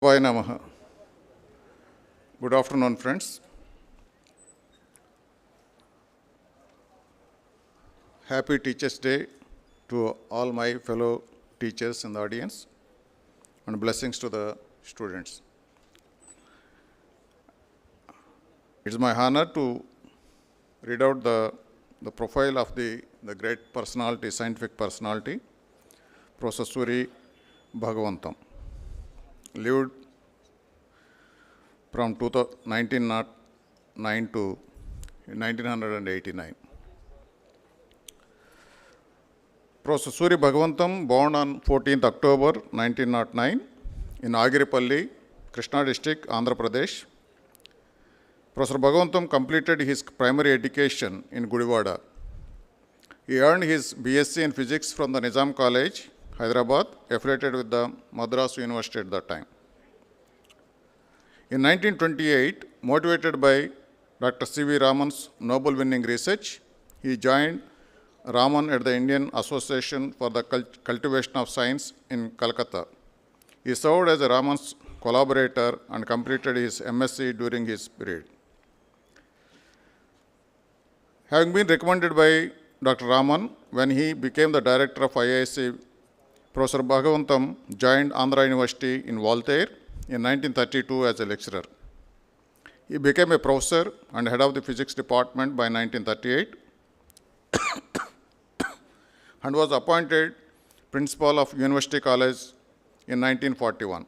Vaya Namaha. Good afternoon, friends. Happy Teachers' Day to all my fellow teachers in the audience, and blessings to the students. It's my honor to read out the profile of the great personality, scientific personality, Professor Suri Bhagavantam. Lived from 1909 to 1989. Professor Suri Bhagavantam, born on 14th October 1909 in Agiripalli, Krishna district, Andhra Pradesh. Professor Bhagavantam completed his primary education in Gudivada. He earned his BSc in physics from the Nizam College, Hyderabad, affiliated with the Madras University at that time. In 1928, motivated by Dr. C.V. Raman's Nobel-winning research, he joined Raman at the Indian Association for the Cultivation of Science in Calcutta. He served as Raman's collaborator and completed his MSc during his period. Having been recommended by Dr. Raman, when he became the director of IISc, Professor Bhagavantam joined Andhra University in Voltaire in 1932 as a lecturer. He became a professor and head of the physics department by 1938 and was appointed principal of University College in 1941.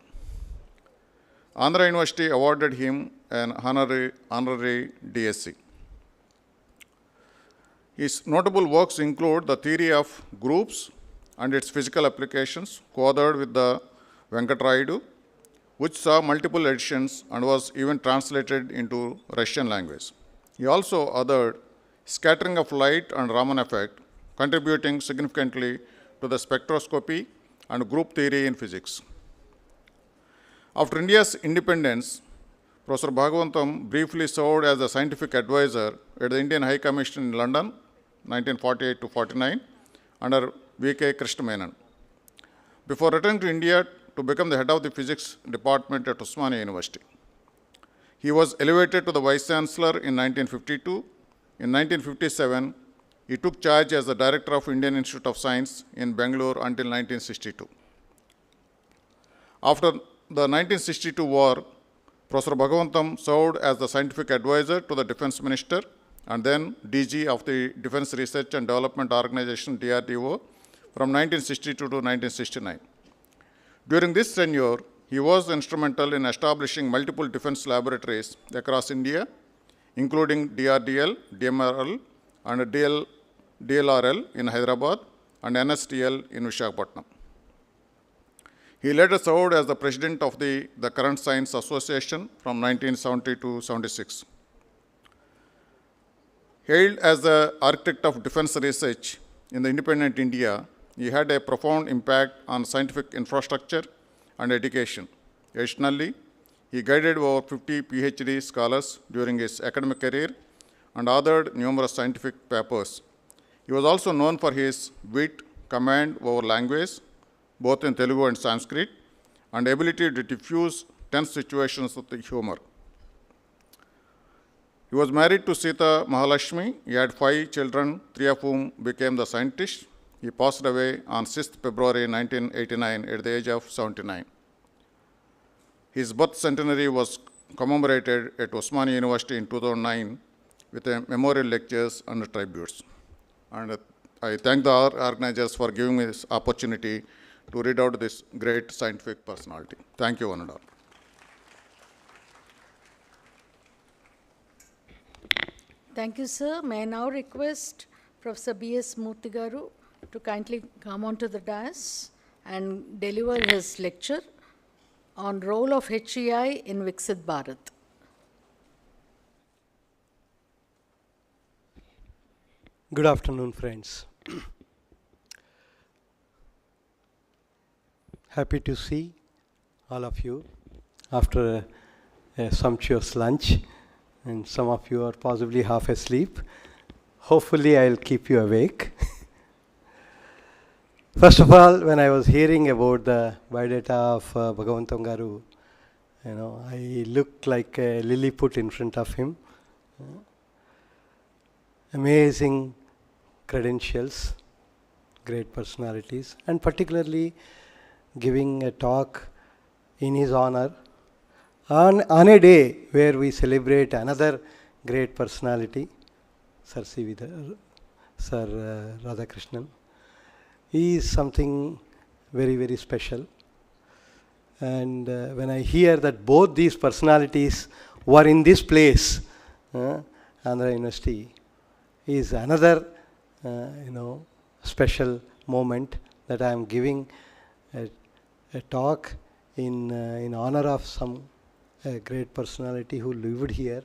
Andhra University awarded him an honorary DSc. His notable works include the theory of groups and its physical applications, co-authored with the Venkatrayudu, which saw multiple editions and was even translated into Russian language. He also authored Scattering of Light and Raman Effect, contributing significantly to the spectroscopy and group theory in physics. After India's independence, Professor Bhagavantam briefly served as a scientific advisor at the Indian High Commission in London, 1948 to 49, under V.K. Krishna Menon, before returning to India to become the head of the physics department at Osmania University. He was elevated to the vice chancellor in 1952. In 1957, he took charge as the director of Indian Institute of Science in Bangalore until 1962. After the 1962 war, Professor Bhagavantam served as the scientific advisor to the defense minister and then DG of the Defense Research and Development Organization, DRDO, from 1962 to 1969. During this tenure, he was instrumental in establishing multiple defense laboratories across India, including DRDL, DMRL, and DLRL in Hyderabad, and NSTL in Visakhapatnam. He later served as the president of the Current Science Association from 1970 to 76. Hailed as the architect of defense research in the independent India, he had a profound impact on scientific infrastructure and education. Additionally, he guided over 50 PhD scholars during his academic career and authored numerous scientific papers. He was also known for his wit, command over language, both in Telugu and Sanskrit, and ability to diffuse tense situations with humor. He was married to Sita Mahalakshmi. He had 5 children, 3 of whom became the scientists. He passed away on 6th February 1989 at the age of 79. His birth centenary was commemorated at Osmania University in 2009 with a memorial lectures and tributes. And I thank the organizers for giving me this opportunity to read out this great scientific personality. Thank you, one and all. Thank you, sir. May I now request Professor B.S. Murthy Garu to kindly come onto the dais and deliver his lecture on role of HEI in Viksit Bharat. Good afternoon, friends. Happy to see all of you after a sumptuous lunch, and some of you are possibly half asleep. Hopefully, I'll keep you awake. First of all, when I was hearing about the biodata of Bhagavantam Garu, I looked like a Lilliput in front of him. Amazing credentials, great personalities, and particularly giving a talk in his honor on a day where we celebrate another great personality, Sir Radhakrishnan. He is something very, very special. And when I hear that both these personalities were in this place, Andhra University, is another, special moment that I am giving a talk in honor of some great personality who lived here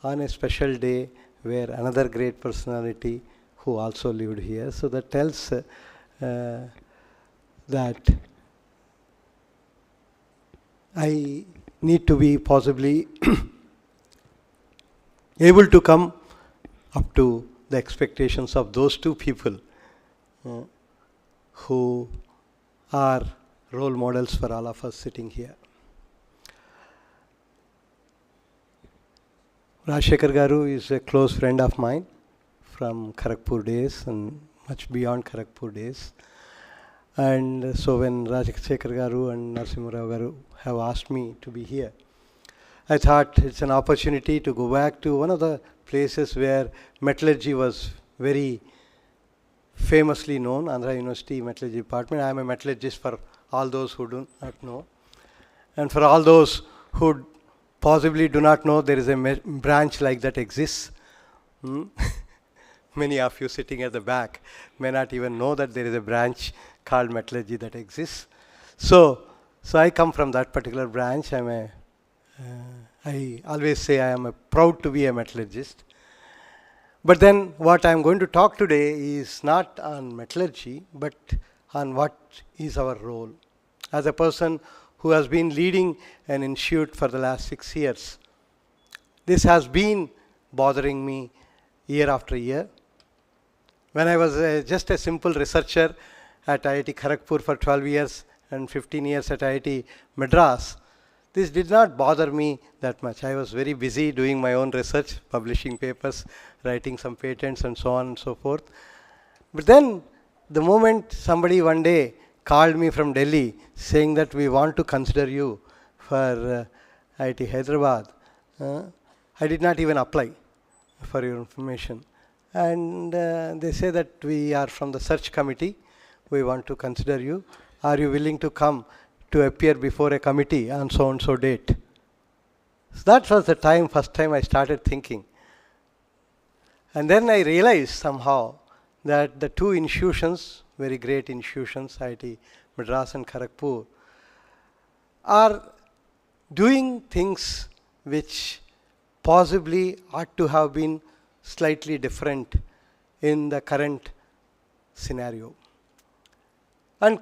on a special day where another great personality who also lived here. So that tells that I need to be possibly able to come up to the expectations of those two people who are role models for all of us sitting here. Rajshekhar Garu is a close friend of mine from Kharagpur days and much beyond Kharagpur days. And so when Rajshekhar Garu and Narasimha Rao Garu have asked me to be here, I thought it's an opportunity to go back to one of the places where metallurgy was very famously known, Andhra University Metallurgy Department. I am a metallurgist for all those who do not know. And for all those who possibly do not know, there is a branch like that exists. Many of you sitting at the back may not even know that there is a branch called metallurgy that exists. So I come from that particular branch. I always say I am proud to be a metallurgist. But then what I am going to talk today is not on metallurgy, but on what is our role. As a person who has been leading an institute for the last 6 years, this has been bothering me year after year. When I was just a simple researcher at IIT Kharagpur for 12 years and 15 years at IIT Madras, this did not bother me that much. I was very busy doing my own research, publishing papers, writing some patents and so on and so forth. But then the moment somebody one day called me from Delhi saying that we want to consider you for IIT Hyderabad, I did not even apply, for your information. And they say that we are from the search committee, we want to consider you. Are you willing to come to appear before a committee on so and so date? So that was the first time I started thinking. And then I realized somehow that the two institutions, very great institutions, IIT Madras and Kharagpur, are doing things which possibly ought to have been slightly different in the current scenario. And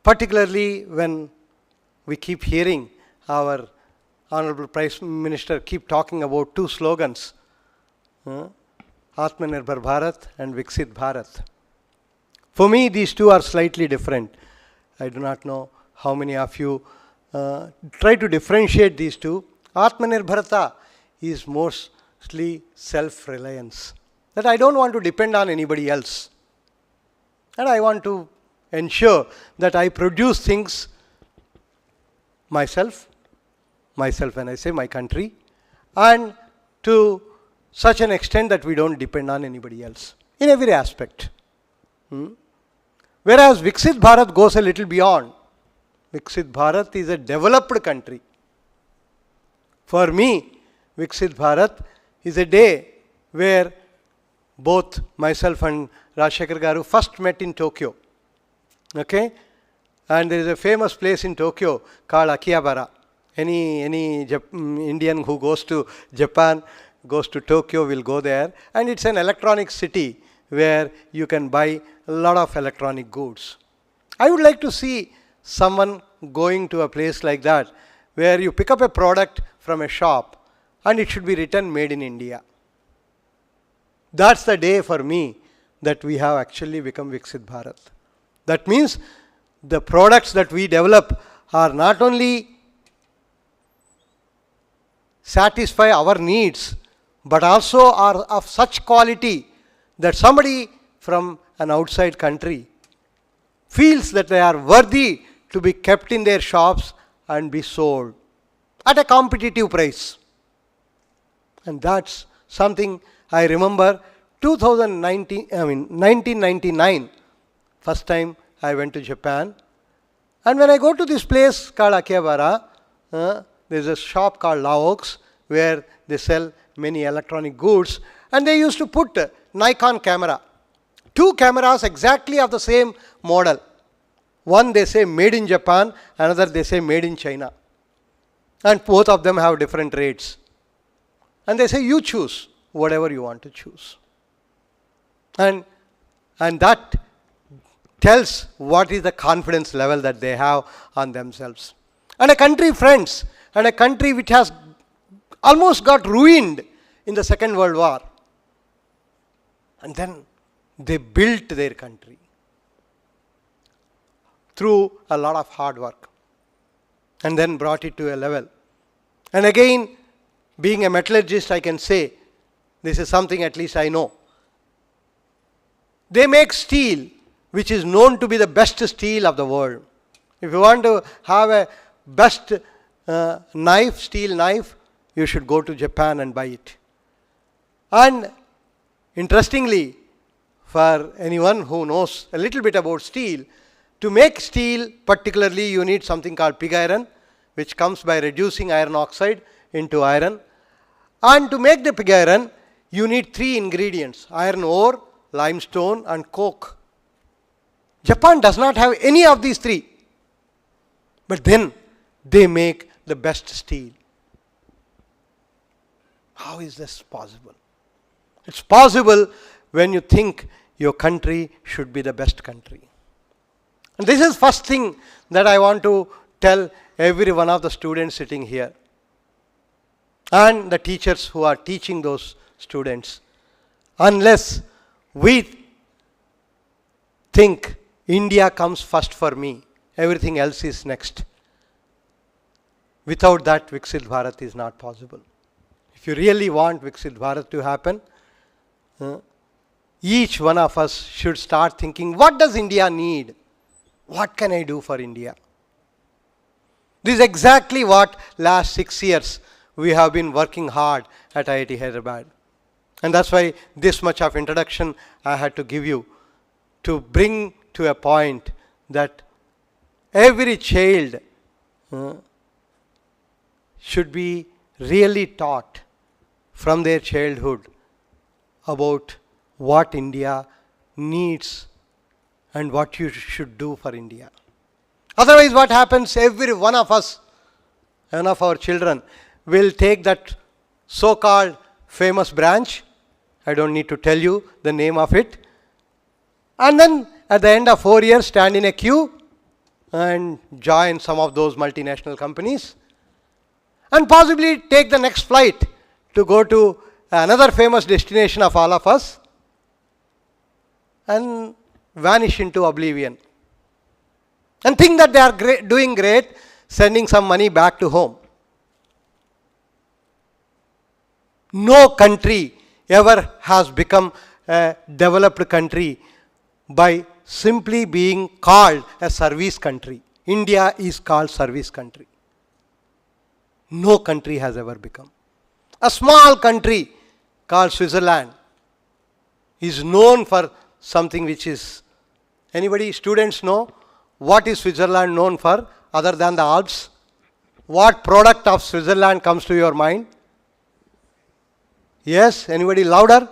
particularly when we keep hearing our Honorable Prime Minister keep talking about two slogans, Atmanirbhar Bharat and Viksit Bharat. For me, these two are slightly different. I do not know how many of you try to differentiate these two. Atmanirbharata is mostly self-reliance. That I don't want to depend on anybody else. And I want to ensure that I produce things myself when I say my country, and to such an extent that we don't depend on anybody else in every aspect. Whereas Viksit Bharat goes a little beyond. Viksit Bharat is a developed country. For me, Viksit Bharat is a day where both myself and Rajshekhar Garu first met in Tokyo. Okay? And there is a famous place in Tokyo called Akihabara. Any Indian who goes to Japan, goes to Tokyo, will go there. And it's an electronic city where you can buy a lot of electronic goods. I would like to see someone going to a place like that, where you pick up a product from a shop and it should be written made in India. That's the day for me that we have actually become Viksit Bharat. That means the products that we develop are not only satisfy our needs, but also are of such quality that somebody from an outside country feels that they are worthy to be kept in their shops and be sold at a competitive price. And that's something I remember 1999, first time I went to Japan. And when I go to this place called Akihabara, there's a shop called Laox where they sell many electronic goods, and they used to put Nikon camera. 2 cameras exactly of the same model. One they say made in Japan, another they say made in China. And both of them have different rates. And they say you choose whatever you want to choose. And that tells what is the confidence level that they have on themselves. And a country, friends, and a country which has almost got ruined in the Second World War. And then they built their country through a lot of hard work and then brought it to a level. And again, being a metallurgist, I can say, this is something at least I know. They make steel, which is known to be the best steel of the world. If you want to have a best steel knife, you should go to Japan and buy it. And interestingly, for anyone who knows a little bit about steel, to make steel particularly you need something called pig iron, which comes by reducing iron oxide into iron. And to make the pig iron, you need 3 ingredients: iron ore, limestone and coke. Japan does not have any of these 3. But then they make the best steel. How is this possible? It's possible when you think your country should be the best country. And this is first thing that I want to tell every one of the students sitting here and the teachers who are teaching those students. Unless we think India comes first for me, everything else is next. Without that, Viksit Bharat is not possible. If you really want Viksit Bharat to happen, each one of us should start thinking, what does India need? What can I do for India? This is exactly what last 6 years we have been working hard at IIT Hyderabad. And that's why this much of introduction I had to give you, to bring to a point that every child should be really taught from their childhood about what India needs and what you should do for India. Otherwise, what happens? Every one of us, one of our children, will take that so-called famous branch. I don't need to tell you the name of it. And then at the end of 4 years, stand in a queue and join some of those multinational companies. And possibly take the next flight to go to another famous destination of all of us and vanish into oblivion. And think that they are doing great, sending some money back to home. No country ever has become a developed country by simply being called a service country. India is called service country. No country has ever become. A small country called Switzerland is known for something which is, anybody, students know what is Switzerland known for other than the Alps? What product of Switzerland comes to your mind? Yes, anybody louder?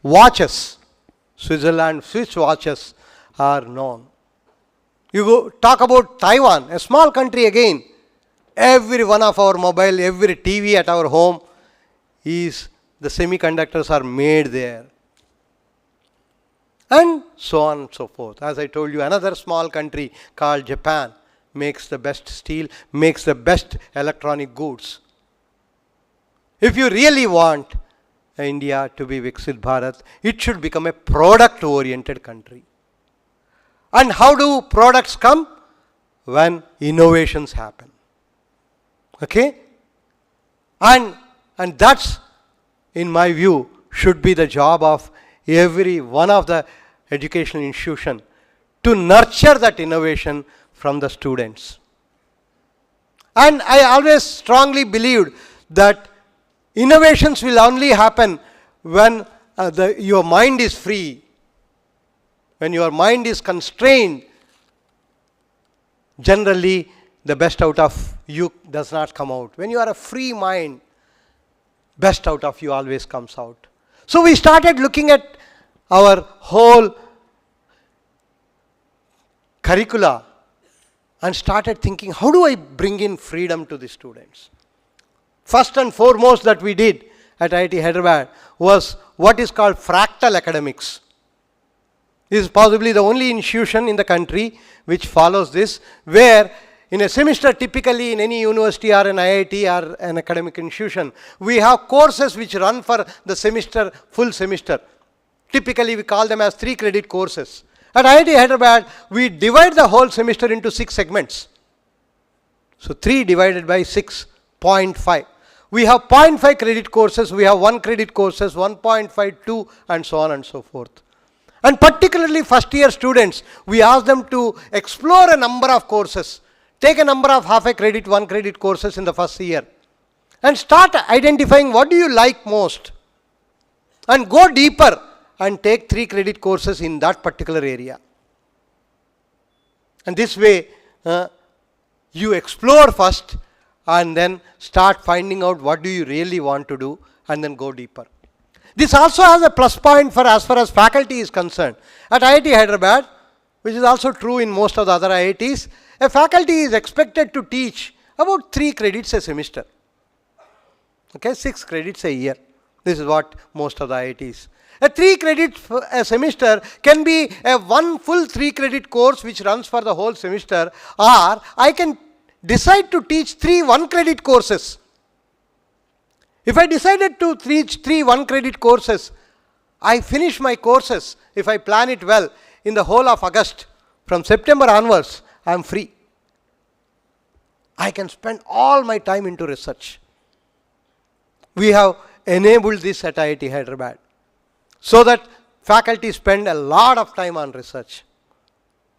Watches. Switzerland, Swiss watches are known. You go talk about Taiwan, a small country again. Every one of our mobile, every TV at our home is, the semiconductors are made there. And so on and so forth. As I told you, another small country called Japan makes the best steel, makes the best electronic goods. If you really want India to be Viksit Bharat, it should become a product-oriented country. And how do products come? When innovations happen. Okay? And that's, in my view, should be the job of every one of the educational institution, to nurture that innovation from the students. And I always strongly believed that innovations will only happen when your mind is free. When your mind is constrained, generally the best out of you does not come out. When you are a free mind, best out of you always comes out. So we started looking at our whole curricula and started thinking, how do I bring in freedom to the students? First and foremost that we did at IIT Hyderabad was what is called fractal academics. This is possibly the only institution in the country which follows this, where in a semester, typically in any university or an IIT or an academic institution, we have courses which run for the semester, full semester. Typically we call them as 3 credit courses. At IIT Hyderabad, we divide the whole semester into 6 segments. So 3 divided by 6, 0.5. We have 0.5 credit courses, we have 1 credit courses, 1.5, 2, and so on and so forth. And particularly first year students, we ask them to explore a number of courses. Take a number of half a credit, 1 credit courses in the first year. And start identifying what do you like most. And go deeper and take 3 credit courses in that particular area. And this way, you explore first and then start finding out what do you really want to do and then go deeper. This also has a plus point for as far as faculty is concerned. At IIT Hyderabad, which is also true in most of the other IITs, a faculty is expected to teach about 3 credits a semester. Okay, 6 credits a year. This is what most of the IITs. A 3 credits a semester can be a 1 full 3 credit course which runs for the whole semester, or I can decide to teach 3 1 credit courses. If I decided to teach 3 1 credit courses, I finish my courses, if I plan it well, in the whole of August. From September onwards, I am free. I can spend all my time into research. We have enabled this at IIT Hyderabad, so that faculty spend a lot of time on research,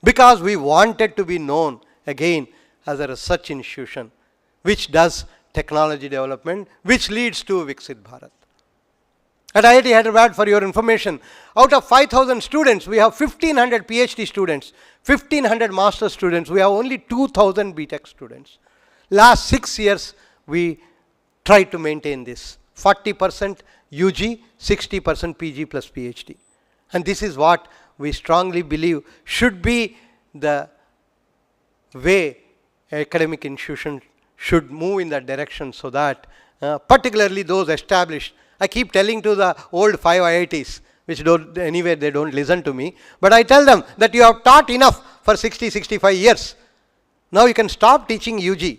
because we wanted to be known again as a research institution which does technology development, which leads to Viksit Bharat. At IIT Hyderabad, for your information, out of 5,000 students, we have 1,500 PhD students, 1,500 master students. We have only 2,000 BTech students. Last 6 years, we tried to maintain this. 40% UG, 60% PG plus PhD. And this is what we strongly believe should be the way academic institutions should move in that direction, so that particularly those established, I keep telling to the old 5 IITs, which don't, anyway they don't listen to me, but I tell them that you have taught enough for 60, 65 years. Now you can stop teaching UG.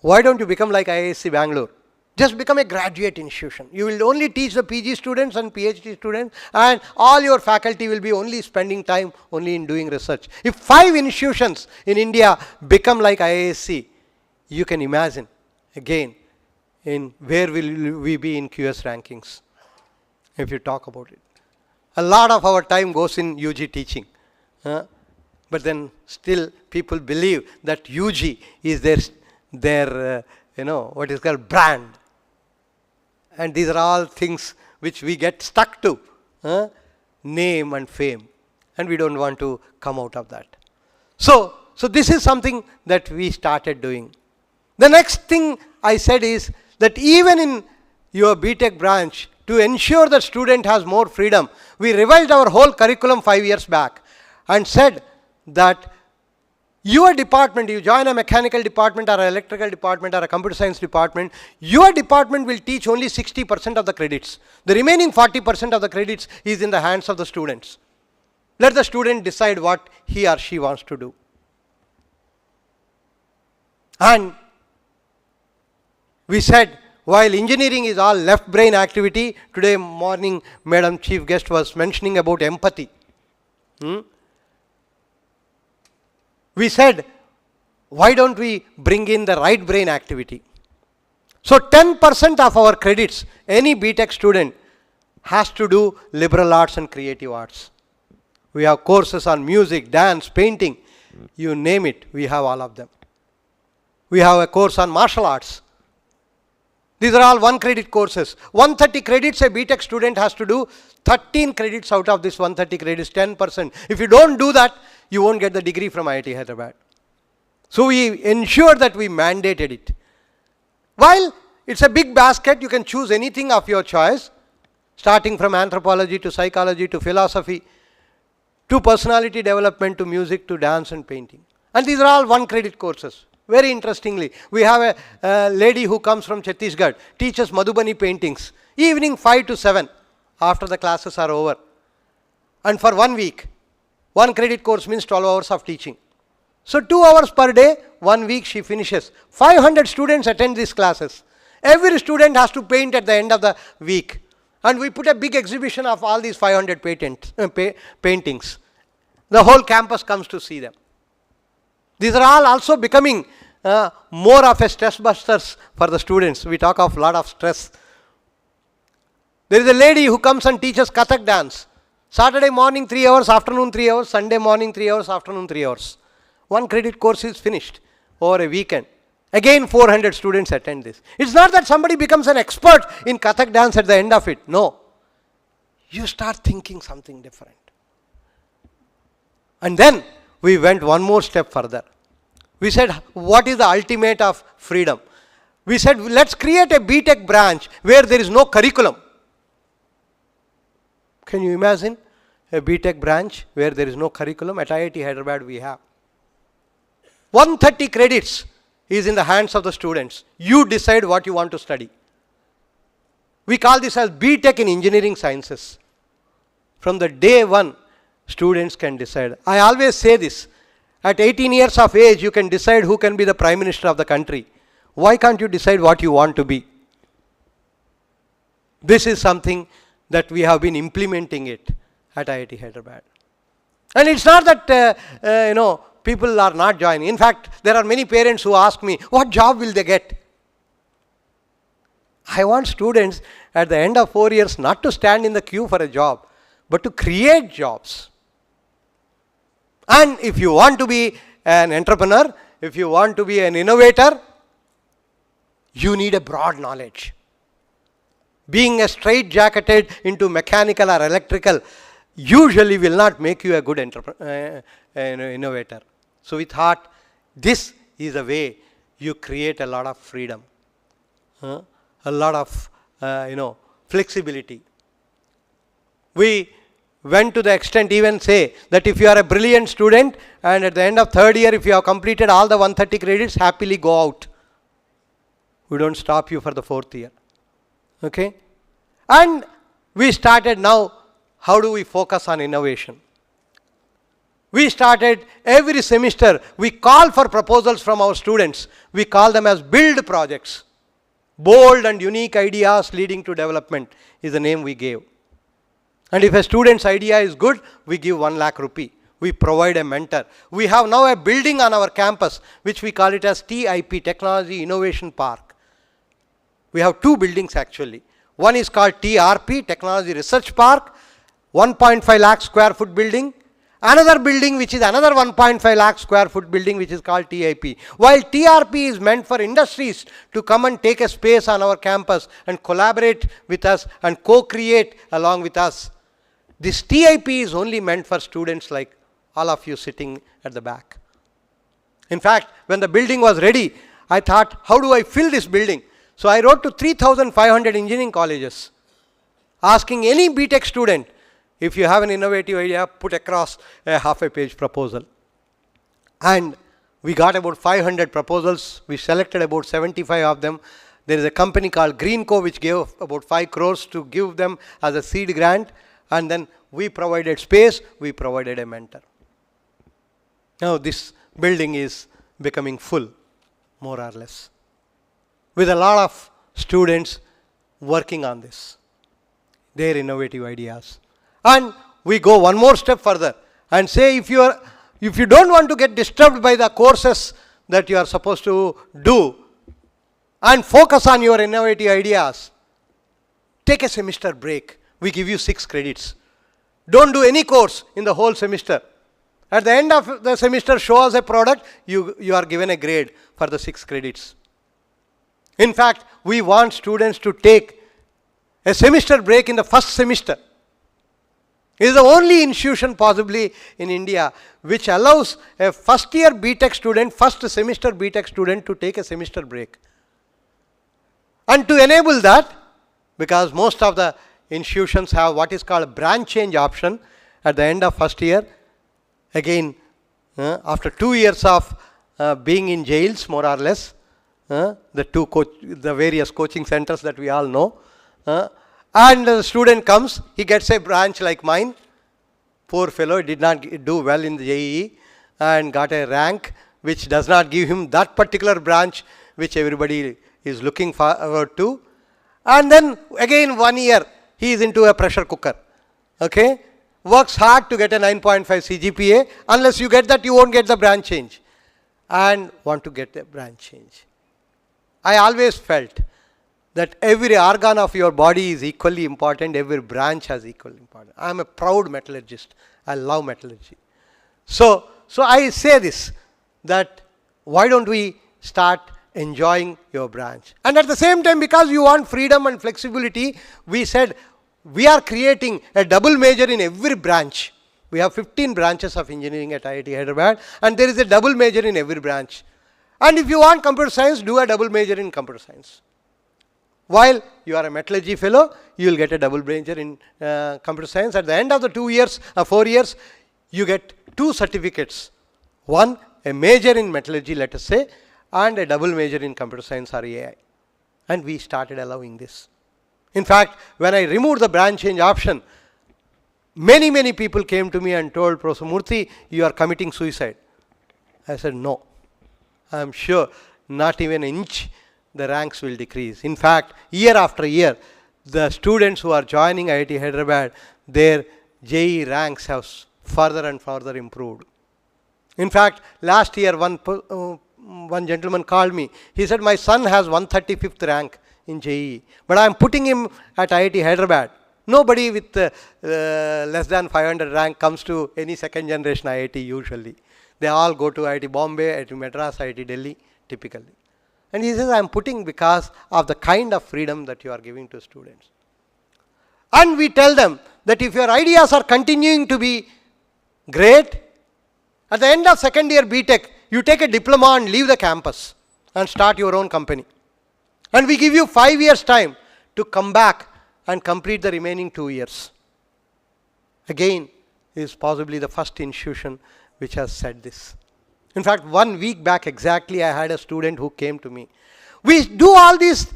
Why don't you become like IISc Bangalore? Just become a graduate institution. You will only teach the PG students and PhD students, and all your faculty will be only spending time only in doing research. If 5 institutions in India become like IISc, you can imagine again in where will we be in QS rankings if you talk about it. A lot of our time goes in UG teaching, but then still people believe that UG is their what is called brand. And these are all things which we get stuck to, name and fame, and we don't want to come out of that. So this is something that we started doing. The next thing I said is that even in your BTech branch, to ensure that student has more freedom, we revised our whole curriculum 5 years back and said that your department, you join a mechanical department or an electrical department or a computer science department, your department will teach only 60% of the credits. The remaining 40% of the credits is in the hands of the students. Let the student decide what he or she wants to do. And we said, while engineering is all left brain activity, today morning Madam Chief Guest was mentioning about empathy. We said, why don't we bring in the right brain activity? So 10% of our credits, any BTech student has to do liberal arts and creative arts. We have courses on music, dance, painting, you name it, we have all of them. We have a course on martial arts. These are all 1 credit courses. 130 credits a BTech student has to do, 13 credits out of this 130 credits, 10%. If you don't do that, you won't get the degree from IIT Hyderabad. So we ensured that we mandated it. While it's a big basket, you can choose anything of your choice, starting from anthropology to psychology to philosophy, to personality development, to music, to dance and painting. And these are all 1 credit courses. Very interestingly, we have a lady who comes from Chhattisgarh, teaches Madhubani paintings, evening 5 to 7, after the classes are over. And for 1 week, 1 credit course means 12 hours of teaching. So 2 hours per day, 1 week she finishes. 500 students attend these classes. Every student has to paint at the end of the week. And we put a big exhibition of all these 500 paintings. The whole campus comes to see them. These are all also becoming more of a stress busters for the students. We talk of a lot of stress. There is a lady who comes and teaches Kathak dance. Saturday morning 3 hours, afternoon 3 hours, Sunday morning 3 hours, afternoon 3 hours. 1 credit course is finished over a weekend. Again 400 students attend this. It's not that somebody becomes an expert in Kathak dance at the end of it. No. You start thinking something different. And then we went one more step further. We said, what is the ultimate of freedom? We said, let's create a BTech branch where there is no curriculum. Can you imagine a BTech branch where there is no curriculum? At IIT Hyderabad we have. 130 credits is in the hands of the students. You decide what you want to study. We call this as BTech in engineering sciences. From the day one, students can decide. I always say this. At 18 years of age, you can decide who can be the Prime Minister of the country. Why can't you decide what you want to be? This is something that we have been implementing it at IIT Hyderabad. And it's not that, people are not joining. In fact, there are many parents who ask me, what job will they get? I want students at the end of 4 years not to stand in the queue for a job, but to create jobs. And if you want to be an entrepreneur, if you want to be an innovator, you need a broad knowledge. Being a straight-jacketed into mechanical or electrical usually will not make you a good innovator. So we thought this is a way you create a lot of freedom, a lot of flexibility. We went to the extent even say that if you are a brilliant student and at the end of 3rd year if you have completed all the 130 credits, happily go out. We don't stop you for the 4th year. Okay? And we started now, how do we focus on innovation? We started every semester, we call for proposals from our students. We call them as build projects. Bold and unique ideas leading to development is the name we gave. And if a student's idea is good, we give 1 lakh rupee. We provide a mentor. We have now a building on our campus, which we call it as TIP, Technology Innovation Park. We have 2 buildings actually. One is called TRP, Technology Research Park, 1.5 lakh square foot building. Another building which is another 1.5 lakh square foot building which is called TIP. While TRP is meant for industries to come and take a space on our campus and collaborate with us and co-create along with us. This TIP is only meant for students like all of you sitting at the back. In fact, when the building was ready, I thought, how do I fill this building? So I wrote to 3,500 engineering colleges asking any BTech student, if you have an innovative idea, put across a half a page proposal. And we got about 500 proposals. We selected about 75 of them. There is a company called Greenco which gave about 5 crores to give them as a seed grant. And then we provided space, we provided a mentor. Now this building is becoming full, more or less, with a lot of students working on this, their innovative ideas. And we go one more step further and say if you don't want to get disturbed by the courses that you are supposed to do, and focus on your innovative ideas, take a semester break. We give you 6 credits. Don't do any course in the whole semester. At the end of the semester, show us a product, you are given a grade for the 6 credits. In fact, we want students to take a semester break in the first semester. It is the only institution possibly in India which allows a first year BTech student, first semester BTech student to take a semester break. And to enable that, because most of the institutions have what is called a branch change option at the end of first year, again, after 2 years of being in jails, more or less, the various coaching centers that we all know, and the student comes, he gets a branch like mine. Poor fellow did not do well in the JEE and got a rank which does not give him that particular branch which everybody is looking forward to. And then again 1 year he is into a pressure cooker. Okay? Works hard to get a 9.5 CGPA. Unless you get that, you won't get the branch change. And want to get a branch change. I always felt that every organ of your body is equally important, every branch has equally important. I am a proud metallurgist. I love metallurgy. So I say this, that why don't we start enjoying your branch? And at the same time, because you want freedom and flexibility, we said we are creating a double major in every branch. We have 15 branches of engineering at IIT Hyderabad, and there is a double major in every branch. And if you want computer science, do a double major in computer science. While you are a metallurgy fellow, you will get a double major in computer science. At the end of the 2 years, 4 years, you get 2 certificates. One, a major in metallurgy, let us say, and a double major in computer science or AI. And we started allowing this. In fact, when I removed the branch change option, many people came to me and told, Professor Murthy, you are committing suicide. I said, no. I am sure not even an inch the ranks will decrease. In fact, year after year, the students who are joining IIT Hyderabad, their JEE ranks have further and further improved. In fact, last year one gentleman called me. He said, my son has 135th rank in JEE, but I am putting him at IIT Hyderabad. Nobody with less than 500 rank comes to any second generation IIT usually. They all go to IIT Bombay, IIT Madras, IIT Delhi typically. And he says, I am putting because of the kind of freedom that you are giving to students. And we tell them that if your ideas are continuing to be great, at the end of second year BTech, you take a diploma and leave the campus and start your own company. And we give you 5 years time to come back and complete the remaining 2 years. Again, is possibly the first institution which has said this. In fact, 1 week back exactly, I had a student who came to me. We do all this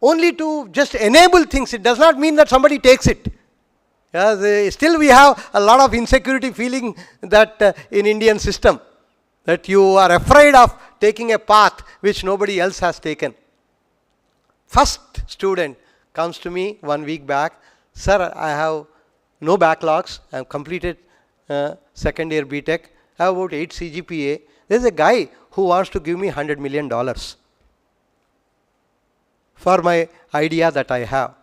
only to just enable things. It does not mean that somebody takes it. Still we have a lot of insecurity feeling that in Indian system, that you are afraid of taking a path which nobody else has taken. First student comes to me 1 week back. Sir, I have no backlogs. I have completed second year BTech. I have about 8 CGPA. There is a guy who wants to give me $100 million for my idea that I have.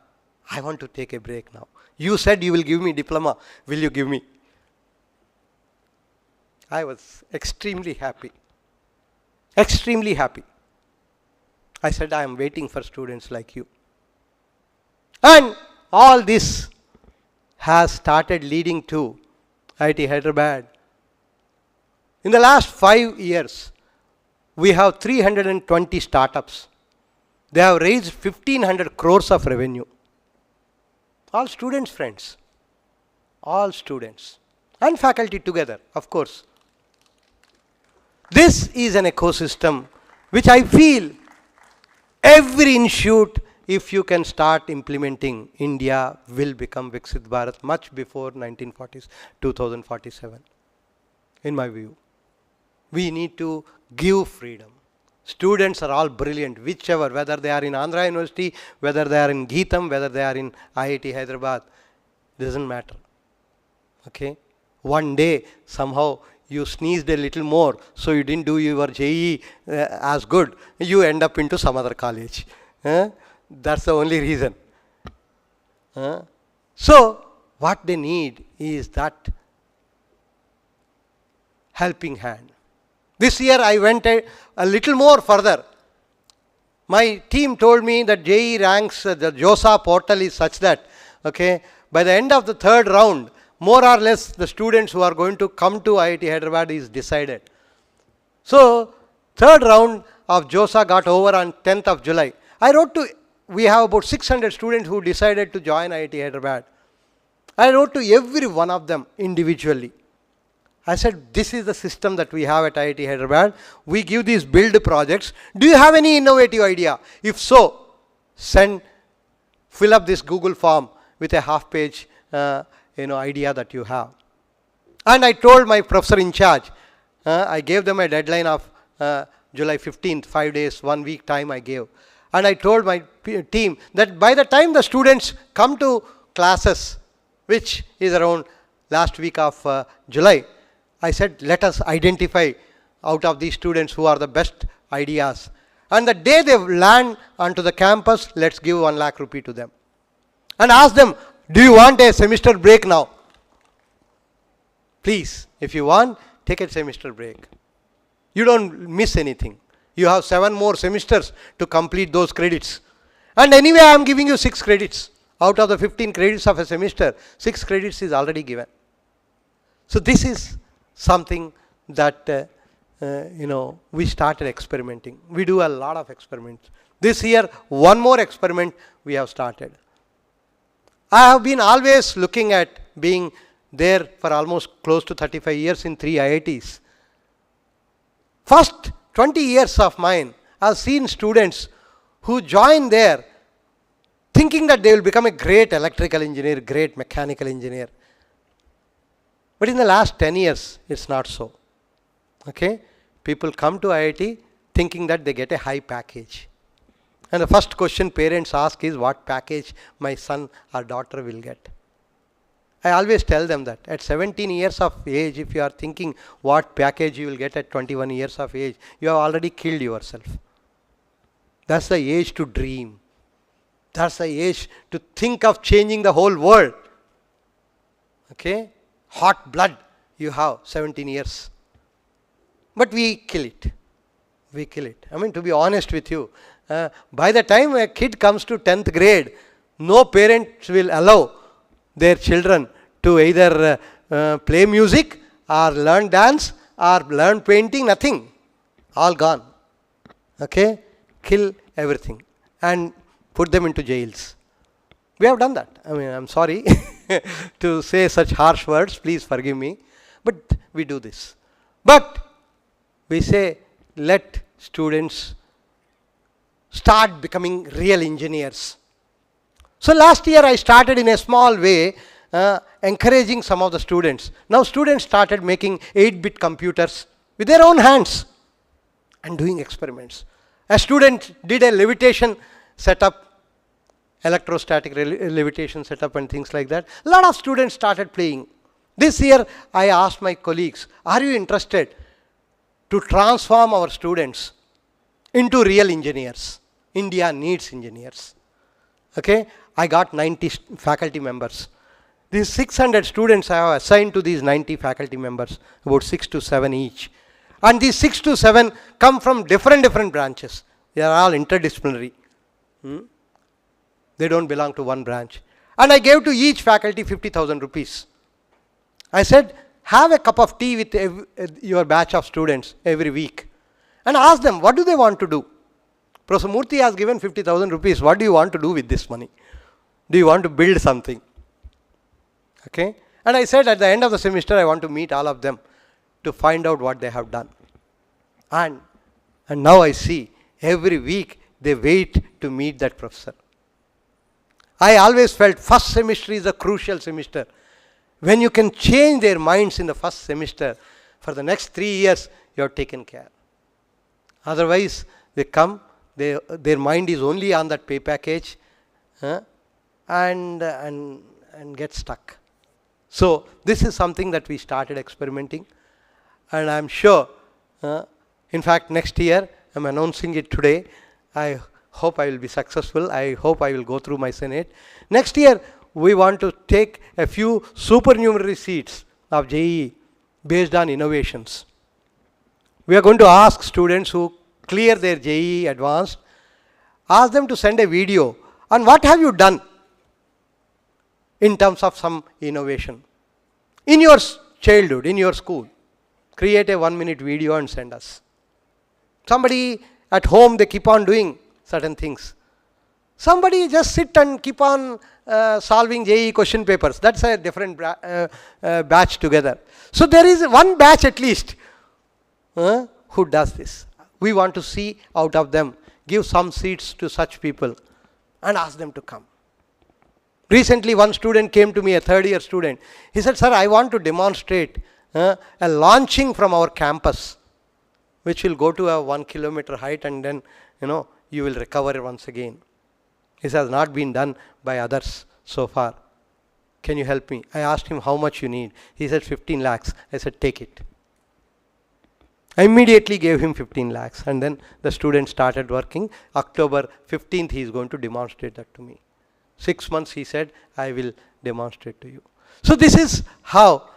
I want to take a break now. You said you will give me diploma. Will you give me? I was extremely happy. Extremely happy. I said, I am waiting for students like you. And all this has started leading to IIT Hyderabad. In the last 5 years, we have 320 startups. They have raised 1,500 crores of revenue. All students, friends. All students. And faculty together, of course. This is an ecosystem which I feel every institute, if you can start implementing, India will become Viksit Bharat much before 2047, in my view. We need to give freedom. Students are all brilliant, whichever, whether they are in Andhra University, whether they are in Geetam, whether they are in IIT Hyderabad, doesn't matter. Okay? One day, somehow, you sneezed a little more, so you didn't do your JE as good, you end up into some other college. That's the only reason. So, what they need is that helping hand. This year I went a little more further. My team told me that JE ranks, the JOSA portal is such that, okay, by the end of the third round, more or less the students who are going to come to IIT Hyderabad is decided. So, third round of JOSA got over on 10th of July. We have about 600 students who decided to join IIT Hyderabad. I wrote to every one of them individually. I said, this is the system that we have at IIT Hyderabad. We give these build projects. Do you have any innovative idea? If so, fill up this Google form with a half-page idea that you have. And I told my professor in charge, I gave them a deadline of July 15th, 5 days, 1 week time I gave. And I told my team that by the time the students come to classes, which is around last week of July, I said, let us identify out of these students who are the best ideas. And the day they land onto the campus, let's give 1 lakh rupee to them. And ask them, do you want a semester break now? Please, if you want, take a semester break. You don't miss anything. You have 7 more semesters to complete those credits. And anyway, I am giving you 6 credits. Out of the 15 credits of a semester, 6 credits is already given. So this is something that, we started experimenting. We do a lot of experiments. This year, 1 more experiment we have started. I have been always looking at being there for almost close to 35 years in 3 IITs. First 20 years of mine, I have seen students who join there thinking that they will become a great electrical engineer, great mechanical engineer. But in the last 10 years, it's not so. Okay? People come to IIT thinking that they get a high package. And the first question parents ask is, what package my son or daughter will get? I always tell them that at 17 years of age, if you are thinking what package you will get at 21 years of age, you have already killed yourself. That's the age to dream. That's the age to think of changing the whole world. Okay? Hot blood you have, 17 years. But we kill it. We kill it. I mean, to be honest with you, by the time a kid comes to 10th grade, no parents will allow their children to either play music or learn dance or learn painting, nothing. All gone. Okay? Kill everything and put them into jails. We have done that. I mean, I'm sorry to say such harsh words, please forgive me, but we do this. But we say, let students start becoming real engineers. So last year I started in a small way, encouraging some of the students. Now students started making 8-bit computers with their own hands and doing experiments. A student did a levitation setup, electrostatic levitation setup and things like that. A lot of students started playing. This year I asked my colleagues, are you interested to transform our students into real engineers? India needs engineers. Okay? I got 90 faculty members. These 600 students I have assigned to these 90 faculty members, about 6 to 7 each. And these 6 to 7 come from different branches. They are all interdisciplinary. They don't belong to one branch. And I gave to each faculty 50,000 rupees. I said, have a cup of tea with your batch of students every week. And ask them, what do they want to do? Professor Murthy has given 50,000 rupees. What do you want to do with this money? Do you want to build something? Okay? And I said at the end of the semester, I want to meet all of them to find out what they have done. And now I see every week they wait to meet that professor. I always felt first semester is a crucial semester. When you can change their minds in the first semester, for the next 3 years, you have taken care. Otherwise, they come, their mind is only on that pay package and get stuck. So, this is something that we started experimenting. And I am sure, in fact, next year, I am announcing it today, I hope I will be successful. I hope I will go through my Senate. Next year, we want to take a few supernumerary seats of JEE based on innovations. We are going to ask students who clear their JEE advanced, ask them to send a video on what have you done in terms of some innovation in your childhood, in your school. Create a 1-minute video and send us. Somebody at home, they keep on doing certain things. Somebody just sit and keep on solving JEE question papers. That's a different batch together. So there is one batch at least who does this. We want to see out of them, give some seats to such people and ask them to come. Recently, one student came to me, a third-year student. He said, sir, I want to demonstrate a launching from our campus, which will go to a 1 kilometer height and then, you will recover once again. This has not been done by others so far. Can you help me? I asked him how much you need. He said 15 lakhs. I said, take it. I immediately gave him 15 lakhs and then the student started working. October 15th, he is going to demonstrate that to me. 6 months, he said, I will demonstrate to you. So this is how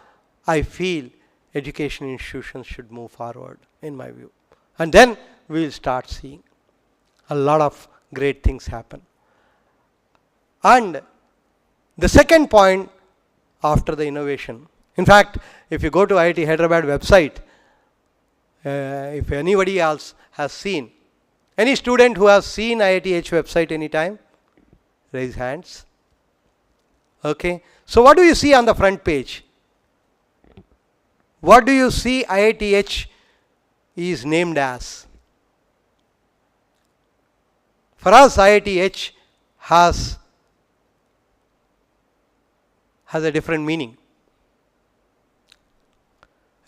I feel education institutions should move forward, in my view. And then we will start seeing a lot of great things happen. And the second point after the innovation, in fact, if you go to IIT Hyderabad website, if anybody else has seen, any student who has seen IITH website anytime, raise hands. Okay. So what do you see on the front page? What do you see IITH is named as? For us, IITH has a different meaning.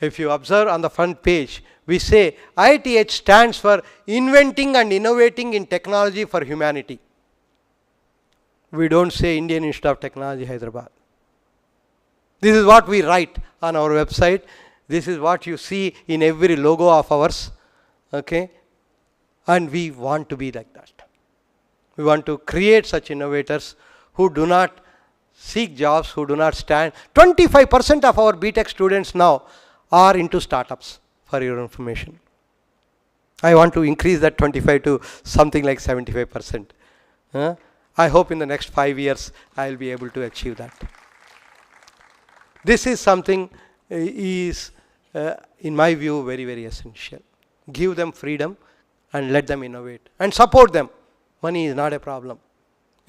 If you observe on the front page, we say IITH stands for Inventing and Innovating in Technology for Humanity. We don't say Indian Institute of Technology, Hyderabad. This is what we write on our website. This is what you see in every logo of ours. Okay? And we want to be like that. We want to create such innovators who do not seek jobs, who do not stand. 25% of our BTech students now are into startups, for your information. I want to increase that 25 to something like 75%. I hope in the next 5 years I will be able to achieve that. This is something is, in my view, very, very essential. Give them freedom and let them innovate and support them. Money is not a problem.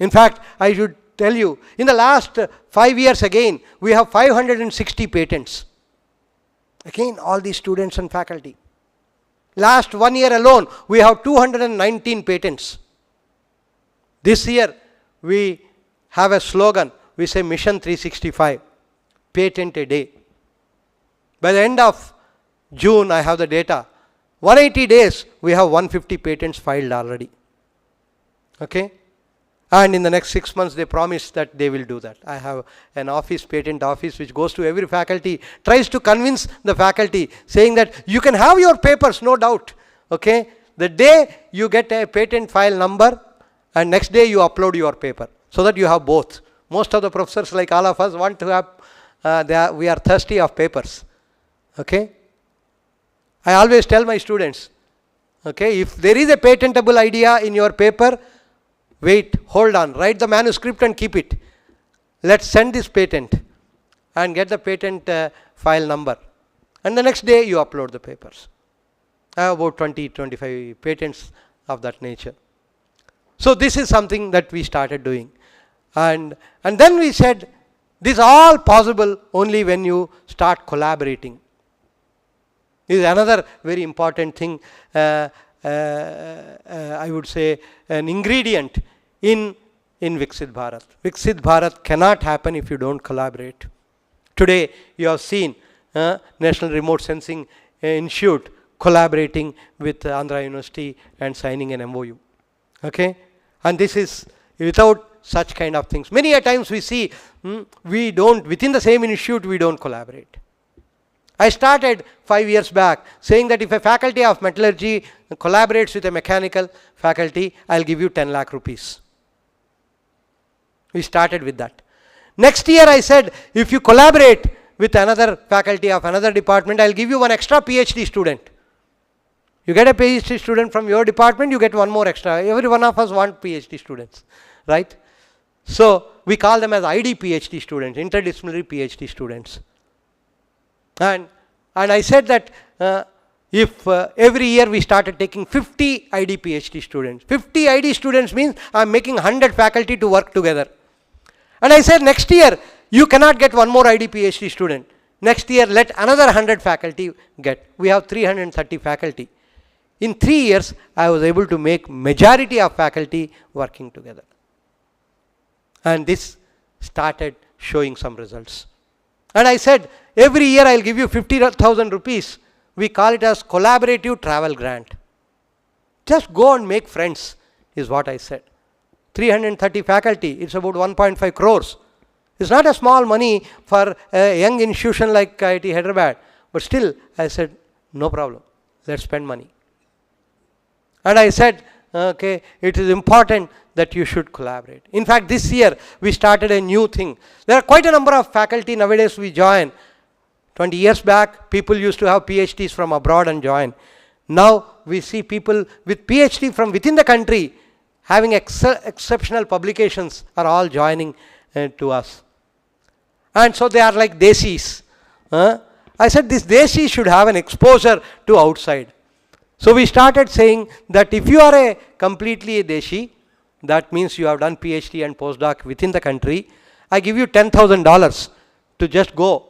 In fact, I should tell you, in the last 5 years again, we have 560 patents. Again, all these students and faculty. Last 1 year alone, we have 219 patents. This year, we have a slogan. We say Mission 365, patent a day. By the end of June, I have the data. 180 days, we have 150 patents filed already. Okay? And in the next 6 months, they promise that they will do that. I have an office, patent office, which goes to every faculty, tries to convince the faculty, saying that you can have your papers, no doubt. Okay? The day you get a patent file number, and next day you upload your paper, so that you have both. Most of the professors, like all of us, want to have, we are thirsty of papers. Okay? I always tell my students, okay, if there is a patentable idea in your paper, wait, hold on, write the manuscript and keep it. Let's send this patent and get the patent file number. And the next day you upload the papers. I have about 20-25 patents of that nature. So this is something that we started doing. And then we said, this is all possible only when you start collaborating. This is another very important thing, I would say, an ingredient in Viksit Bharat. Viksit Bharat cannot happen if you don't collaborate. Today, you have seen National Remote Sensing Institute collaborating with Andhra University and signing an MOU. Okay? And this is without such kind of things. Many a times we see, we don't, within the same institute, we don't collaborate. I started 5 years back saying that if a faculty of metallurgy collaborates with a mechanical faculty, I'll give you 10 lakh rupees. We started with that. Next year I said, if you collaborate with another faculty of another department, I'll give you one extra PhD student. You get a PhD student from your department, you get one more extra. Every one of us want PhD students, right? So we call them as ID PhD students, interdisciplinary PhD students. And I said that if every year we started taking 50 ID PhD students. 50 ID students means I'm making 100 faculty to work together. And I said next year you cannot get one more ID PhD student. Next year let another 100 faculty get. We have 330 faculty. In 3 years I was able to make majority of faculty working together. And this started showing some results. And I said, every year I'll give you 50,000 rupees. We call it as collaborative travel grant. Just go and make friends, is what I said. 330 faculty, it's about 1.5 crores. It's not a small money for a young institution like IIT Hyderabad. But still, I said, no problem. Let's spend money. And I said, okay, it is important that you should collaborate. In fact, this year we started a new thing. There are quite a number of faculty nowadays we join. 20 years back, people used to have PhDs from abroad and join. Now we see people with PhD from within the country having exceptional publications are all joining to us. And so they are like desis. I said this desi should have an exposure to outside. So we started saying that if you are a completely a deshi, that means you have done PhD and postdoc within the country, I give you $10,000 to just go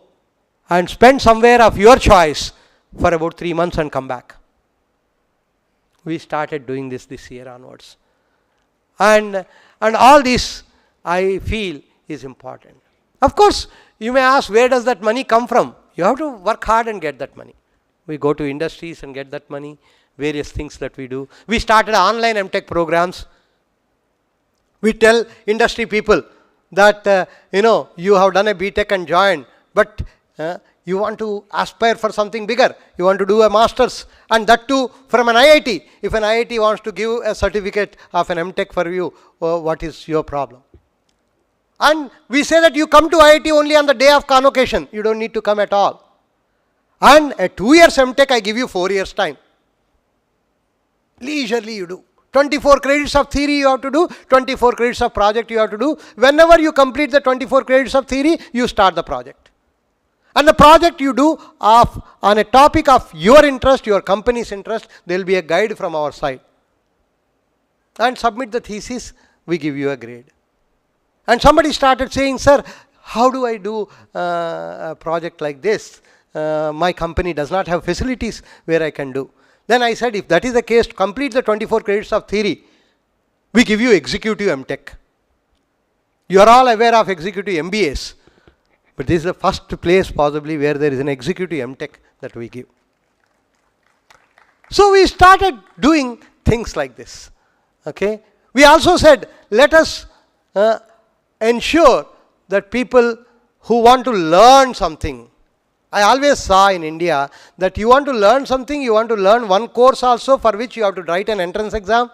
and spend somewhere of your choice for about 3 months and come back. We started doing this year onwards. And all this I feel is important. Of course, you may ask, where does that money come from? You have to work hard and get that money. We go to industries and get that money, various things that we do. We started online MTech programs. We tell industry people that, you have done a BTech and joined, but you want to aspire for something bigger. You want to do a master's, and that too from an IIT. If an IIT wants to give a certificate of an MTech for you, what is your problem? And we say that you come to IIT only on the day of convocation. You don't need to come at all. And a 2 years MTech, I give you 4 years time. Leisurely you do. 24 credits of theory you have to do, 24 credits of project you have to do. Whenever you complete the 24 credits of theory, you start the project. And the project you do on a topic of your interest, your company's interest, there will be a guide from our side. And submit the thesis, we give you a grade. And somebody started saying, sir, how do I do a project like this? My company does not have facilities where I can do. Then I said, if that is the case, complete the 24 credits of theory. We give you executive MTech. You are all aware of executive MBAs. But this is the first place possibly where there is an executive MTech that we give. So we started doing things like this. Okay. We also said, let us ensure that people who want to learn something. I always saw in India that you want to learn something, you want to learn one course also for which you have to write an entrance exam.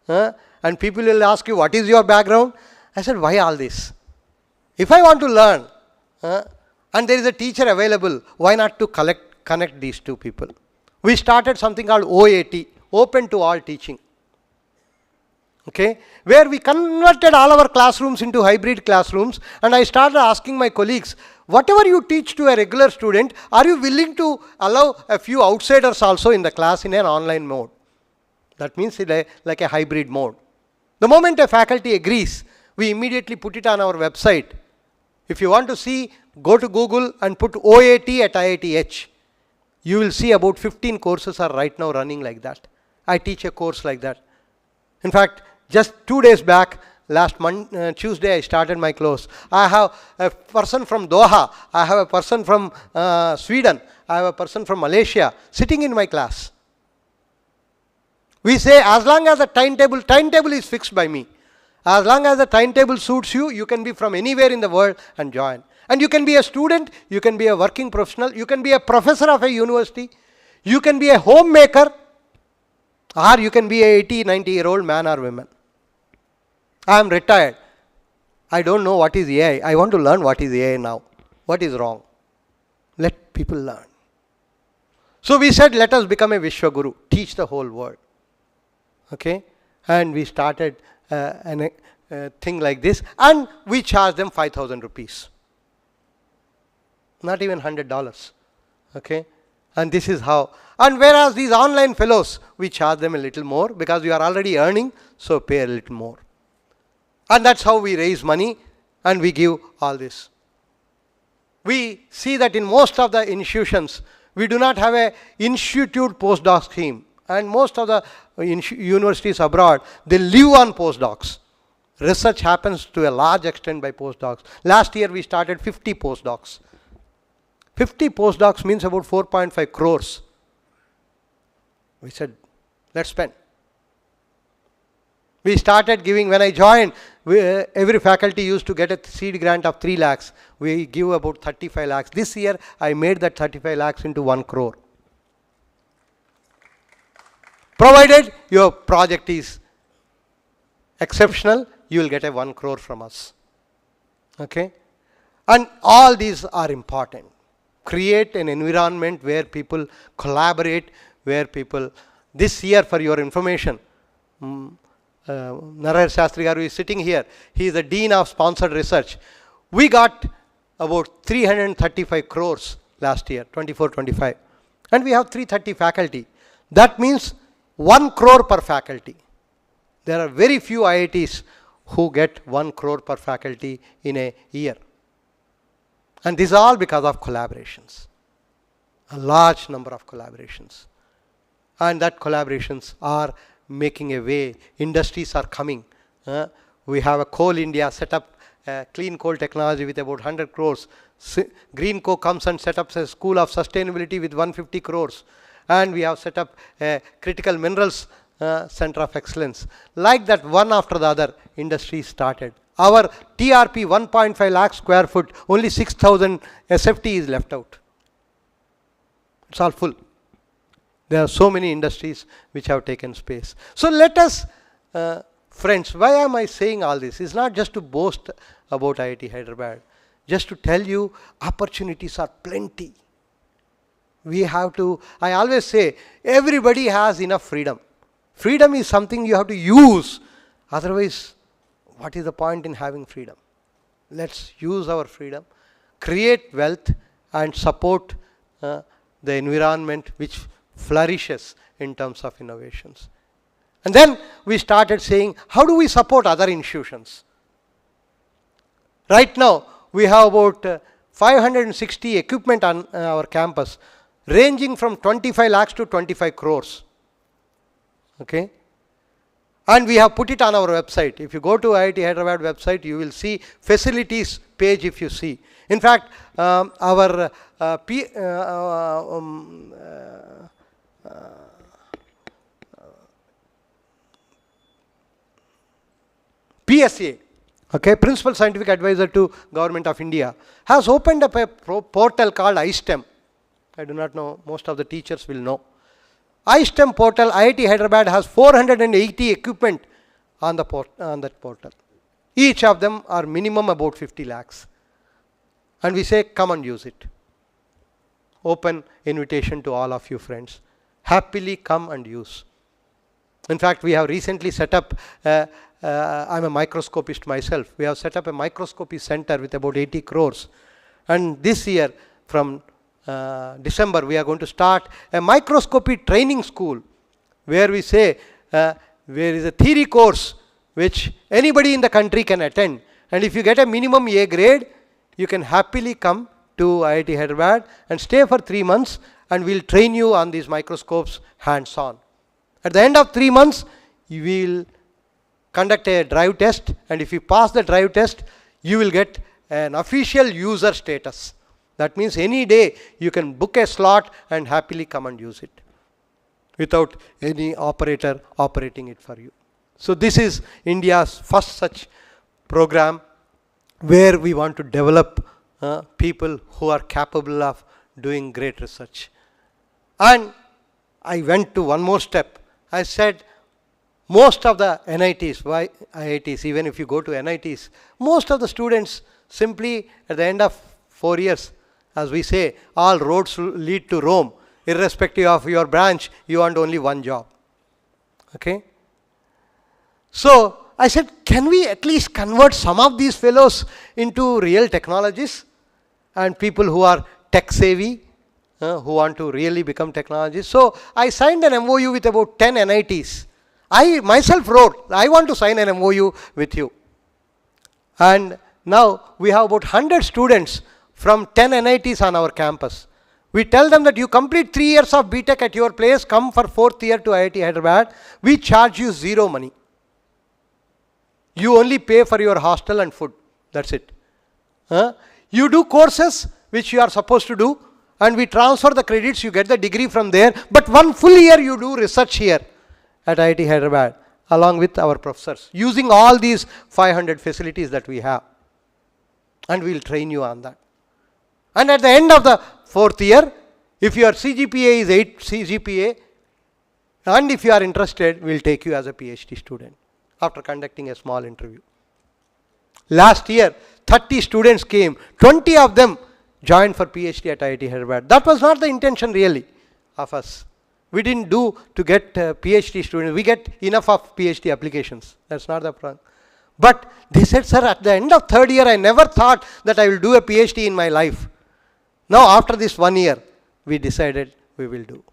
And people will ask you, what is your background? I said, why all this? If I want to learn, and there is a teacher available, why not to connect these two people? We started something called OAT, Open to All Teaching. Okay, where we converted all our classrooms into hybrid classrooms, and I started asking my colleagues, whatever you teach to a regular student, are you willing to allow a few outsiders also in the class in an online mode? That means like a hybrid mode. The moment a faculty agrees, we immediately put it on our website. If you want to see, go to Google and put OAT at IITH. You will see about 15 courses are right now running like that. I teach a course like that. In fact, just 2 days back, last Tuesday, I started my course. I have a person from Doha. I have a person from Sweden. I have a person from Malaysia sitting in my class. We say, as long as the timetable is fixed by me. As long as the timetable suits you, you can be from anywhere in the world and join. And you can be a student, you can be a working professional, you can be a professor of a university, you can be a homemaker, or you can be a 80, 90-year-old man or woman. I am retired. I don't know what is AI. I want to learn what is AI now. What is wrong? Let people learn. So we said, let us become a Vishwaguru, teach the whole world. Okay? And we started a thing like this, and we charged them 5,000 rupees. Not even $100. Okay? And this is how. And whereas these online fellows, we charge them a little more because you are already earning, so pay a little more. And that's how we raise money and we give all this. We see that in most of the institutions, we do not have a institute postdoc scheme. And most of the universities abroad, they live on postdocs. Research happens to a large extent by postdocs. Last year we started 50 postdocs. 50 postdocs means about 4.5 crores. We said, let's spend. We started giving, when I joined, every faculty used to get a seed grant of 3 lakhs. We give about 35 lakhs. This year, I made that 35 lakhs into 1 crore. Provided your project is exceptional, you will get a 1 crore from us. Okay? And all these are important. Create an environment where people collaborate, where people, this year for your information, Narayana Shastri Garu is sitting here. He is the Dean of Sponsored Research. We got about 335 crores last year, 24-25. And we have 330 faculty. That means 1 crore per faculty. There are very few IITs who get 1 crore per faculty in a year. And this is all because of collaborations. A large number of collaborations. And that collaborations are making a way. Industries are coming. We have a Coal India set up clean coal technology with about 100 crores. Green Co comes and set up a school of sustainability with 150 crores. And we have set up a critical minerals center of excellence. Like that, one after the other, industry started. Our TRP 1.5 lakh square foot, only 6,000 SFT is left out. It's all full. There are so many industries which have taken space. So let us, friends, why am I saying all this? It's not just to boast about IIT Hyderabad. Just to tell you, opportunities are plenty. We have to, I always say, everybody has enough freedom. Freedom is something you have to use. Otherwise, what is the point in having freedom? Let's use our freedom, create wealth, and support the environment which flourishes in terms of innovations. And then we started saying, how do we support other institutions? Right now, we have about 560 equipment on our campus, ranging from 25 lakhs to 25 crores. Okay? And we have put it on our website. If you go to IIT Hyderabad website, you will see facilities page if you see. In fact, our PSA, okay, Principal Scientific Advisor to Government of India, has opened up a portal called iSTEM. I do not know, most of the teachers will know. iSTEM portal, IIT Hyderabad has 480 equipment on that portal. Each of them are minimum about 50 lakhs. And we say, come and use it. Open invitation to all of you friends. Happily come and use. In fact, we have recently set up, I'm a microscopist myself, we have set up a microscopy center with about 80 crores. And this year, from December, we are going to start a microscopy training school where we say there is a theory course which anybody in the country can attend. And if you get a minimum A grade, you can happily come to IIT Hyderabad and stay for 3 months, and we'll train you on these microscopes hands-on. At the end of 3 months, you will conduct a drive test, and if you pass the drive test, you will get an official user status. That means any day you can book a slot and happily come and use it without any operator operating it for you. So this is India's first such program where we want to develop people who are capable of doing great research. And I went to one more step. I said, most of the NITs, why IITs, even if you go to NITs, most of the students simply at the end of 4 years, as we say, all roads lead to Rome. Irrespective of your branch, you want only one job. Okay? So I said, can we at least convert some of these fellows into real technologists and people who are tech savvy, who want to really become technologists? So I signed an MOU with about 10 NITs. I myself wrote, I want to sign an MOU with you. And now we have about 100 students from 10 NITs on our campus. We tell them that you complete 3 years of BTech at your place, come for 4th year to IIT Hyderabad. We charge you zero money. You only pay for your hostel and food. That's it. You do courses which you are supposed to do, and we transfer the credits, you get the degree from there. But 1 full year you do research here at IIT Hyderabad along with our professors, using all these 500 facilities that we have. And we will train you on that. And at the end of the 4th year, if your CGPA is 8 CGPA, and if you are interested, we will take you as a PhD student after conducting a small interview. Last year, 30 students came, 20 of them joined for PhD at IIT Hyderabad. That was not the intention really of us. We didn't do to get PhD students. We get enough of PhD applications. That's not the problem. But they said, sir, at the end of 3rd year, I never thought that I will do a PhD in my life. Now, after this 1 year, we decided we will do.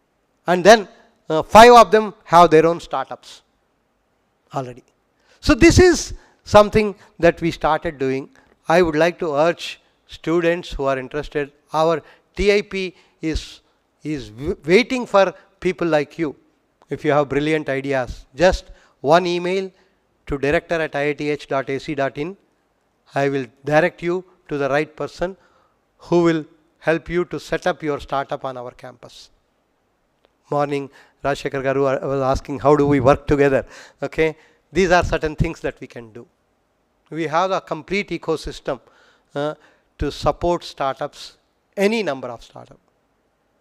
And then 5 of them have their own startups already. So this is something that we started doing. I would like to urge students who are interested. Our TIP is waiting for people like you. If you have brilliant ideas, just one email to director@iith.ac.in. I will direct you to the right person who will help you to set up your startup on our campus. Morning, Rajshekhar Garu was asking, how do we work together? Okay, these are certain things that we can do. We have a complete ecosystem to support startups, any number of startups.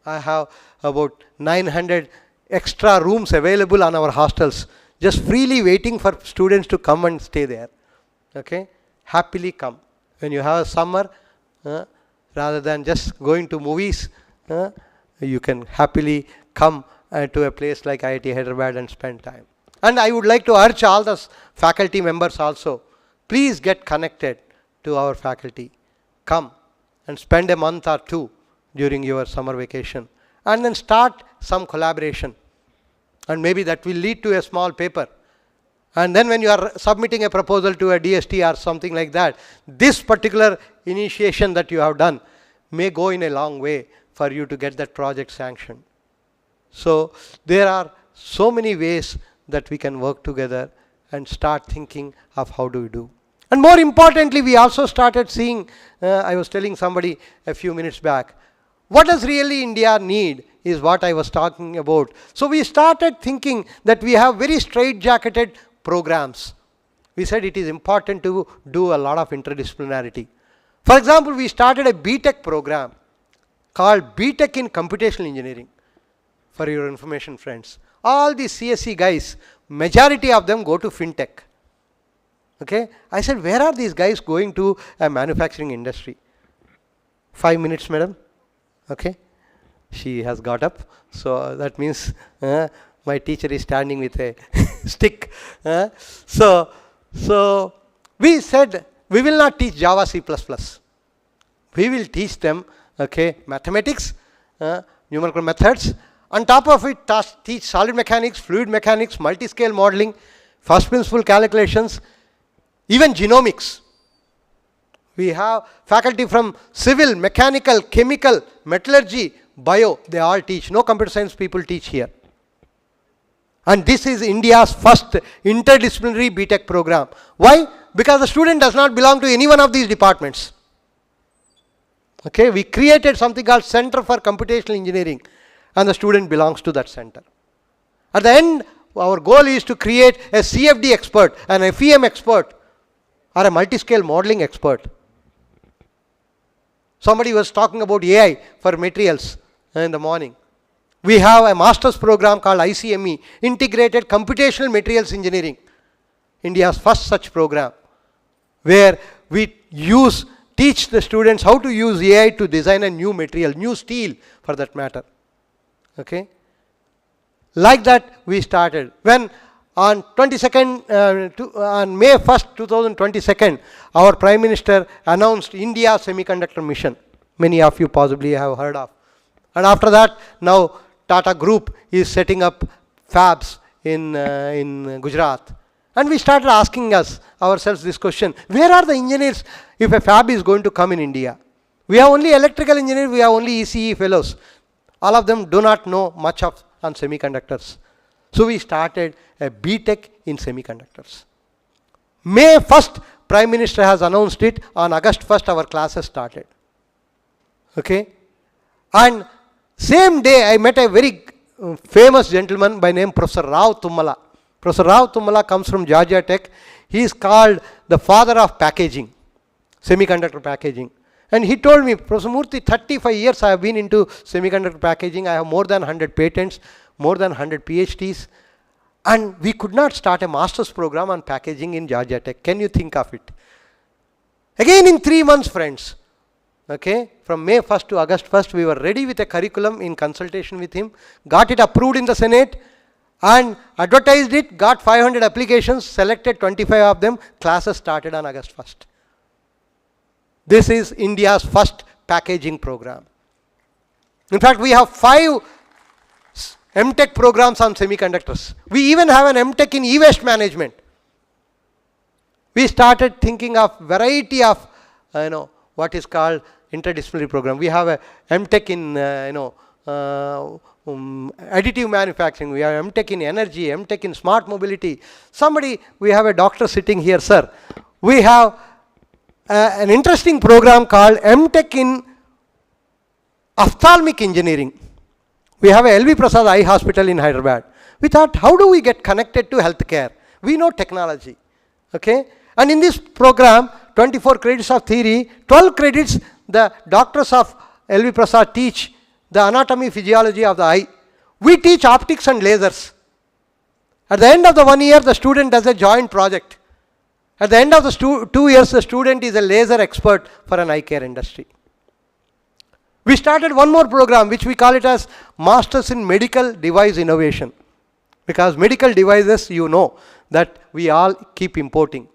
I have about 900 extra rooms available on our hostels, just freely waiting for students to come and stay there. Okay, happily come. When you have a summer, rather than just going to movies, you can happily come to a place like IIT Hyderabad and spend time. And I would like to urge all the faculty members also, please get connected to our faculty. Come and spend a month or 2 during your summer vacation, and then start some collaboration. And maybe that will lead to a small paper. And then when you are submitting a proposal to a DST or something like that, this particular initiation that you have done may go in a long way for you to get that project sanctioned. So there are so many ways that we can work together and start thinking of how do we do. And more importantly, we also started seeing, I was telling somebody a few minutes back, what does really India need is what I was talking about. So we started thinking that we have very straight-jacketed programs. We said it is important to do a lot of interdisciplinarity. For example, we started a BTech program called BTech in Computational Engineering. For your information, friends, all the CSE guys, majority of them go to FinTech. Okay, I said, where are these guys going to a manufacturing industry? 5 minutes, madam. Okay, she has got up. So that means my teacher is standing with a stick. So we said, we will not teach Java, C++. We will teach them, okay, mathematics, numerical methods. On top of it, teach solid mechanics, fluid mechanics, multi-scale modeling, first principle calculations, even genomics. We have faculty from civil, mechanical, chemical, metallurgy, bio, they all teach. No computer science people teach here. And this is India's first interdisciplinary BTech program. Why? Because the student does not belong to any one of these departments. Okay, we created something called Center for Computational Engineering, and the student belongs to that center. At the end, our goal is to create a CFD expert, an FEM expert, or a multi-scale modeling expert. Somebody was talking about AI for materials in the morning. We have a master's program called ICME, Integrated Computational Materials Engineering, India's first such program, where we teach the students how to use AI to design a new material, new steel for that matter. Okay? Like that we started. When on 22nd, on May 1st, 2022, our Prime Minister announced India Semiconductor Mission. Many of you possibly have heard of. And after that, now Tata Group is setting up fabs in Gujarat. And we started asking ourselves this question: where are the engineers if a fab is going to come in India? We have only electrical engineers, we have only ECE fellows. All of them do not know much on semiconductors. So we started a BTech in semiconductors. May 1st, Prime Minister has announced it. On August 1st, our classes started. Okay? And same day, I met a very famous gentleman by name Professor Rao Tummala. Professor Rao Tummala comes from Georgia Tech. He is called the father of packaging, semiconductor packaging. And he told me, Professor Murthy, 35 years I have been into semiconductor packaging. I have more than 100 patents, more than 100 PhDs. And we could not start a master's program on packaging in Georgia Tech. Can you think of it? Again in 3 months, friends. Okay, from May 1st to August 1st, we were ready with a curriculum in consultation with him, got it approved in the Senate, and advertised it, got 500 applications, selected 25 of them, classes started on August 1st. This is India's first packaging program. In fact, we have 5 MTech programs on semiconductors. We even have an MTech in e-waste management. We started thinking of variety of, what is called interdisciplinary program. We have a MTech in, additive manufacturing. We have MTech in energy, MTech in smart mobility. We have a doctor sitting here, sir. We have an interesting program called MTech in ophthalmic engineering. We have a LV Prasad Eye Hospital in Hyderabad. We thought, how do we get connected to healthcare? We know technology. Okay? And in this program, 24 credits of theory, 12 credits the doctors of LV Prasad teach the anatomy, physiology of the eye. We teach optics and lasers. At the end of the 1 year, the student does a joint project. At the end of the 2 years, the student is a laser expert for an eye care industry. We started one more program which we call it as Masters in Medical Device Innovation. Because medical devices, you know that we all keep importing.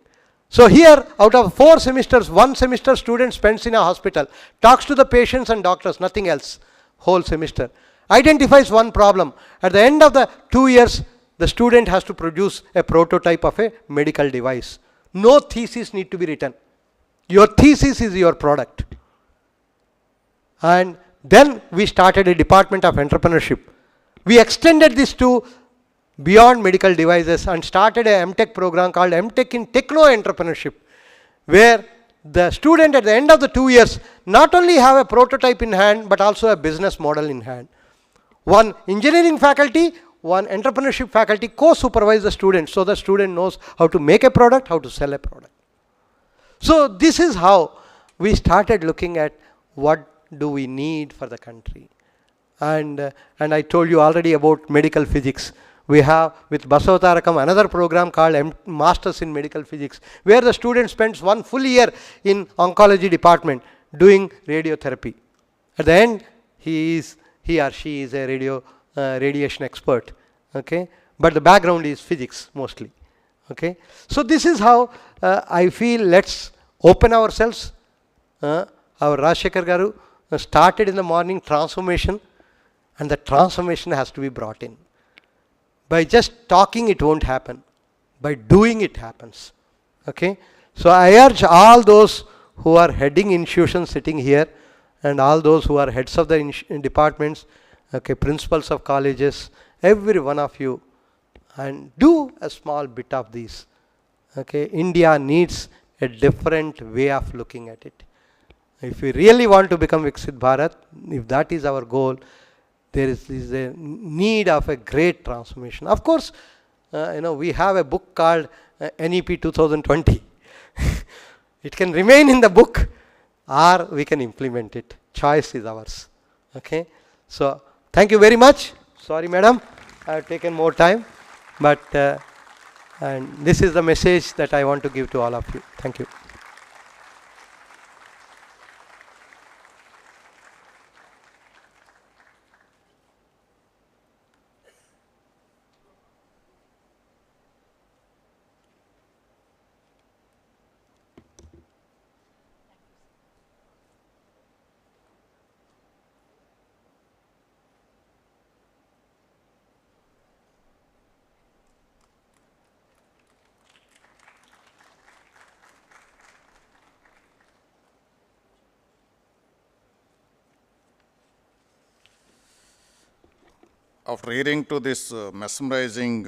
So here, out of 4 semesters, 1 semester student spends in a hospital, talks to the patients and doctors, nothing else, whole semester. Identifies one problem. At the end of the 2 years, the student has to produce a prototype of a medical device. No thesis need to be written. Your thesis is your product. And then we started a department of entrepreneurship. We extended this to beyond medical devices and started a MTech program called MTech in Techno Entrepreneurship, where the student at the end of the 2 years not only have a prototype in hand, but also a business model in hand. One engineering faculty, one entrepreneurship faculty co-supervise the student, so the student knows how to make a product, how to sell a product. So this is how we started looking at what do we need for the country. And I told you already about medical physics. We have with Basavatarakam another program called Masters in Medical Physics, where the student spends 1 full year in oncology department doing radiotherapy. At the end, he or she is a radiation expert. Okay, but the background is physics mostly. Okay, so this is how I feel. Let's open ourselves. Our Rajshekhar Garu started in the morning transformation, and the transformation has to be brought in. By just talking, it won't happen. By doing, it happens. Okay? So I urge all those who are heading institutions sitting here, and all those who are heads of the departments, okay, principals of colleges, every one of you, and do a small bit of these. Okay? India needs a different way of looking at it. If we really want to become Viksit Bharat, if that is our goal, there is a need of a great transformation. Of course, we have a book called NEP 2020. It can remain in the book. or we can implement it. Choice is ours. Okay. So thank you very much. Sorry, madam, I have taken more time, but and this is the message that I want to give to all of you. Thank you. After hearing to this mesmerizing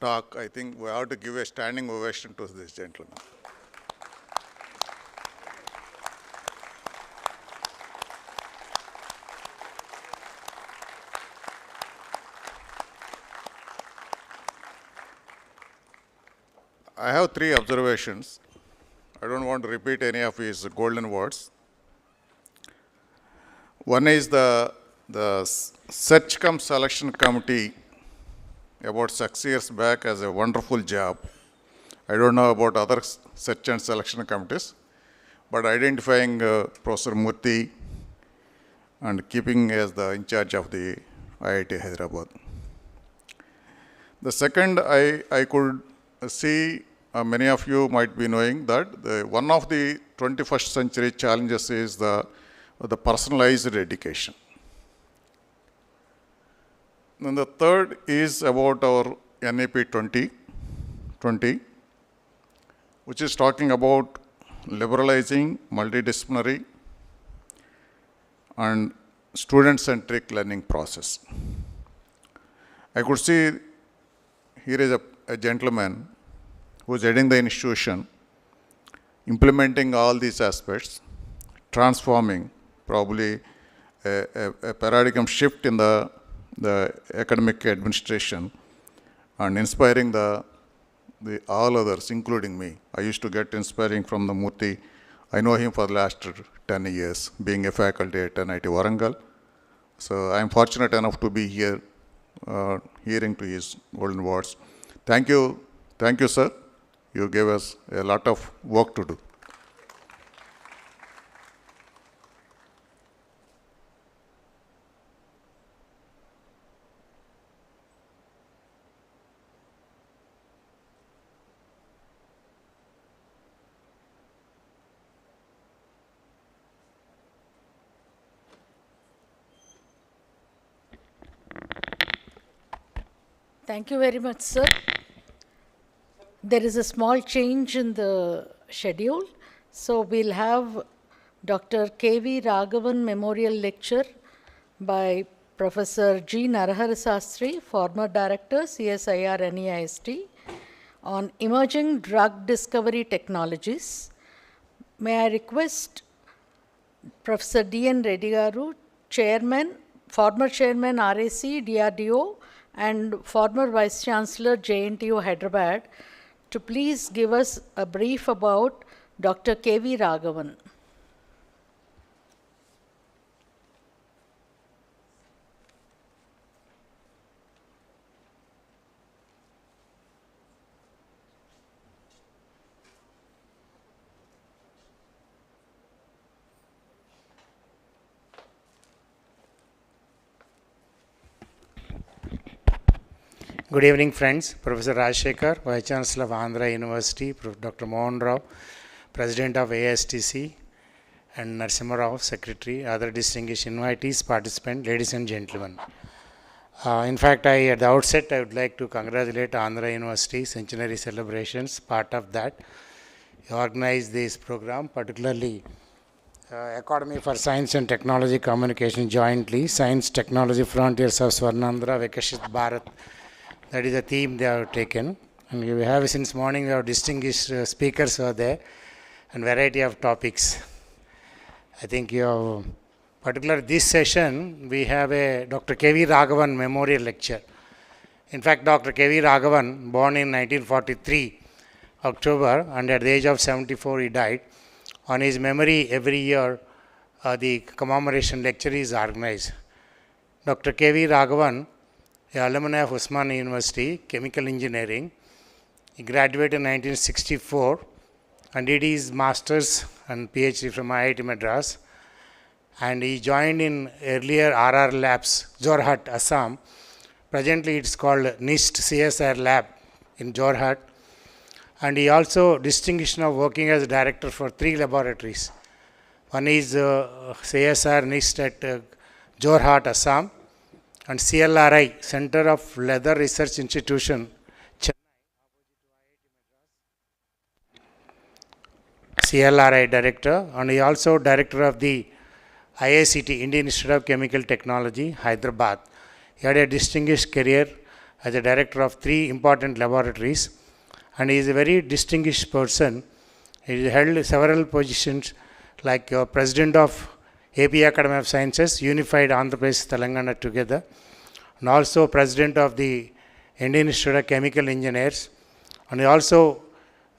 talk, I think we have to give a standing ovation to this gentleman. I have 3 observations. I don't want to repeat any of his golden words. One is the search cum selection committee about 6 years back has a wonderful job. I don't know about other search and selection committees, but identifying Professor Murthy and keeping as the in charge of the IIT Hyderabad. The second, I could see many of you might be knowing that one of the 21st century challenges is the personalized education. Then the third is about our NAP 2020, which is talking about liberalizing multidisciplinary and student-centric learning process. I could see here is a gentleman who is heading the institution, implementing all these aspects, transforming probably a paradigm shift in the academic administration and inspiring the all others, including me. I used to get inspiring from the Murthy. I know him for the last 10 years, being a faculty at NIT Warangal. So I am fortunate enough to be here, hearing to his golden words. Thank you, sir. You gave us a lot of work to do. Thank you very much, sir. There is a small change in the schedule. So we'll have Dr. K.V. Raghavan Memorial Lecture by Professor G. Narahara Sastry, former Director, CSIR NEIST, on emerging drug discovery technologies. May I request Professor D.N. Reddy Garu, former Chairman RAC, DRDO, and former Vice Chancellor, JNTU Hyderabad, to please give us a brief about Dr. K.V. Raghavan. Good evening, friends. Professor Rajshekhar, Vice Chancellor of Andhra University, Dr. Mohan Rao, President of ASTC, and Narasimha Rao, Secretary, other distinguished invitees, participants, ladies and gentlemen. In fact, at the outset, I would like to congratulate Andhra University Centenary celebrations. Part of that, you organized this program, particularly Academy for Science and Technology Communication jointly, Science Technology Frontiers of Swarnandhra, Viksit, Bharat. That is the theme they have taken. And we have, since morning, we have distinguished speakers over there and variety of topics. I think you have, particularly this session, we have a Dr. K.V. Raghavan Memorial Lecture. In fact, Dr. K.V. Raghavan, born in 1943, October, and at the age of 74, he died. On his memory, every year the commemoration lecture is organized. Dr. K.V. Raghavan, a alumni of Usman University, Chemical Engineering. He graduated in 1964 and did his master's and PhD from IIT Madras. And he joined in earlier RR Labs, Jorhat, Assam. Presently it's called NIST CSR Lab in Jorhat. And he also distinguished now working as a director for 3 laboratories. One is CSR NIST at Jorhat, Assam, and CLRI, Center of Leather Research Institution, CLRI director, and he also director of the IICT, Indian Institute of Chemical Technology, Hyderabad. He had a distinguished career as a director of 3 important laboratories, and he is a very distinguished person. He held several positions like President of AP Academy of Sciences, unified Andhra Pradesh, Telangana together, and also President of the Indian Institute of Chemical Engineers, and also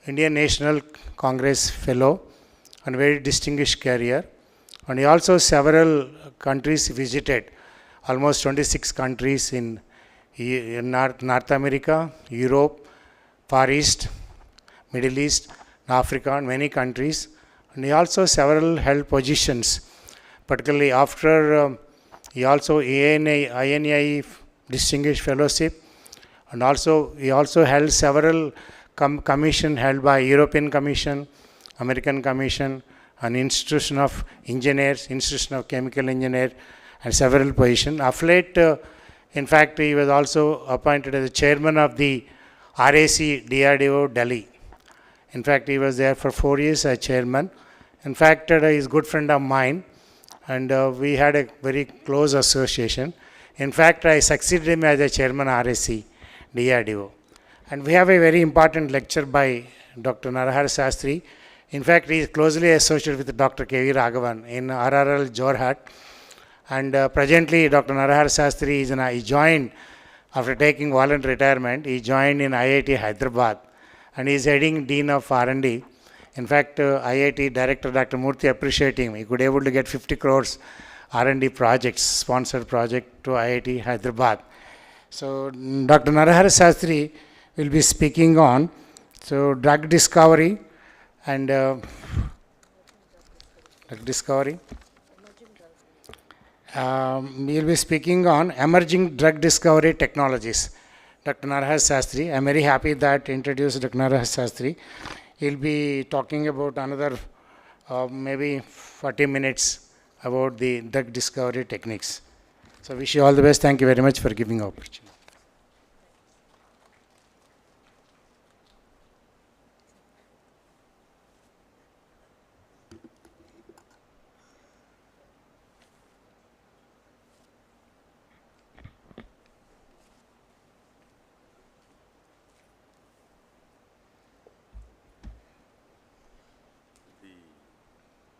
Indian National Congress Fellow, and very distinguished career. And he also several countries visited, almost 26 countries in North America, Europe, Far East, Middle East, Africa, and many countries. And he also several held positions, particularly after he also INI Distinguished Fellowship, and also he also held several commission held by European Commission, American Commission, and Institution of Engineers, Institution of Chemical Engineer, and several positions. Of late, in fact, he was also appointed as the chairman of the RAC DRDO Delhi. In fact, he was there for 4 years as chairman. In fact, he is a good friend of mine, and we had a very close association. In fact, I succeeded him as a chairman RAC DRDO. And we have a very important lecture by Dr. Narahari Sastry. In fact, he is closely associated with Dr. K.V. Raghavan in RRL Jorhat. And presently, Dr. Narahari Sastry he joined, after taking voluntary retirement, he joined in IIT Hyderabad. And he is heading Dean of R&D. In fact, IIT Director Dr. Murthy appreciating him. He could able to get 50 crores R&D projects, sponsored project to IIT Hyderabad. So, Dr. Narahari Sastry will be speaking on drug discovery and drug discovery. We will be speaking on emerging drug discovery technologies. Dr. Narahari Sastry, I am very happy that introduced Dr. Narahari Sastry. He will be talking about another maybe 40 minutes about the drug discovery techniques. So, wish you all the best. Thank you very much for giving opportunity.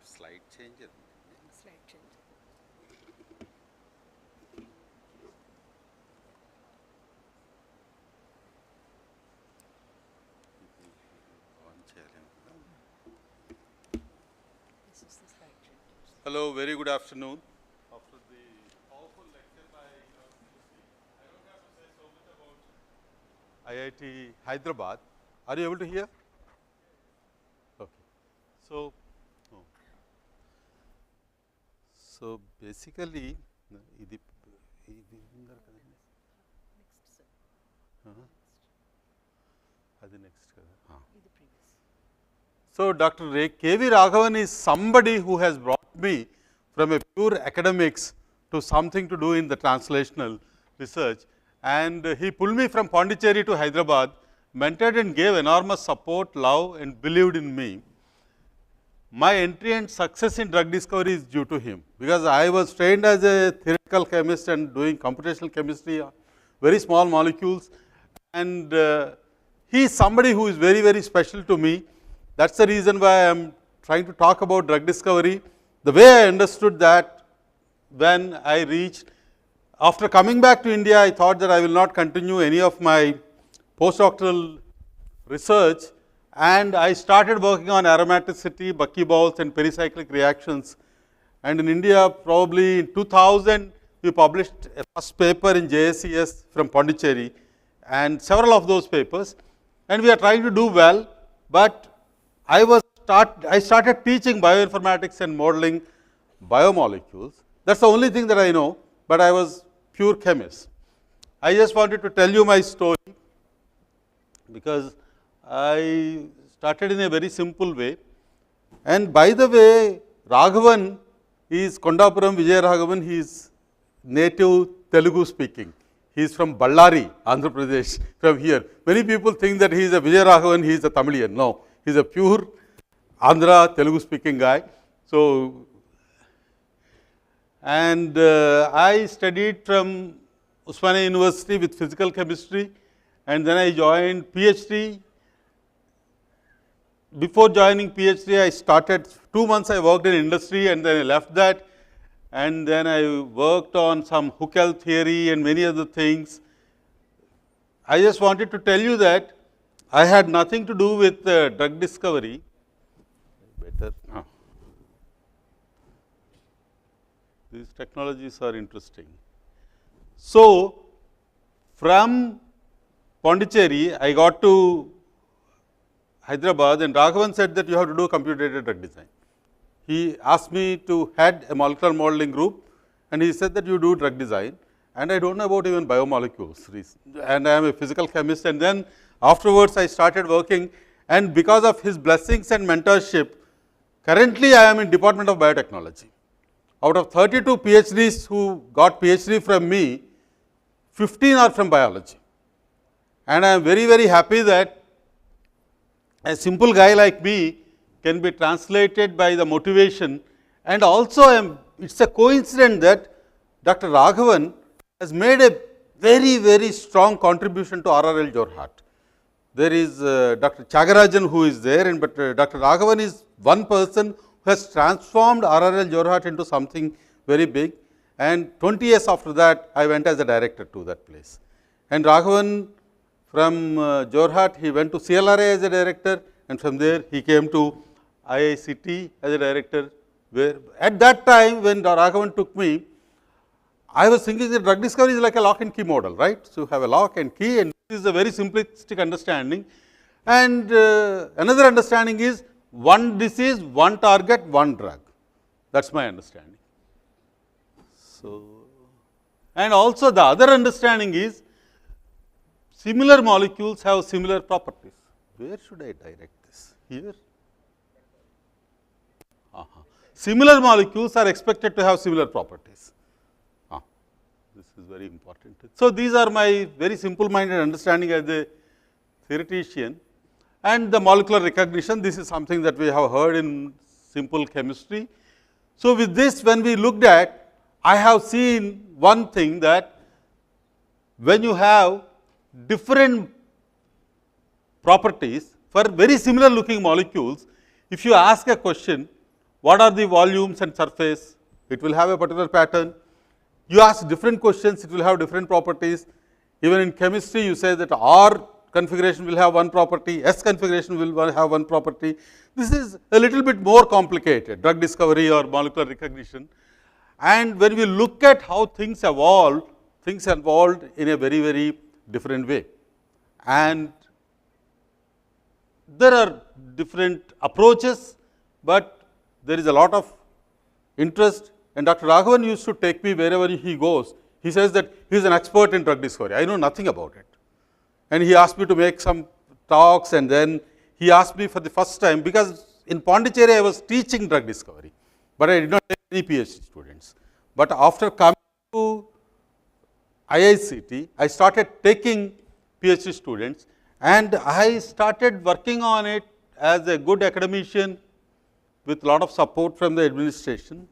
Slide changer. Slide changer. This is the slide changer. Hello, very good afternoon. After the powerful lecture by I don't have to say so much about IIT Hyderabad. Are you able to hear? Okay. So basically, ఇది ఉందరు కదండి, అది next కదా. So Dr. K.V. Raghavan is somebody who has brought me from a pure academics to something to do in the translational research, and he pulled me from Pondicherry to Hyderabad, mentored and gave enormous support, love, and believed in me. My entry and success in drug discovery is due to him, because I was trained as a theoretical chemist and doing computational chemistry, very small molecules, and he is somebody who is very, very special to me. That is the reason why I am trying to talk about drug discovery. The way I understood that, when I reached, after coming back to India, I thought that I will not continue any of my postdoctoral research, and I started working on aromaticity, buckyballs and pericyclic reactions. And in India, probably in 2000, we published a first paper in JSCS from Pondicherry and several of those papers, and we are trying to do well, but I started teaching bioinformatics and modeling biomolecules. That's the only thing that I know, but I was pure chemist. I just wanted to tell you my story because I started in a very simple way. And by the way, Raghavan is Kondapuram Vijay Raghavan, he is native Telugu speaking. He is from Ballari, Andhra Pradesh, from here. Many people think that he is a Vijay Raghavan, he is a Tamilian. No, he is a pure Andhra Telugu speaking guy. So, and I studied from Osmania University with physical chemistry, and then I joined PhD. Before joining PhD, I started 2 months I worked in industry, and then I left that, and then I worked on some Huckel theory and many other things. I just wanted to tell you that I had nothing to do with drug discovery. Better. These technologies are interesting. So, from Pondicherry, I got to Hyderabad, and Raghavan said that you have to do computer-aided drug design. He asked me to head a molecular modeling group, and he said that you do drug design, and I don't know about even biomolecules, and I am a physical chemist. And then afterwards I started working, and because of his blessings and mentorship, currently I am in Department of Biotechnology. Out of 32 PhDs who got PhD from me, 15 are from biology. And I am very, very happy that a simple guy like me can be translated by the motivation, and also it's a coincidence that Dr. Raghavan has made a very, very strong contribution to RRL Jorhat. There is Dr. Chagarajan who is there, but Dr. Raghavan is one person who has transformed RRL Jorhat into something very big, and 20 years after that I went as a director to that place. And Raghavan from Jorhat, he went to CLRA as a director, and from there he came to IICT as a director, where at that time when Raghavan took me, I was thinking that drug discovery is like a lock and key model, right? So, you have a lock and key, and this is a very simplistic understanding. And another understanding is one disease, one target, one drug. That is my understanding. So, and also the other understanding is similar molecules have similar properties. Where should I direct this? Here? Similar molecules are expected to have similar properties. This is very important. So, these are my very simple minded understanding as a theoretician. And the molecular recognition, this is something that we have heard in simple chemistry. So, with this, when we looked at, I have seen one thing, that when you have different properties for very similar looking molecules, if you ask a question, what are the volumes and surface, it will have a particular pattern. You ask different questions, it will have different properties. Even in chemistry, you say that R configuration will have one property, S configuration will have one property. This is a little bit more complicated, drug discovery or molecular recognition. And when we look at how things evolved in a very, very different way. And there are different approaches, but there is a lot of interest, and Dr. Raghavan used to take me wherever he goes. He says that he is an expert in drug discovery. I know nothing about it. And he asked me to make some talks, and then he asked me for the first time, because in Pondicherry I was teaching drug discovery, but I did not take any PhD students. But after coming to IICT, I started taking PhD students, and I started working on it as a good academician with lot of support from the administration.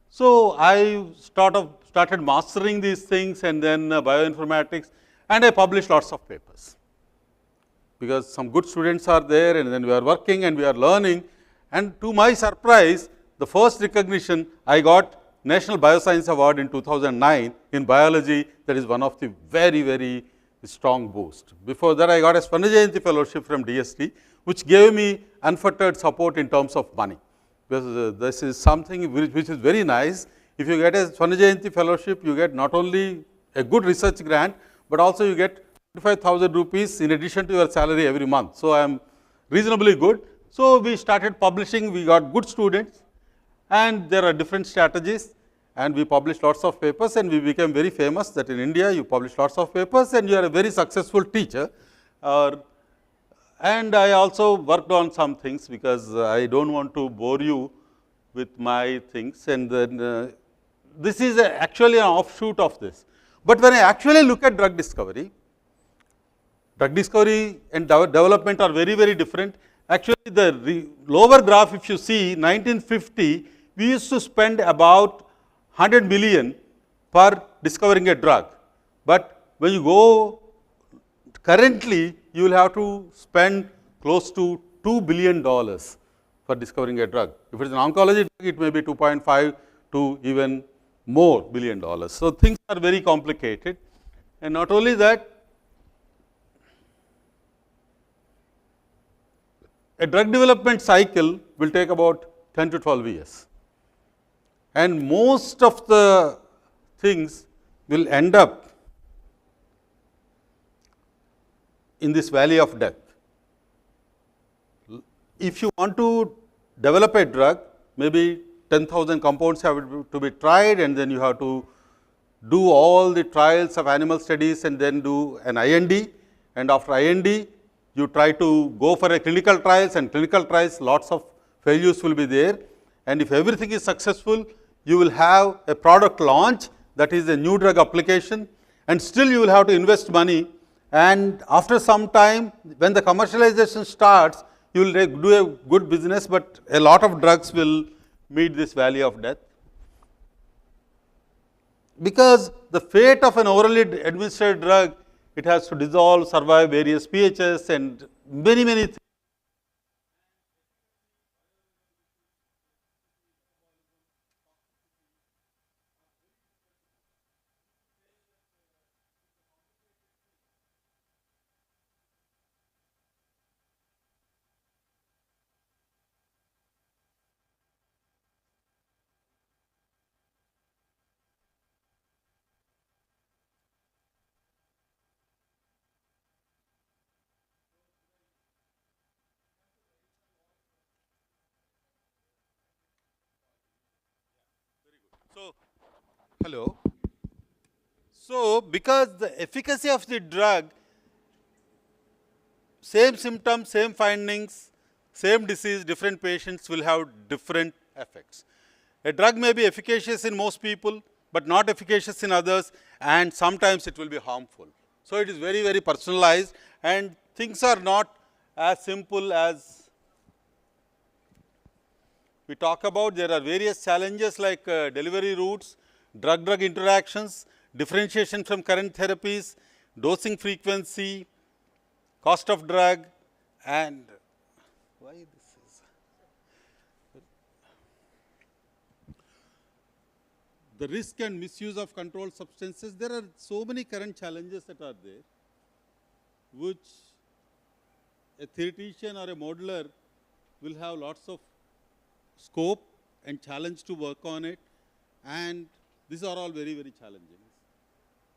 So, I started mastering these things, and then bioinformatics, and I published lots of papers, because some good students are there, and then we are working and we are learning. And to my surprise, the first recognition I got National Bioscience Award in 2009 in biology. That is one of the very, very strong boost. Before that, I got a Swarnandhra fellowship from DST, which gave me unfettered support in terms of money. Because this is something which is very nice. If you get a Swarnandhra fellowship, you get not only a good research grant, but also you get 25,000 rupees in addition to your salary every month. So, I am reasonably good. So, we started publishing, we got good students, and there are different strategies, and we published lots of papers, and we became very famous that in India you publish lots of papers and you are a very successful teacher. And I also worked on some things, because I do not want to bore you with my things, and then this is actually an offshoot of this. But when I actually look at drug discovery and development are very, very different. Actually, the lower graph, if you see, 1950, we used to spend about 100 million per discovering a drug. But when you go currently, you will have to spend close to $2 billion for discovering a drug. If it is an oncology drug, it may be 2.5 to even more $1 billion. So, things are very complicated, and not only that, a drug development cycle will take about 10 to 12 years, and most of the things will end up in this valley of death. If you want to develop a drug, maybe 10,000 compounds have to be tried, and then you have to do all the trials of animal studies and then do an IND, and after IND, you try to go for a clinical trials, and clinical trials, lots of failures will be there, and if everything is successful, you will have a product launch, that is a new drug application, and still you will have to invest money, and after some time, when the commercialization starts, you will do a good business, but a lot of drugs will meet this valley of death. Because the fate of an orally administered drug, it has to dissolve, survive various pHs and many, many things. So, hello. So, because the efficacy of the drug, same symptoms, same findings, same disease, different patients will have different effects. A drug may be efficacious in most people, but not efficacious in others, and sometimes it will be harmful. So, it is very, very personalized, and things are not as simple as we talk about. There are various challenges like delivery routes, drug-drug interactions, differentiation from current therapies, dosing frequency, cost of drug, and why this is the risk and misuse of controlled substances. There are so many current challenges that are there, which a theoretician or a modeler will have lots of scope and challenge to work on it, and these are all very, very challenging.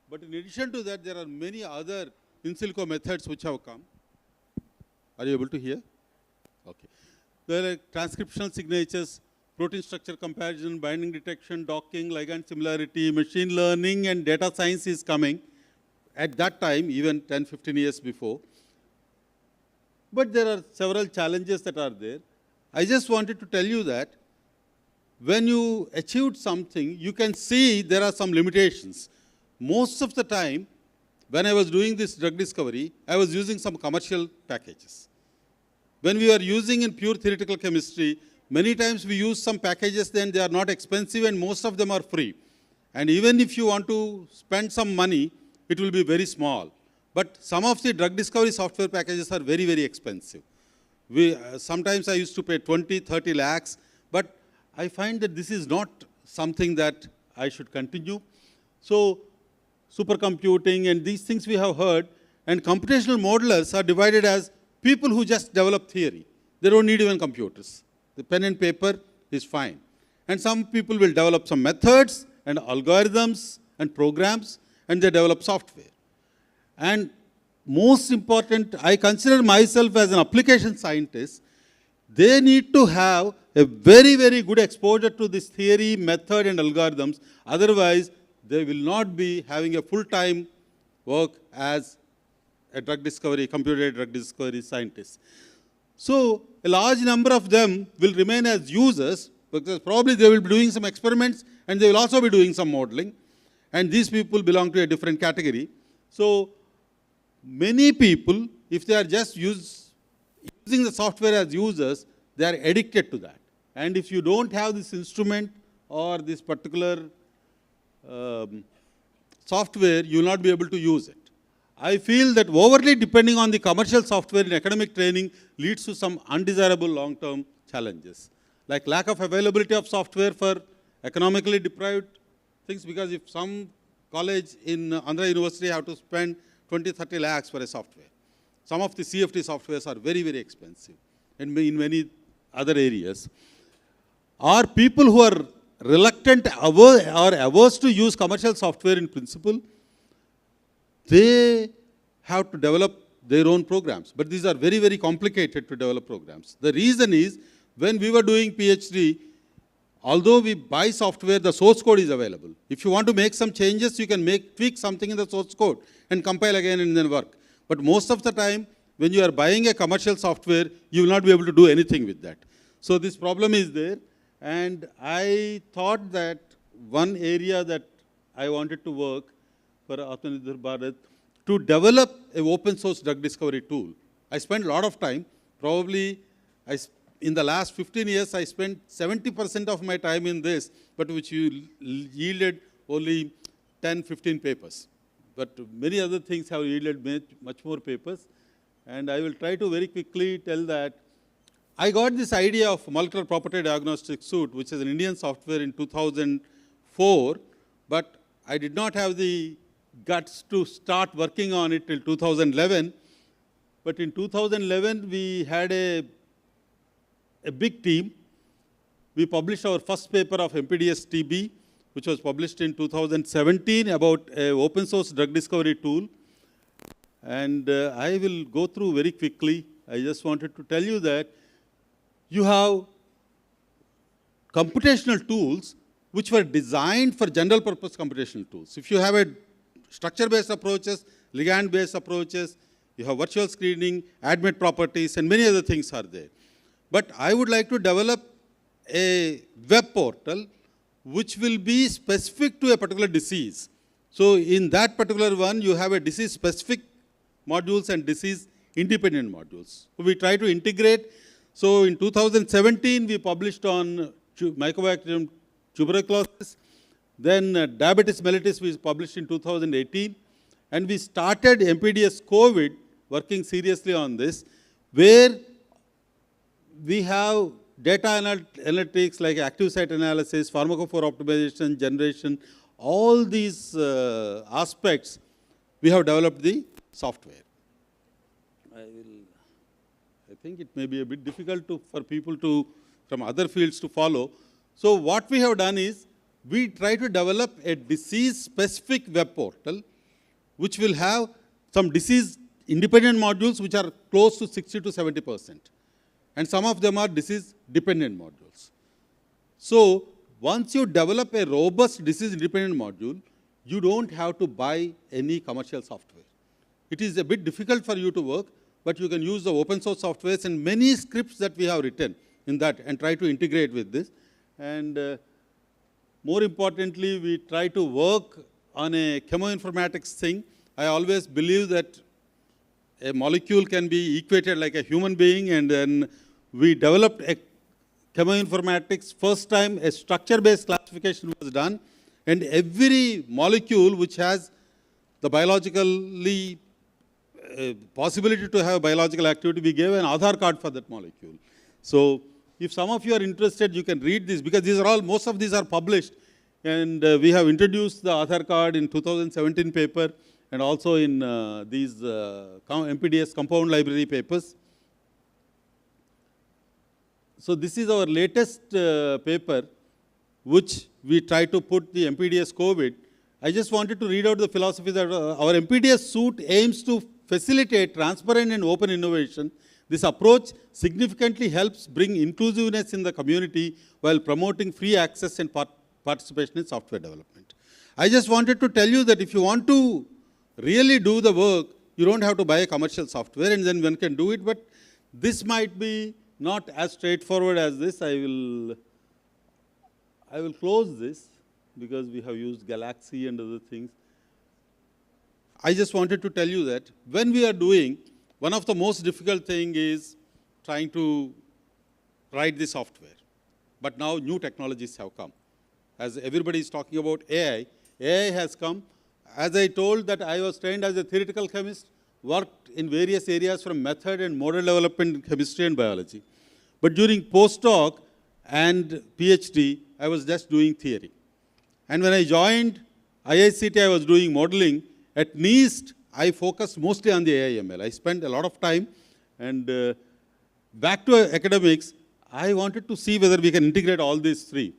But in addition to that, there are many other in silico methods which have come. Are you able to hear? Okay. There are transcriptional signatures, protein structure comparison, binding detection, docking, ligand similarity, machine learning, and data science is coming at that time, even 10, 15 years before. But there are several challenges that are there. I just wanted to tell you that when you achieved something, you can see there are some limitations. Most of the time, when I was doing this drug discovery, I was using some commercial packages. When we are using in pure theoretical chemistry, many times we use some packages, then they are not expensive and most of them are free. And even if you want to spend some money, it will be very small. But some of the drug discovery software packages are very, very expensive. Sometimes I used to pay 20, 30 lakhs, but I find that this is not something that I should continue. So supercomputing and these things we have heard, and computational modelers are divided as people who just develop theory. They don't need even computers. The pen and paper is fine. And some people will develop some methods and algorithms and programs, and they develop software. And most important, I consider myself as an application scientist. They need to have a very, very good exposure to this theory, method, and algorithms. Otherwise, they will not be having a full-time work as a drug discovery, computer drug discovery scientist. So a large number of them will remain as users, because probably they will be doing some experiments and they will also be doing some modeling. And these people belong to a different category. So many people, if they are just using the software as users, they are addicted to that. And if you don't have this instrument or this particular software, you will not be able to use it. I feel that overly depending on the commercial software in academic training leads to some undesirable long-term challenges, like lack of availability of software for economically deprived things, because if some college in Andhra University have to spend 20-30 lakhs for a software. Some of the CFT softwares are very, very expensive, and in many other areas. Are people who are reluctant or averse to use commercial software in principle, they have to develop their own programs. But these are very, very complicated to develop programs. The reason is, when we were doing PhD, although we buy software, the source code is available. If you want to make some changes, you can tweak something in the source code and compile again and then work. But most of the time, when you are buying a commercial software, you will not be able to do anything with that. So this problem is there. And I thought that one area that I wanted to work for Atmanirbhar Bharat, to develop an open source drug discovery tool. I spent a lot of time, probably in the last 15 years, I spent 70% of my time in this, but which yielded only 10, 15 papers. But many other things have yielded much more papers. And I will try to very quickly tell that I got this idea of molecular property diagnostic suite, which is an Indian software, in 2004, but I did not have the guts to start working on it till 2011. But in 2011, we had a big team. We published our first paper of MPDS-TB, which was published in 2017, about an open source drug discovery tool. And I will go through very quickly. I just wanted to tell you that you have computational tools which were designed for general purpose computational tools. If you have a structure-based approaches, ligand-based approaches, you have virtual screening, admit properties, and many other things are there. But I would like to develop a web portal which will be specific to a particular disease. So in that particular one, you have a disease-specific modules and disease-independent modules. So we try to integrate. So in 2017, we published on Mycobacterium tuberculosis. Then diabetes mellitus we published in 2018. And we started MPDS COVID, working seriously on this, where we have data analytics like active site analysis, pharmacophore optimization, generation, all these aspects, we have developed the software. I think it may be a bit difficult for people from other fields to follow. So what we have done is, we try to develop a disease-specific web portal, which will have some disease-independent modules which are close to 60 to 70%. And some of them are disease-dependent modules. So once you develop a robust disease-independent module, you don't have to buy any commercial software. It is a bit difficult for you to work, but you can use the open source softwares and many scripts that we have written in that and try to integrate with this. And more importantly, we try to work on a chemoinformatics thing. I always believe that a molecule can be equated like a human being, and then we developed a chemoinformatics. First time a structure-based classification was done, and every molecule which has the biologically possibility to have biological activity, we gave an Aadhaar card for that molecule. So If some of you are interested, you can read this, because these are all, most of these are published. And we have introduced the Aadhaar card in 2017 paper, and also in these MPDS compound library papers. So this is our latest paper, which we try to put the MPDS COVID. I just wanted to read out the philosophy that our MPDS suite aims to facilitate transparent and open innovation. This approach significantly helps bring inclusiveness in the community while promoting free access and participation in software development. I just wanted to tell you that if you want to really do the work, you don't have to buy a commercial software and then one can do it, but this might be not as straightforward as this. I will close this because we have used Galaxy and other things. I just wanted to tell you that when we are doing, one of the most difficult thing is trying to write the software. But now new technologies have come. As everybody is talking about AI, AI has come. As I told that I was trained as a theoretical chemist, worked in various areas from method and model development in chemistry and biology. But during postdoc and PhD, I was just doing theory. And when I joined IICT, I was doing modeling. At NEAST, I focused mostly on the AI/ML. I spent a lot of time, and back to academics, I wanted to see whether we can integrate all these three.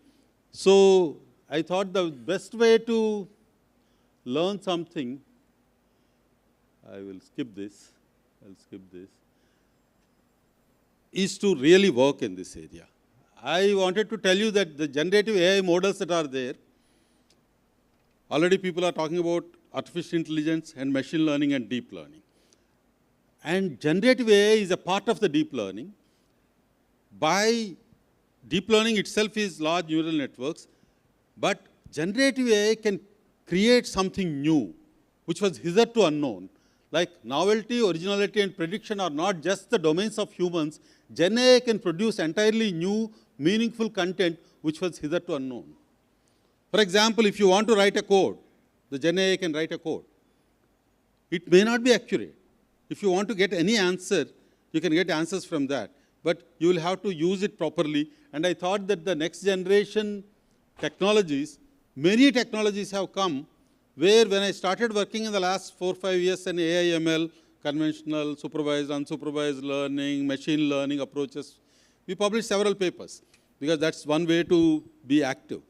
So I thought the best way to learn something, I will skip this, is to really work in this area. I wanted to tell you that the generative AI models that are there, already people are talking about artificial intelligence and machine learning and deep learning. And generative AI is a part of the deep learning. By deep learning itself is large neural networks, but generative AI can create something new, which was hitherto unknown. Like novelty, originality, and prediction are not just the domains of humans. Gen AI can produce entirely new, meaningful content, which was hitherto unknown. For example, if you want to write a code, the Gen AI can write a code. It may not be accurate. If you want to get any answer, you can get answers from that. But you will have to use it properly. And I thought that the next generation technologies, many technologies have come, where when I started working in the last 4 or 5 years in AI/ML, conventional, supervised, unsupervised learning, machine learning approaches, we published several papers, because that's one way to be active.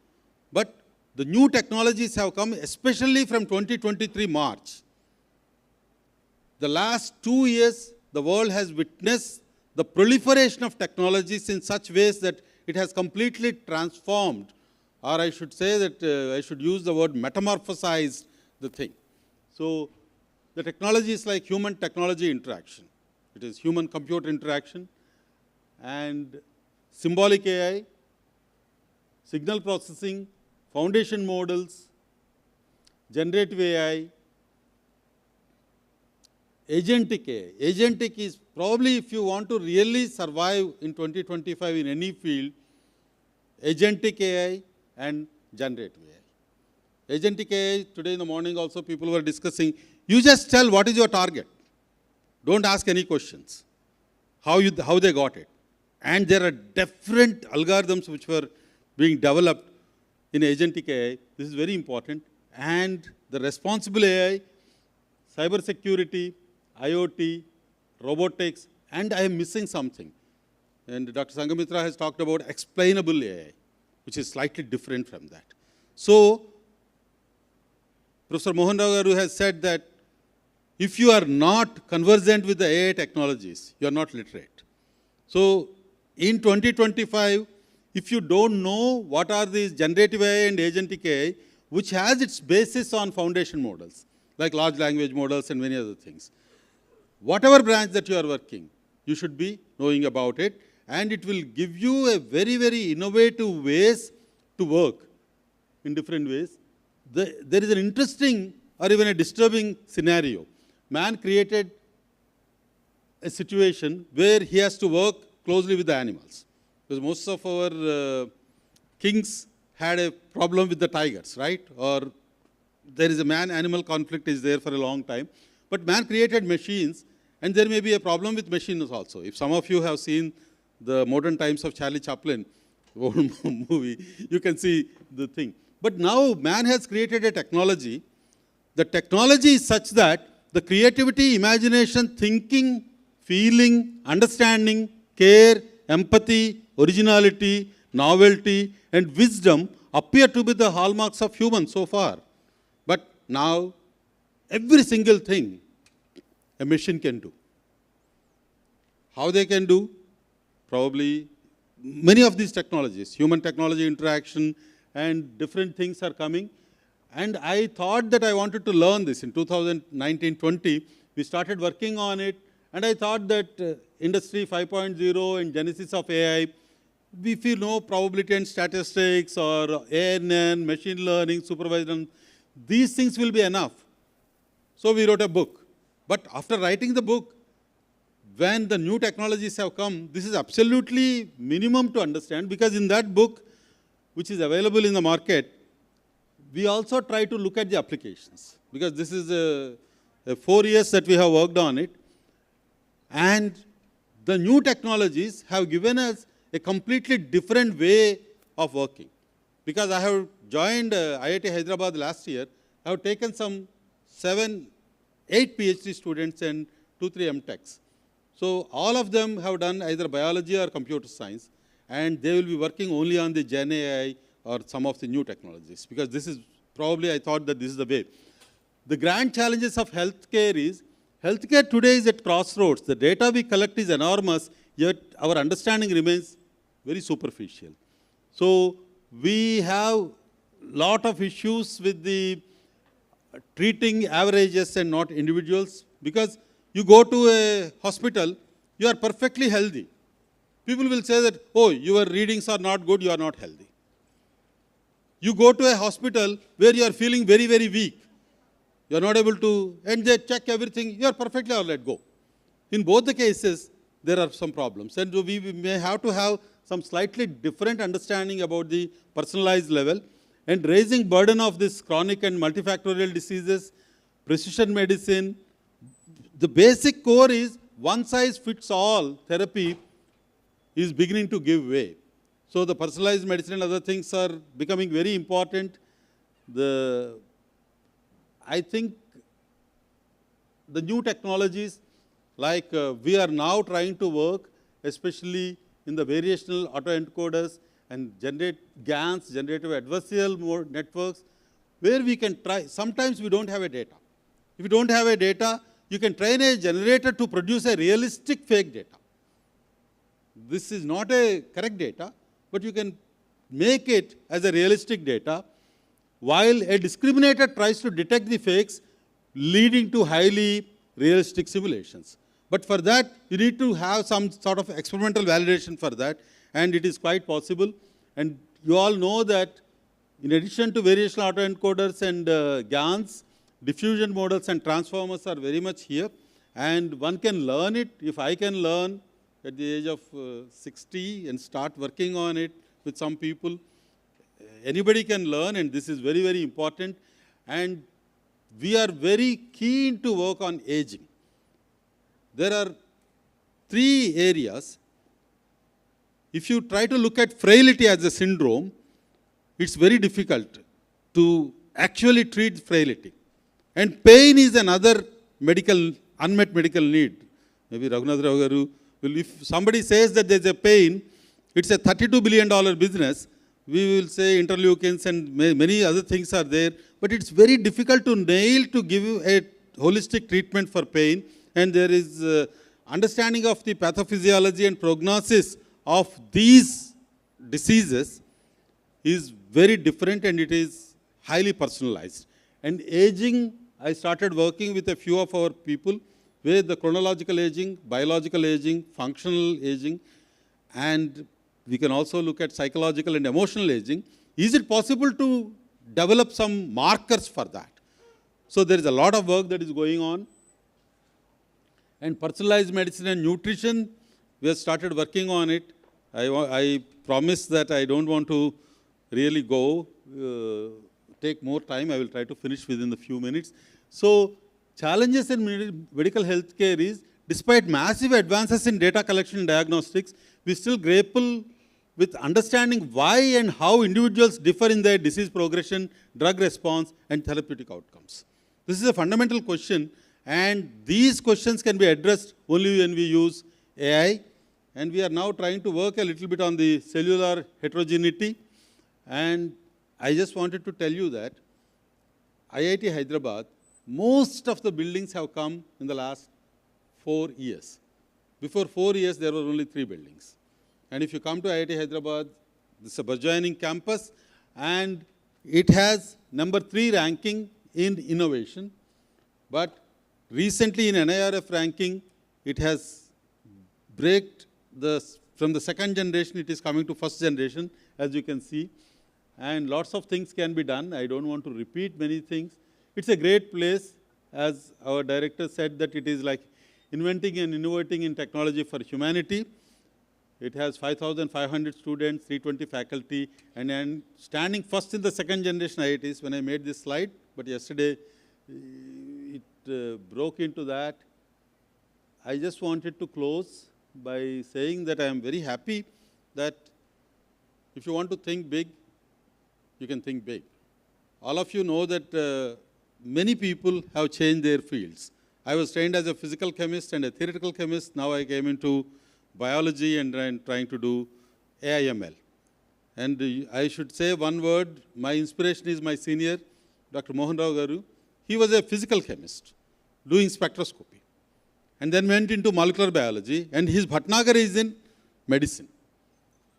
But the new technologies have come, especially from 2023 March. The last 2 years, the world has witnessed the proliferation of technologies in such ways that it has completely transformed, or I should say that I should use the word metamorphosized the thing. So the technology is like human-technology interaction. It is human-computer interaction, and symbolic AI, signal processing, foundation models, generative AI, agentic AI. Agentic is probably, if you want to really survive in 2025 in any field, agentic AI and generative AI. Agentic AI, today in the morning also people were discussing, you just tell what is your target. Don't ask any questions. How they got it. And there are different algorithms which were being developed in agentic AI. This is very important. And the responsible AI, cyber security, IoT, robotics, and I am missing something. And Dr. Sangamitra has talked about explainable AI, which is slightly different from that. So, Professor Mohan Rao Garu has said that if you are not conversant with the AI technologies, you are not literate. So, in 2025, if you don't know what are these generative AI and agentic AI, which has its basis on foundation models, like large language models and many other things, whatever branch that you are working, you should be knowing about it, and it will give you a very, very innovative ways to work in different ways. There is an interesting or even a disturbing scenario. Man created a situation where he has to work closely with the animals. Because most of our kings had a problem with the tigers, right? Or there is a man-animal conflict is there for a long time. But man created machines, and there may be a problem with machines also. If some of you have seen the Modern Times of Charlie Chaplin, old movie, you can see the thing. But now man has created a technology. The technology is such that the creativity, imagination, thinking, feeling, understanding, care, empathy, originality, novelty, and wisdom appear to be the hallmarks of humans so far. But now, every single thing a machine can do. How they can do? Probably many of these technologies, human technology interaction and different things are coming. And I thought that I wanted to learn this. In 2019-20, we started working on it. And I thought that Industry 5.0 and genesis of AI, if you know probability and statistics or ANN, machine learning, supervised learning, these things will be enough. So we wrote a book. But after writing the book, when the new technologies have come, this is absolutely minimum to understand, because in that book, which is available in the market, we also try to look at the applications, because this is a 4 years that we have worked on it. And the new technologies have given us a completely different way of working. Because I have joined IIT Hyderabad last year, I have taken some 7, 8 PhD students and 2, 3 MTechs. So all of them have done either biology or computer science, and they will be working only on the Gen AI or some of the new technologies, because this is probably, I thought that this is the way. The grand challenges of healthcare is, healthcare today is at crossroads. The data we collect is enormous, yet our understanding remains very superficial. So we have lot of issues with the treating averages and not individuals, because you go to a hospital, you are perfectly healthy. People will say that, oh, your readings are not good, you are not healthy. You go to a hospital where you are feeling very, very weak. You are not able to, and they check everything, you are perfectly all right, go. In both the cases, there are some problems. And we may have to have some slightly different understanding about the personalized level, and raising burden of this chronic and multifactorial diseases, precision medicine. The basic core is one size fits all therapy is beginning to give way. So the personalized medicine and other things are becoming very important. I think the new technologies, like we are now trying to work, especially in the variational autoencoders and generate GANs, generative adversarial networks, where we can try, sometimes we don't have a data. If you don't have a data, you can train a generator to produce a realistic fake data. This is not a correct data, but you can make it as a realistic data, while a discriminator tries to detect the fakes, leading to highly realistic simulations. But for that, you need to have some sort of experimental validation for that, and it is quite possible. And you all know that in addition to variational autoencoders and GANs, diffusion models and transformers are very much here, and one can learn it. If I can learn at the age of 60 and start working on it with some people, anybody can learn, and this is very, very important. And we are very keen to work on aging. There are 3 areas. If you try to look at frailty as a syndrome, it's very difficult to actually treat frailty. And pain is another unmet medical need. Maybe Raghunath Rao garu, if somebody says that there's a pain, it's a $32 billion business, we will say interleukins and many other things are there, but it's very difficult to nail to give you a holistic treatment for pain. And there is understanding of the pathophysiology and prognosis of these diseases is very different, and it is highly personalized. And aging, I started working with a few of our people where the chronological aging, biological aging, functional aging, and we can also look at psychological and emotional aging. Is it possible to develop some markers for that? So there is a lot of work that is going on. And personalized medicine and nutrition, we have started working on it. I promise that I don't want to really take more time. I will try to finish within a few minutes. So challenges in medical health care is despite massive advances in data collection and diagnostics, we still grapple with understanding why and how individuals differ in their disease progression, drug response, and therapeutic outcomes. This is a fundamental question, and these questions can be addressed only when we use AI. And we are now trying to work a little bit on the cellular heterogeneity. And I just wanted to tell you that IIT Hyderabad, most of the buildings have come in the last 4 years. Before 4 years, there were only 3 buildings. And if you come to IIT Hyderabad, this is a burgeoning campus, and it has number 3 ranking in innovation. But recently in NIRF ranking, it has braked from the second generation, it is coming to first generation, as you can see. And lots of things can be done. I don't want to repeat many things. It's a great place, as our director said, that it is like inventing and innovating in technology for humanity. It has 5,500 students, 320 faculty, and standing first in the second generation IITs when I made this slide, but yesterday it broke into that. I just wanted to close by saying that I am very happy that if you want to think big, you can think big. All of you know that many people have changed their fields. I was trained as a physical chemist and a theoretical chemist. Now I came into biology and I'm trying to do AI/ML. And I should say one word, my inspiration is my senior, Dr. Mohan Rao Garu. He was a physical chemist doing spectroscopy, and then went into molecular biology, and his Bhatnagar is in medicine.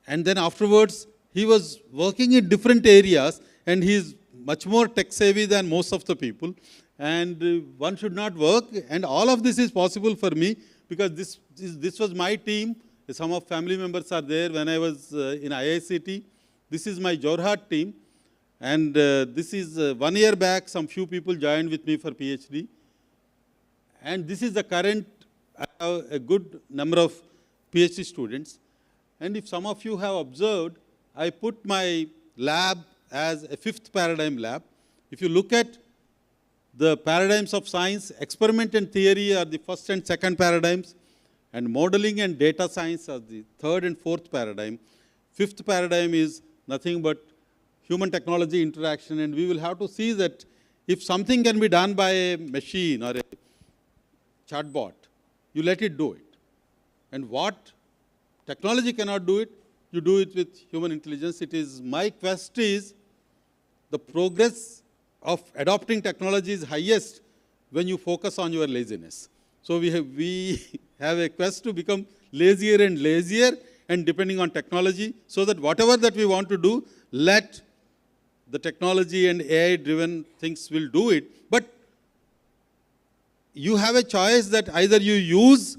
And then afterwards, he was working in different areas, and he is much more tech savvy than most of the people. And one should not work, and all of this is possible for me because this was my team. Some of family members are there when I was in IICT. This is my Jorhat team, and this is 1 year back, some few people joined with me for PhD. And this is the current, I have a good number of PhD students. And if some of you have observed, I put my lab as a 5th paradigm lab. If you look at the paradigms of science, experiment and theory are the first and second paradigms, and modeling and data science are the 3rd and 4th paradigm. 5th paradigm is nothing but human technology interaction, and we will have to see that if something can be done by a machine or a chatbot, you let it do it. And what technology cannot do it, you do it with human intelligence. It is my quest is the progress of adopting technology is highest when you focus on your laziness. So we have a quest to become lazier and lazier and depending on technology, so that whatever that we want to do, let the technology and AI driven things will do it. But you have a choice that either you use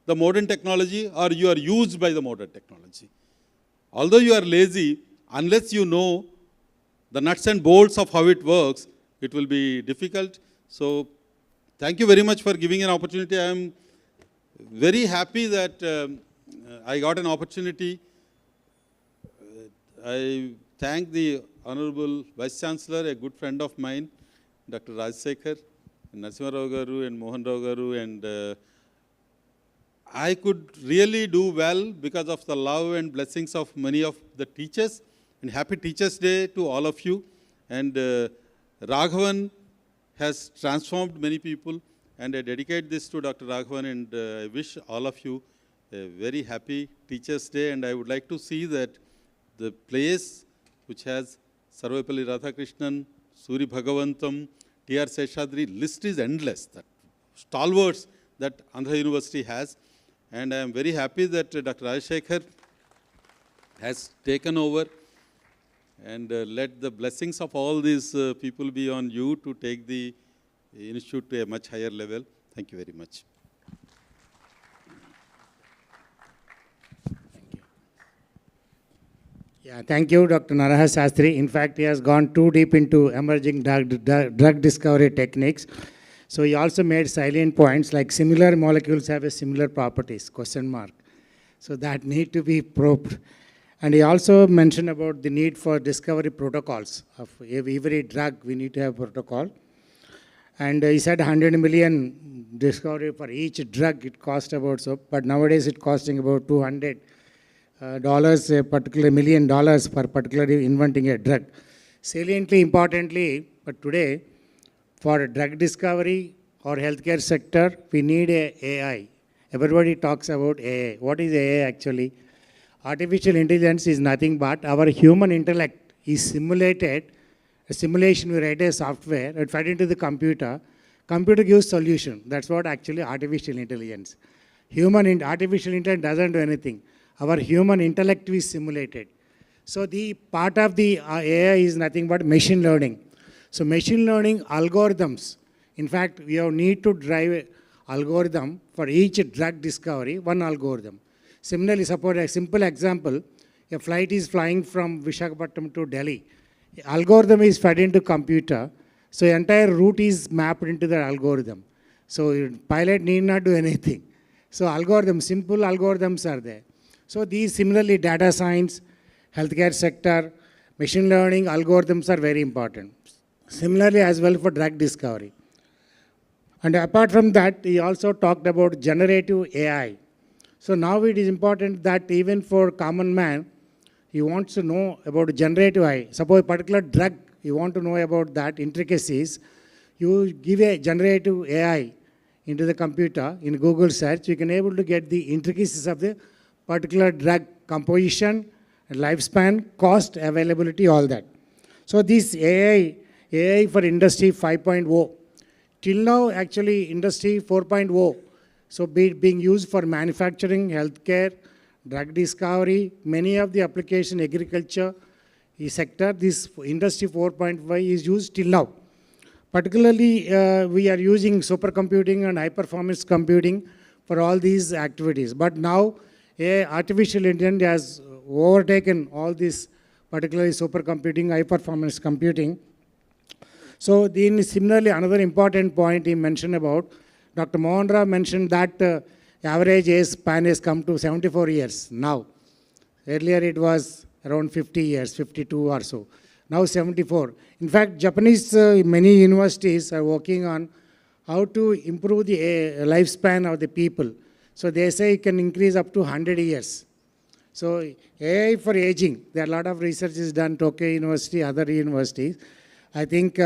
the modern technology or you are used by the modern technology. Although you are lazy, unless you know the nuts and bolts of how it works, it will be difficult. So thank you very much for giving an opportunity. I am very happy that I got an opportunity. I thank the Honorable Vice Chancellor, a good friend of mine, Dr. Rajsekhar, Narasimha Rao Garu and Mohan Rao Garu, and I could really do well because of the love and blessings of many of the teachers. And happy Teachers' Day to all of you. And Raghavan has transformed many people, and I dedicate this to Dr. Raghavan, and I wish all of you a very happy Teachers' Day. And I would like to see that the place which has Sarvepalli Radhakrishnan, Suri Bhagavantam, T.R. Seshadri, list is endless, that stalwarts that Andhra University has. And I am very happy that Dr. Rajsekhar has taken over, and let the blessings of all these people be on you to take the institute to a much higher level. Thank you very much. Yeah, thank you, Dr. Naraha Sastry. In fact, he has gone too deep into emerging drug discovery techniques. So he also made salient points like similar molecules have a similar properties, question mark. So that need to be probed. And he also mentioned about the need for discovery protocols. Of every drug, we need to have protocol. And he said 100 million discovery for each drug it cost about so, but nowadays it costing about $200 a particular $1 million for particularly inventing a drug. Saliently, importantly, but today for drug discovery or healthcare sector, we need a AI. Everybody talks about AI. What is AI actually? Artificial intelligence is nothing but our human intellect is simulated. A simulation, we write a software, it fed into the computer. Computer gives solution. That's what actually artificial intelligence. Artificial intelligence doesn't do anything. Our human intellect is simulated. So the part of the AI is nothing but machine learning. So machine learning algorithms. In fact, we have need to drive a algorithm for each drug discovery, one algorithm. Similarly, suppose a simple example, a flight is flying from Visakhapatnam to Delhi. Algorithm is fed into computer, so entire route is mapped into the algorithm. So pilot need not do anything. So simple algorithms are there. So these similarly data science, healthcare sector, machine learning algorithms are very important. Similarly as well for drug discovery. And apart from that, he also talked about generative AI. So now it is important that even for common man, he wants to know about generative AI. Suppose a particular drug, you want to know about that intricacies, you give a generative AI into the computer, in Google search, you can able to get the intricacies of the particular drug composition, lifespan, cost, availability, all that. So this AI for industry 5.0. Till now, actually, industry 4.0, so being used for manufacturing, healthcare, drug discovery, many of the application, agriculture sector, this industry 4.5 is used till now. Particularly, we are using supercomputing and high-performance computing for all these activities. But now, artificial intelligence has overtaken all this, particularly supercomputing, high-performance computing. So then similarly, another important point he mentioned about, Dr. Mohanrao mentioned that average age span has come to 74 years now. Earlier it was around 50 years, 52 or so. Now 74. In fact, Japanese, many universities are working on how to improve the lifespan of the people. So they say it can increase up to 100 years. So AI for aging, there are a lot of research is done, Tokyo University, other universities. I think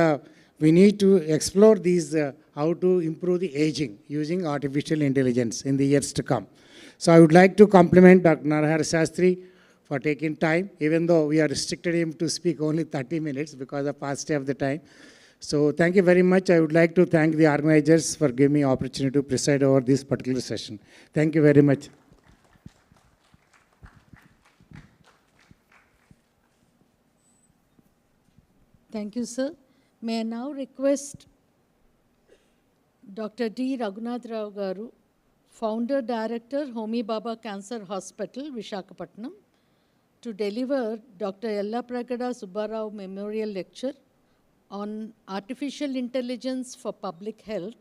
we need to explore these, how to improve the aging using artificial intelligence in the years to come. So I would like to compliment Dr. Narahari Shastri for taking time, even though we are restricted him to speak only 30 minutes because of paucity of the time. So thank you very much. I would like to thank the organizers for giving me opportunity to preside over this particular session. Thank you very much. Thank you, sir. May I now request Dr. D. Raghunath Rao Garu, Founder Director, Homi Baba Cancer Hospital, Visakhapatnam, to deliver Dr. Yellapragada Subbarao Memorial Lecture on Artificial Intelligence for Public Health.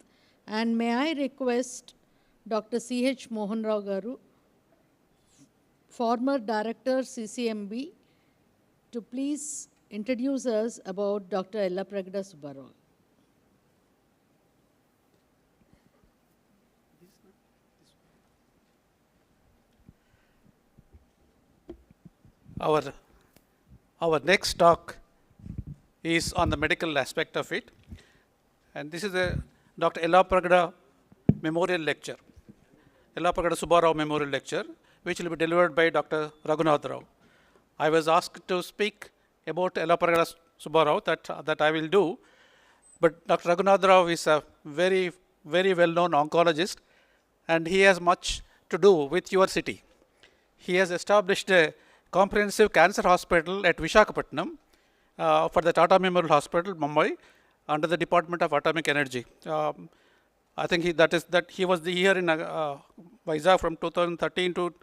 And may I request Dr. C.H. Mohan Rao Garu, former Director, CCMB, to please introduce us about Dr. Yellapragada Subbarao. Our next talk is on the medical aspect of it, and this is a Dr. Yellapragada Memorial Lecture, Yellapragada Subbarao Memorial Lecture, which will be delivered by Dr. Raghunath Rao. I was asked to speak about Yellapragada Subbarao, that I will do, but Dr. Raghunath Rao is a very, very well-known oncologist, and he has much to do with your city. He has established a comprehensive cancer hospital at Visakhapatnam for the Tata Memorial Hospital, Mumbai, under the Department of Atomic Energy. I think he was here in Vizag from 2013 to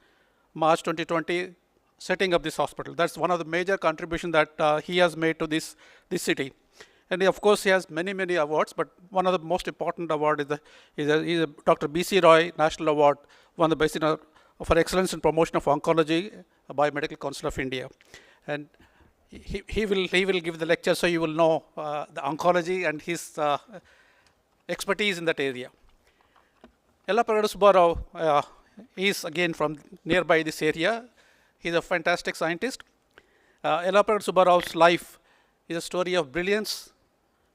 March 2020, setting up this hospital. That's one of the major contributions that he has made to this city. And of course, he has many, many awards, but one of the most important award is a Dr. B.C. Roy National Award, won the best for excellence in promotion of oncology by Medical Council of India. And he will give the lecture, so you will know the oncology and his expertise in that area. Yellapagada Subbarao is again from nearby this area. He is a fantastic scientist. Yellapagada Subbarao's life is a story of brilliance,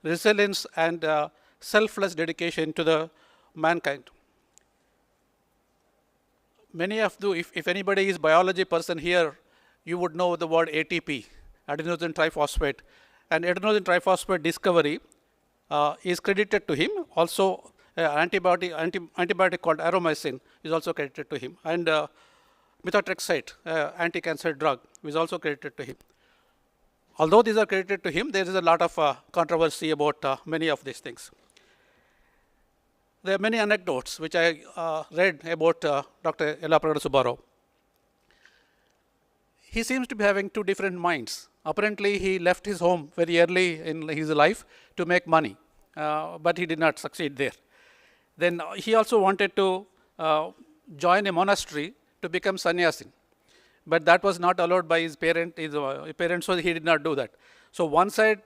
resilience, and selfless dedication to the mankind. Many of you, if anybody is biology person here, you would know the word ATP, adenosine triphosphate. And adenosine triphosphate discovery is credited to him. Also, antibiotic called aromycin is also credited to him. And methotrexate, anti-cancer drug, is also credited to him. Although these are credited to him, there is a lot of controversy about many of these things. There are many anecdotes which I read about Dr. Yellapagada Subbarao. He seems to be having two different minds. Apparently, he left his home very early in his life to make money, but he did not succeed there. Then he also wanted to join a monastery to become sannyasin, but that was not allowed by his parents, so he did not do that. So one side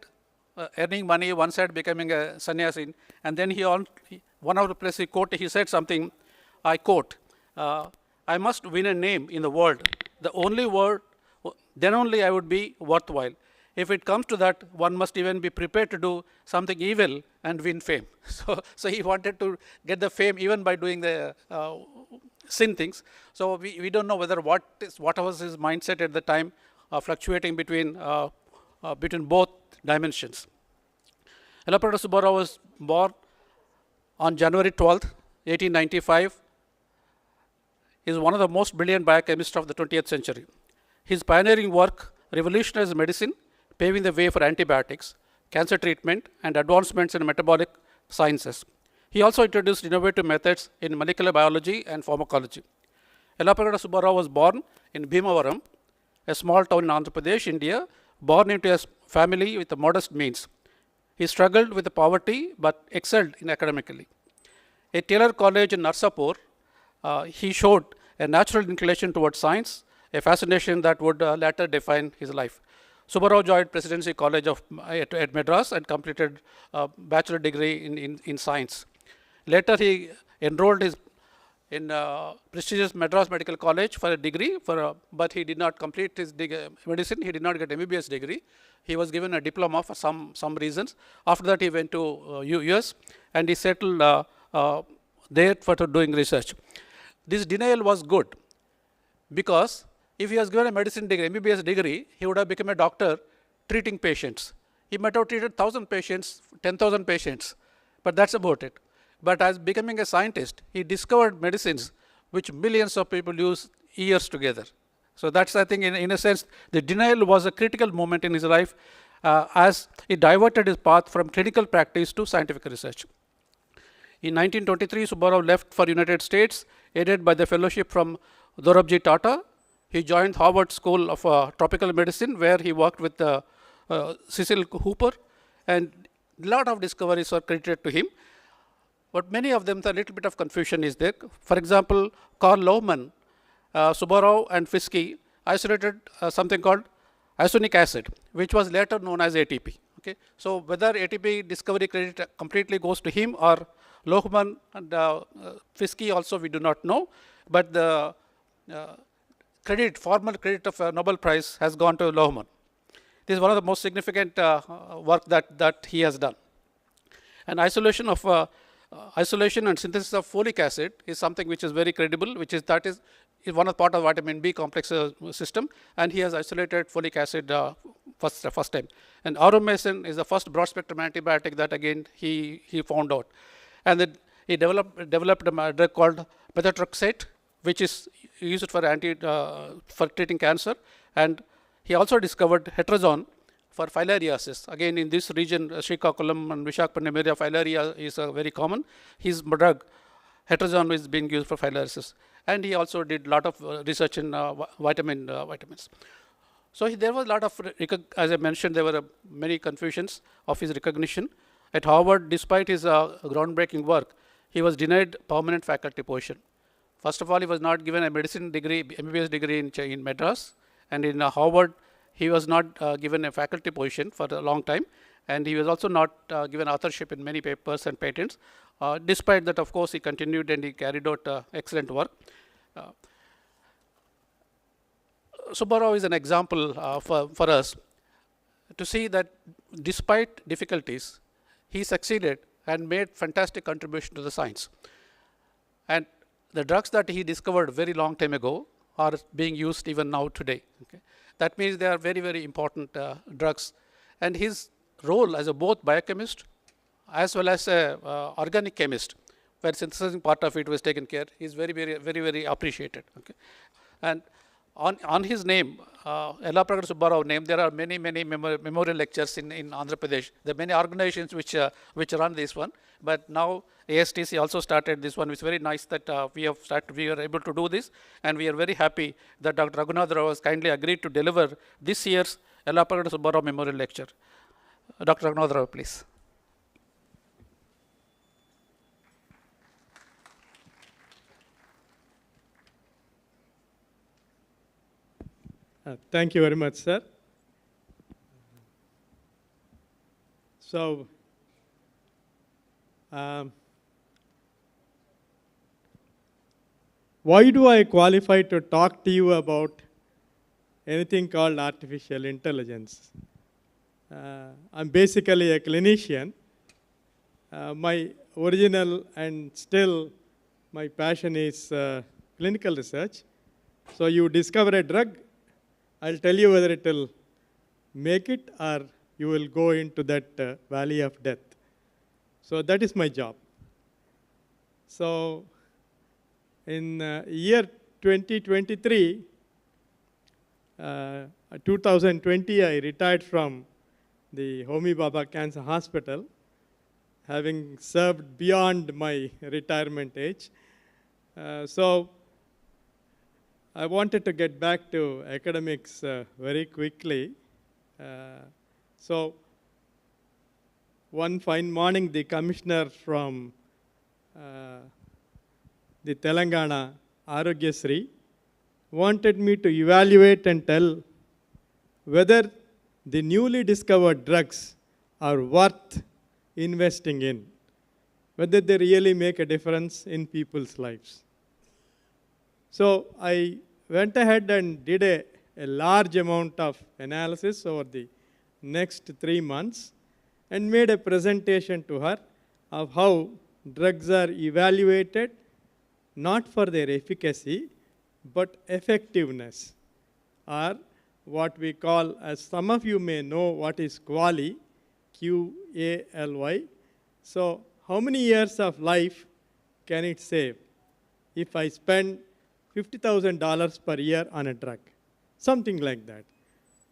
earning money, one side becoming a sannyasin, and then one of the places he said something, I quote, I must win a name in the world, the only word, then only I would be worthwhile. If it comes to that, one must even be prepared to do something evil and win fame. So he wanted to get the fame even by doing the sin things. So we don't know whether what was his mindset at the time, fluctuating between both dimensions. Yellapagada Subbarao was born on January 12th, 1895. He is one of the most brilliant biochemists of the 20th century. His pioneering work revolutionized medicine, paving the way for antibiotics, cancer treatment, and advancements in metabolic sciences. He also introduced innovative methods in molecular biology and pharmacology. Yellapagada Subbarao was born in Bhimavaram, a small town in Andhra Pradesh, India, born into a family with modest means. He struggled with the poverty but excelled in academically. At Taylor College in Narsapur, he showed a natural inclination towards science, a fascination that would later define his life. Subbarao joined Presidency College at Madras and completed a bachelor degree in science. Later, he enrolled in prestigious Madras Medical College for a degree, but he did not complete his medicine. He did not get MBBS degree. He was given a diploma for some reasons. After that, he went to US and he settled there for doing research. This denial was good because if he was given a medicine degree, MBBS degree, he would have become a doctor treating patients. He might have treated 1,000 patients, 10,000 patients, but that's about it. But as becoming a scientist, he discovered medicines which millions of people use years together. So that's, I think, in a sense, the denial was a critical moment in his life as it diverted his path from clinical practice to scientific research. In 1923, Subbarao left for United States, aided by the fellowship from Dorabji Tata. He joined Harvard School of Tropical Medicine, where he worked with Cecil Hooper, and a lot of discoveries were credited to him. But many of them, a little bit of confusion is there. For example, Carl Lohmann, Subbarao and Fiske isolated something called isonic acid, which was later known as ATP. Okay? So whether ATP discovery credit completely goes to him or Lohmann and Fiske also, we do not know. But the formal credit of a Nobel Prize has gone to Lohmann. This is one of the most significant work that he has done. And isolation and synthesis of folic acid is something which is very credible, that is one of part of vitamin B complex system, and he has isolated folic acid first time. And aromycin is the first broad spectrum antibiotic that again he found out. And then he developed a drug called methotrexate, which is used for treating cancer. And he also discovered heterazone for filariasis. Again, in this region, Srikakulam and Visakhapatnam area, filaria is very common. His drug, heterazone, is being used for filariasis. And he also did a lot of research in vitamins. So there was a lot of, as I mentioned, there were many confusions of his recognition. At Harvard, despite his groundbreaking work, he was denied permanent faculty position. First of all, he was not given a medicine degree, MBBS degree in Madras, and in Harvard, he was not given a faculty position for a long time. and he was also not given authorship in many papers and patents. Despite that, of course, he continued and he carried out excellent work. Subbarao is an example for us to see that despite difficulties, he succeeded and made fantastic contribution to the science. And the drugs that he discovered very long time ago are being used even now today. Okay? That means they are very, very important drugs. And his role as a both biochemist as well as a organic chemist, where synthesizing part of it was taken care, is very, very, very, very appreciated. Okay? And on his name, Yellaprakada Subbarao name, there are many, many memorial lectures in Andhra Pradesh. There are many organizations which run this one, but now ASTC also started this one. It's very nice that we are able to do this, and we are very happy that Dr. Raghunath Rao has kindly agreed to deliver this year's Yellaprakada Subbarao Memorial Lecture. Dr. Raghunath Rao, please. Thank you very much, sir. So, why do I qualify to talk to you about anything called artificial intelligence? I'm basically a clinician. My original and still my passion is clinical research. So you discover a drug, I'll tell you whether it will make it or you will go into that valley of death. So that is my job. So in year 2023, 2020, I retired from the Homi Baba Cancer Hospital, having served beyond my retirement age. So I wanted to get back to academics very quickly. So one fine morning, the commissioner from the Telangana, Arogyasri, wanted me to evaluate and tell whether the newly discovered drugs are worth investing in, whether they really make a difference in people's lives. So I went ahead and did a large amount of analysis over the next 3 months and made a presentation to her of how drugs are evaluated not for their efficacy but effectiveness, or what we call, as some of you may know, what is QALY, Q-A-L-Y. So how many years of life can it save if I spend $50,000 per year on a drug? Something like that.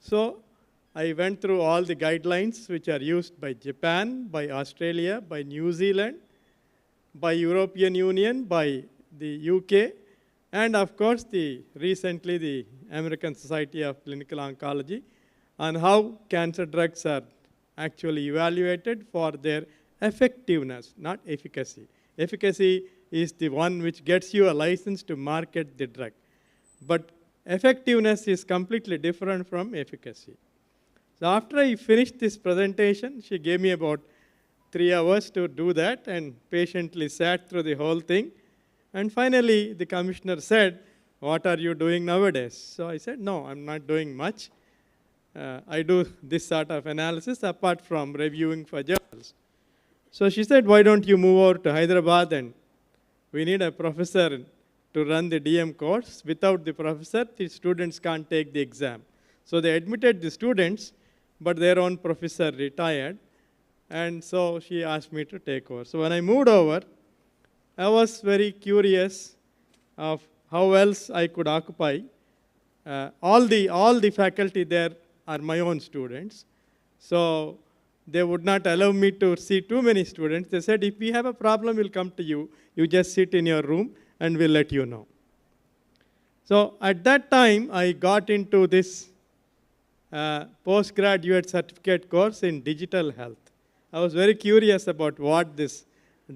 So I went through all the guidelines which are used by Japan, by Australia, by New Zealand, by European Union, by the UK, and of course recently the American Society of Clinical Oncology, on how cancer drugs are actually evaluated for their effectiveness, not efficacy. Efficacy is the one which gets you a license to market the drug. But effectiveness is completely different from efficacy. So after I finished this presentation, she gave me about 3 hours to do that and patiently sat through the whole thing. And finally, the commissioner said, "What are you doing nowadays?" So I said, "No, I'm not doing much. I do this sort of analysis apart from reviewing for journals." So she said, "Why don't you move over to Hyderabad, and we need a professor to run the DM course. Without the professor, the students can't take the exam." So they admitted the students, but their own professor retired. And so she asked me to take over. So when I moved over, I was very curious of how else I could occupy. All the faculty there are my own students. So they would not allow me to see too many students. They said, "If we have a problem, we'll come to you. You just sit in your room and we'll let you know." So at that time, I got into this postgraduate certificate course in digital health. I was very curious about what this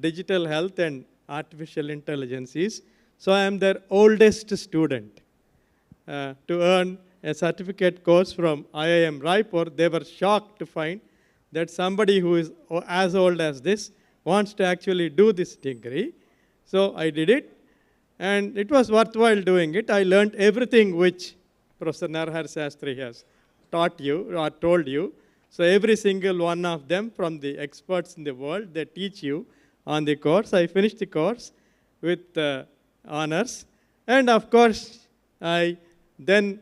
digital health and artificial intelligence is. So I am their oldest student to earn a certificate course from IIM Raipur. They were shocked to find that somebody who is as old as this wants to actually do this degree. So I did it, and it was worthwhile doing it. I learned everything which Professor Narahar Shastri has taught you or told you. So every single one of them from the experts in the world, they teach you on the course. I finished the course with honors. And of course, then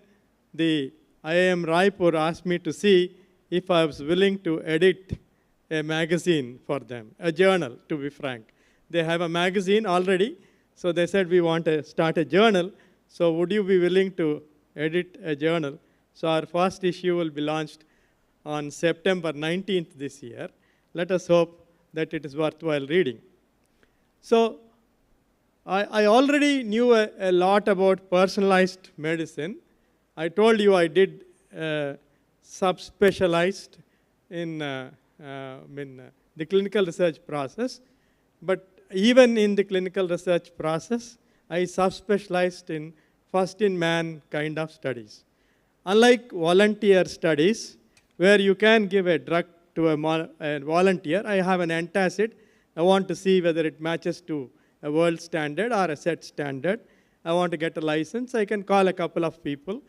the IIM Raipur asked me to see if I was willing to edit a magazine for them, a journal, to be frank. They have a magazine already, so they said, we want to start a journal, so would you be willing to edit a journal? So our first issue will be launched on September 19th this year. Let us hope that it is worthwhile reading. So I already knew a lot about personalized medicine. I told you I did subspecialized in the clinical research process. But even in the clinical research process, I subspecialized in first-in-man kind of studies. Unlike volunteer studies, where you can give a drug to a volunteer, I have an antacid. I want to see whether it matches to a world standard or a set standard. I want to get a license. I can call a couple of people,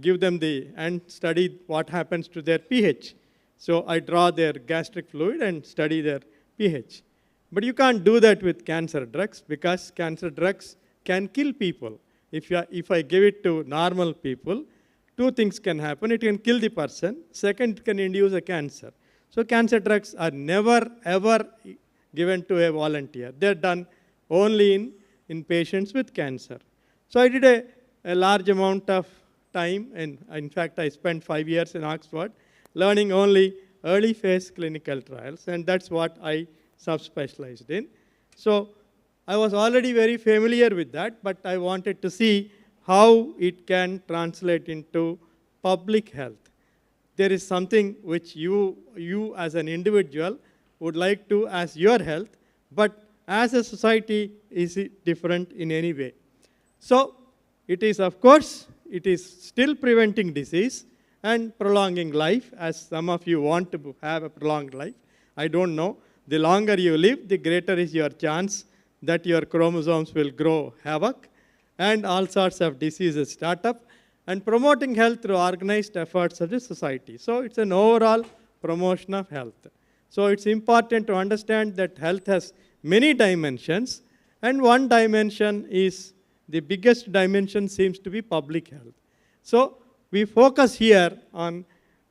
give them and study what happens to their pH. So I draw their gastric fluid and study their pH. But you can't do that with cancer drugs, because cancer drugs can kill people. If I give it to normal people, two things can happen. It can kill the person. Second, it can induce a cancer. So cancer drugs are never, ever given to a volunteer. They're done only in patients with cancer. So I did a large amount of time, and in fact, I spent 5 years in Oxford learning only early phase clinical trials, and that's what I subspecialized in. So I was already very familiar with that, but I wanted to see how it can translate into public health. There is something which you as an individual would like to as your health, but as a society, is it different in any way? So it is, of course, it is still preventing disease and prolonging life, as some of you want to have a prolonged life. I don't know. The longer you live, the greater is your chance that your chromosomes will grow havoc and all sorts of diseases start up, and promoting health through organized efforts of the society. So it's an overall promotion of health. So it's important to understand that health has many dimensions, and one dimension is, the biggest dimension seems to be public health. So we focus here on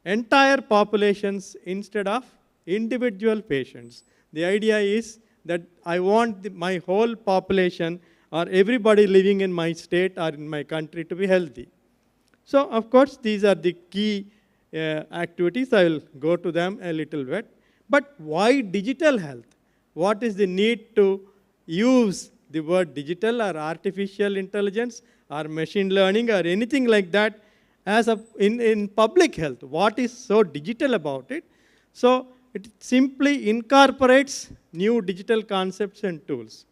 entire populations instead of individual patients. The idea is that I want my whole population or everybody living in my state or in my country to be healthy. So of course, these are the key activities. I will go to them a little bit. But why digital health? What is the need to use the word digital or artificial intelligence or machine learning or anything like that as in public health? What is so digital about it? So it simply incorporates new digital concepts and tools.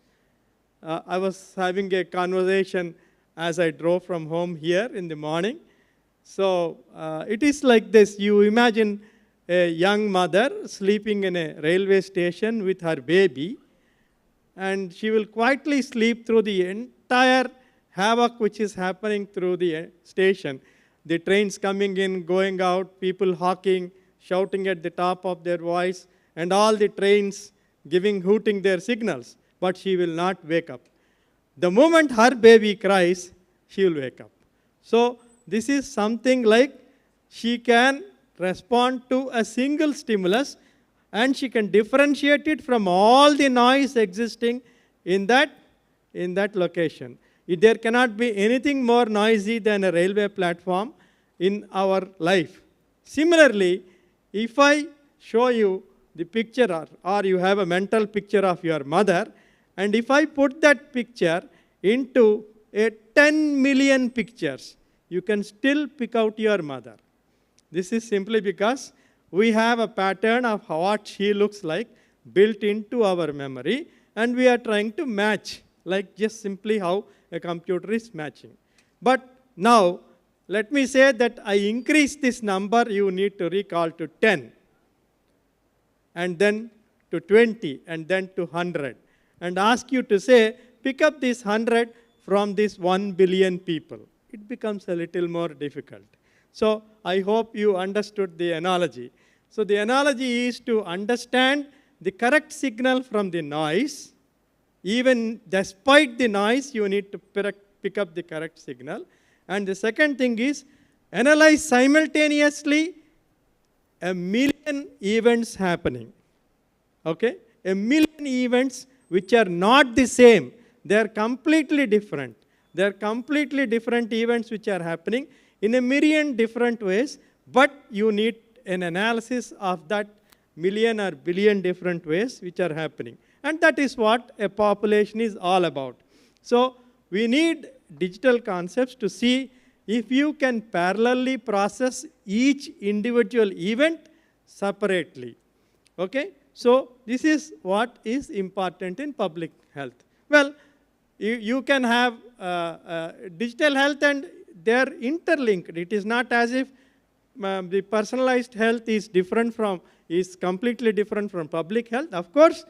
I was having a conversation as I drove from home here in the morning. So it is like this. You imagine a young mother sleeping in a railway station with her baby, and she will quietly sleep through the entire havoc which is happening through the station. The trains coming in, going out, people hawking, shouting at the top of their voice, and all the trains hooting their signals, but she will not wake up. The moment her baby cries, she will wake up. So this is something like she can respond to a single stimulus, and she can differentiate it from all the noise existing in that location. There cannot be anything more noisy than a railway platform in our life. Similarly, if I show you the picture, or you have a mental picture of your mother, and if I put that picture into 10 million pictures, you can still pick out your mother. This is simply because we have a pattern of what she looks like built into our memory, and we are trying to match, like just simply how a computer is matching. But now, let me say that I increase this number, you need to recall to 10. and then to 20, and then to 100, and ask you to say, pick up this 100 from this 1 billion people. It becomes a little more difficult. So I hope you understood the analogy. So the analogy is to understand the correct signal from the noise. Even despite the noise, you need to pick up the correct signal. And the second thing is, analyze simultaneously a million events happening. Okay? A million events which are not the same. They are completely different. They are completely different events which are happening in a million different ways, but you need an analysis of that million or billion different ways which are happening. And that is what a population is all about. So we need digital concepts to see if you can parallelly process each individual event separately. Okay? So this is what is important in public health. Well, you can have digital health and they are interlinked. It is not as if the personalized health is completely different from public health. Of course,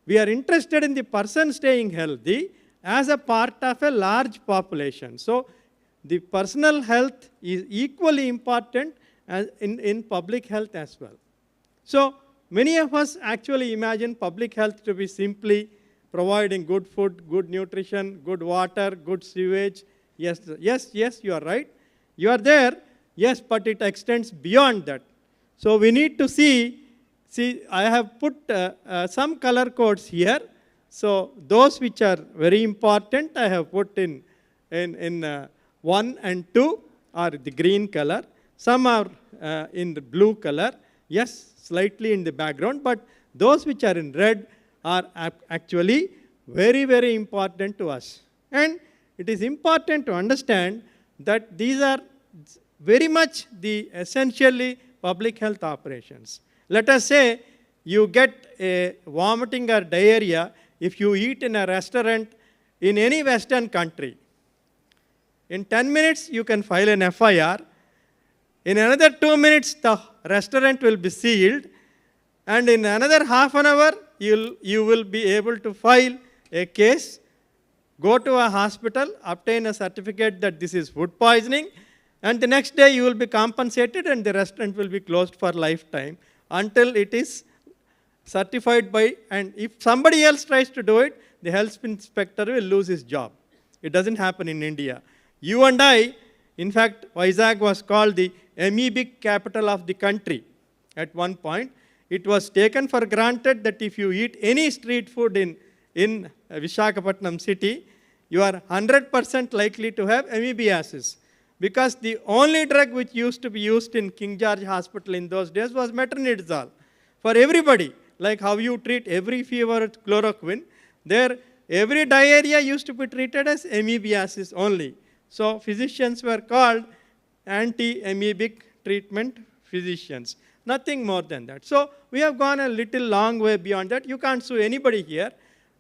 we are interested in the person staying healthy as a part of a large population. So the personal health is equally important as in public health as well. So many of us actually imagine public health to be simply providing good food, good nutrition, good water, good sewage. Yes, you are right. You are there, yes, but it extends beyond that. So we need to see, I have put some color codes here. So those which are very important, I have put in 1 and 2 are the green color. Some are in the blue color. Yes, slightly in the background, but those which are in red are actually very, very important to us. And it is important to understand that these are very much the essentially public health operations. Let us say you get a vomiting or diarrhea if you eat in a restaurant in any Western country. In 10 minutes, you can file an FIR. In another 2 minutes, the restaurant will be sealed. And in another half an hour, you will be able to file a case, go to a hospital, obtain a certificate that this is food poisoning, and the next day you will be compensated and the restaurant will be closed for lifetime until it is certified by, and if somebody else tries to do it, the health inspector will lose his job. It doesn't happen in India. You and I, in fact, Vizag was called the amoebic capital of the country at one point. It was taken for granted that if you eat any street food in Visakhapatnam city, you are 100% likely to have amoebiasis. Because the only drug which used to be used in King George Hospital in those days was metronidazole. For everybody, like how you treat every fever with chloroquine, there every diarrhea used to be treated as amoebiasis only. So physicians were called anti-amoebic treatment physicians. Nothing more than that. So we have gone a little long way beyond that. You can't sue anybody here.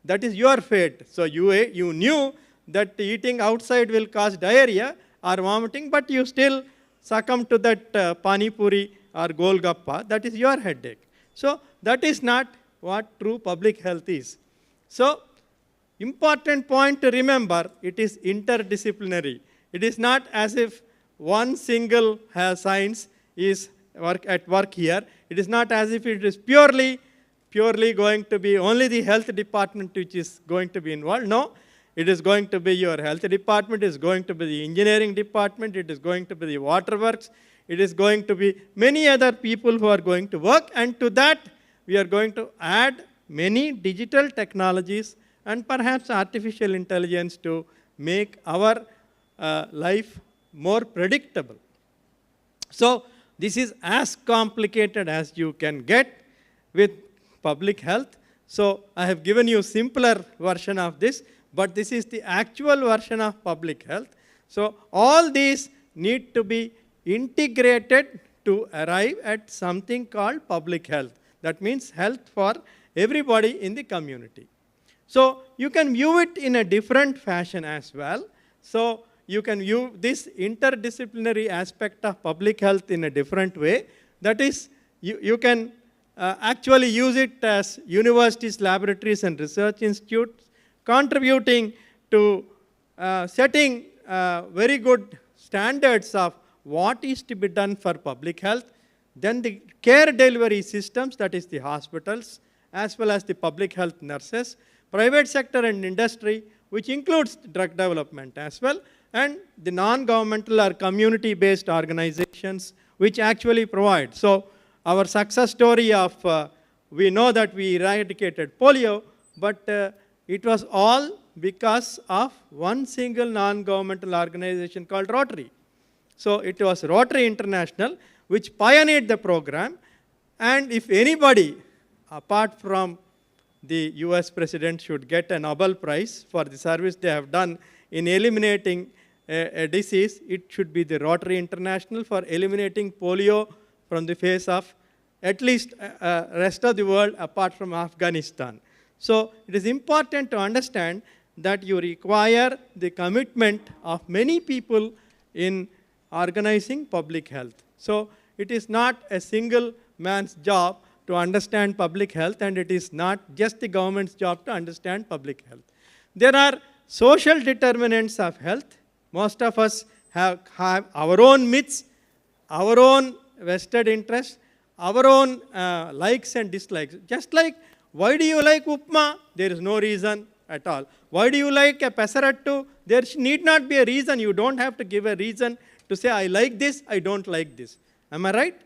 That is your fate. So you knew that eating outside will cause diarrhea or vomiting, but you still succumb to that pani puri or golgappa. That is your headache. So that is not what true public health is. So important point to remember, it is interdisciplinary. It is not as if one single science is at work here. It is not as if it is purely going to be only the health department which is going to be involved. No, it is going to be your health department, it is going to be the engineering department, it is going to be the waterworks, it is going to be many other people who are going to work, and to that we are going to add many digital technologies and perhaps artificial intelligence to make our life more predictable. So this is as complicated as you can get with public health. So I have given you a simpler version of this, but this is the actual version of public health. So all these need to be integrated to arrive at something called public health. That means health for everybody in the community. So you can view it in a different fashion as well. So you can view this interdisciplinary aspect of public health in a different way. That is, you can actually use it as universities, laboratories, and research institutes, contributing to setting very good standards of what is to be done for public health. Then the care delivery systems, that is the hospitals, as well as the public health nurses, private sector and industry, which includes drug development as well, and the non-governmental or community-based organizations which actually provide. So our success story of, we know that we eradicated polio, but it was all because of one single non-governmental organization called Rotary. So it was Rotary International which pioneered the program, and if anybody apart from the US President should get a Nobel Prize for the service they have done in eliminating a disease, it should be the Rotary International for eliminating polio from the face of at least rest of the world apart from Afghanistan. So it is important to understand that you require the commitment of many people in organizing public health. So it is not a single man's job to understand public health, and it is not just the government's job to understand public health. There are social determinants of health. Most of us have our own myths, our own vested interests, our own likes and dislikes. Just like, why do you like upma? There is no reason at all. Why do you like a pesarattu? There need not be a reason. You don't have to give a reason to say, I like this, I don't like this. Am I right?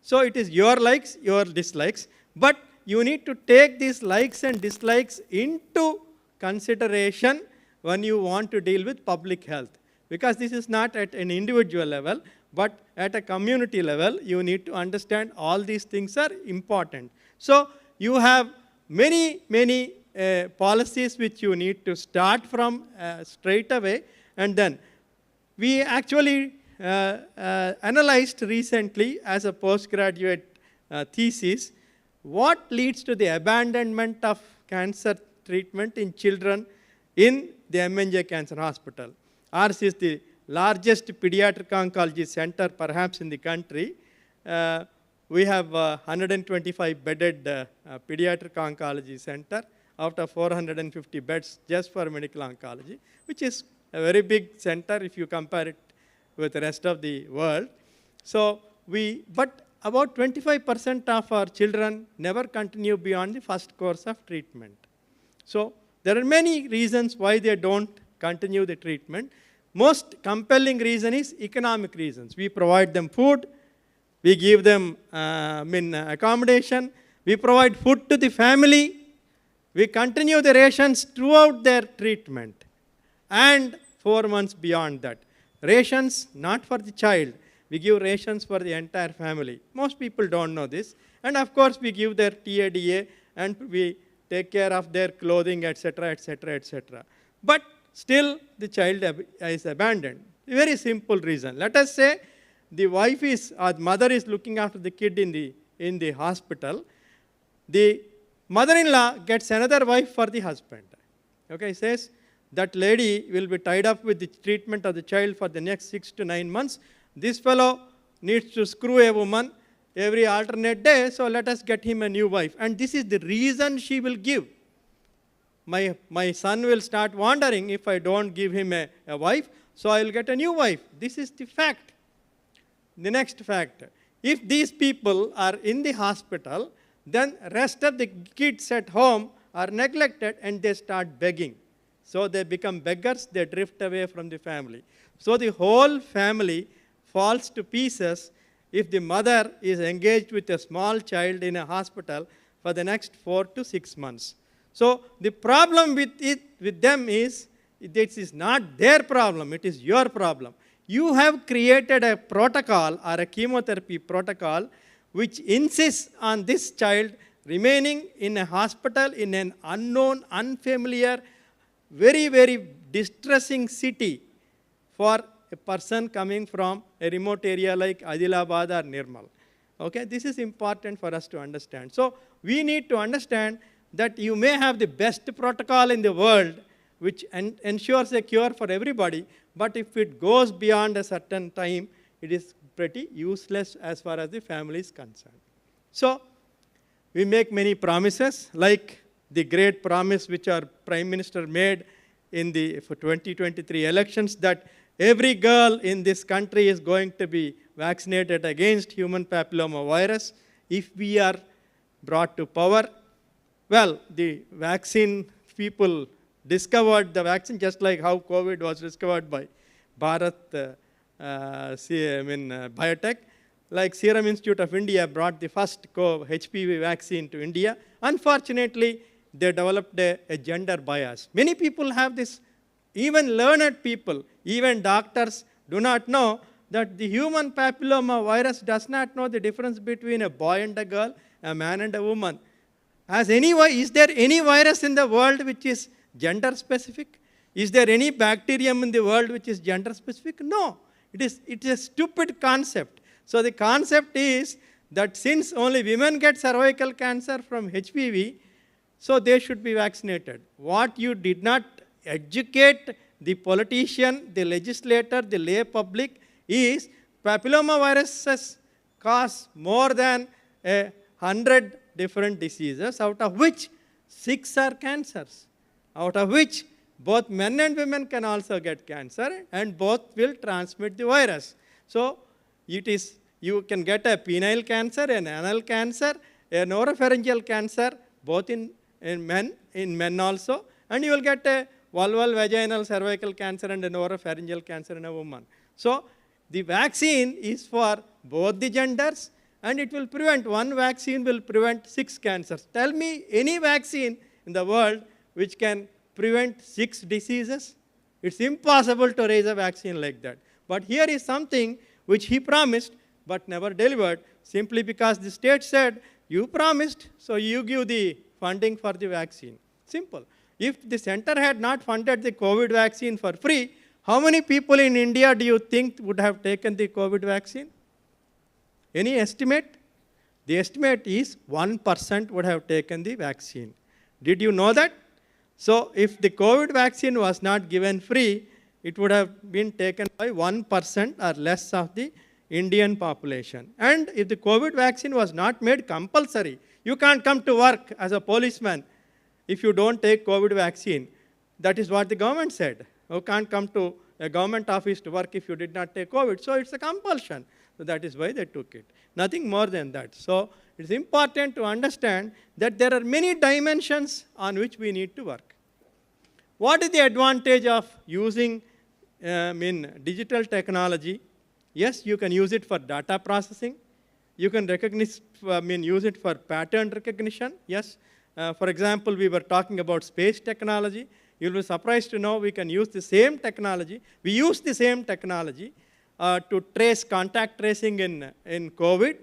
So it is your likes, your dislikes, but you need to take these likes and dislikes into consideration when you want to deal with public health. Because this is not at an individual level, but at a community level, you need to understand all these things are important. So you have many policies which you need to start from straight away, and then we actually analyzed recently as a postgraduate thesis what leads to the abandonment of cancer treatment in children in the MNJ Cancer Hospital. Ours is the largest pediatric oncology center perhaps in the country. We have 125 bedded pediatric oncology center out of 450 beds just for medical oncology, which is a very big center if you compare it with the rest of the world. So but about 25% of our children never continue beyond the first course of treatment. So there are many reasons why they don't continue the treatment. Most compelling reason is economic reasons. We provide them food, we give them accommodation, we provide food to the family, we continue the rations throughout their treatment, and 4 months beyond that. Rations not for the child, we give rations for the entire family. Most people don't know this. And of course we give their TADA and we take care of their clothing, etc., etc., etc. But still the child is abandoned. A very simple reason. Let us say the wife is, or the mother is looking after the kid in the hospital. The mother-in-law gets another wife for the husband. Okay, says, that lady will be tied up with the treatment of the child for the next 6 to 9 months. This fellow needs to screw a woman every alternate day, so let us get him a new wife. And this is the reason she will give. My son will start wandering if I don't give him a wife, so I will get a new wife. This is the fact. The next fact, if these people are in the hospital, then rest of the kids at home are neglected and they start begging. So they become beggars, they drift away from the family. So the whole family falls to pieces if the mother is engaged with a small child in a hospital for the next 4 to 6 months. So the problem with them is, this is not their problem, it is your problem. You have created a protocol or a chemotherapy protocol which insists on this child remaining in a hospital in an unknown, unfamiliar, very distressing city for a person coming from a remote area like Adilabad or Nirmal. Okay, this is important for us to understand. So we need to understand that you may have the best protocol in the world which ensures a cure for everybody, but if it goes beyond a certain time, it is pretty useless as far as the family is concerned. So we make many promises, like the great promise which our Prime Minister made in the for 2023 elections, that every girl in this country is going to be vaccinated against human papilloma virus if we are brought to power. Well, the vaccine people discovered the vaccine just like how COVID was discovered by Bharat, Biotech. Like Serum Institute of India brought the first HPV vaccine to India. Unfortunately, they developed a gender bias. Many people have this, even learned people, even doctors do not know that the human papilloma virus does not know the difference between a boy and a girl, a man and a woman. Is there any virus in the world which is gender specific? Is there any bacterium in the world which is gender specific? No. It is a stupid concept. So the concept is that since only women get cervical cancer from HPV, so they should be vaccinated. What you did not educate the politician, the legislator, the lay public is papillomaviruses cause more than 100 different diseases, out of which 6 are cancers, out of which both men and women can also get cancer, and both will transmit the virus. So you can get a penile cancer, an anal cancer, a oropharyngeal cancer, both in men also, and you will get a vulval, vaginal, cervical cancer and an oropharyngeal cancer in a woman. So the vaccine is for both the genders, and it will prevent, one vaccine will prevent 6 cancers. Tell me any vaccine in the world which can prevent 6 diseases. It's impossible to raise a vaccine like that. But here is something which he promised but never delivered, simply because the state said, you promised, so you give the funding for the vaccine. Simple. If the center had not funded the COVID vaccine for free, how many people in India do you think would have taken the COVID vaccine? Any estimate? The estimate is 1% would have taken the vaccine. Did you know that? So if the COVID vaccine was not given free, it would have been taken by 1% or less of the Indian population. And if the COVID vaccine was not made compulsory, you can't come to work as a policeman if you don't take COVID vaccine. That is what the government said. You can't come to a government office to work if you did not take COVID. So it's a compulsion. So that is why they took it. Nothing more than that. So it's important to understand that there are many dimensions on which we need to work. What is the advantage of using digital technology? Yes, you can use it for data processing. You can use it for pattern recognition. Yes. For example, we were talking about space technology. You'll be surprised to know we can use the same technology. We use the same technology to trace contact tracing in COVID.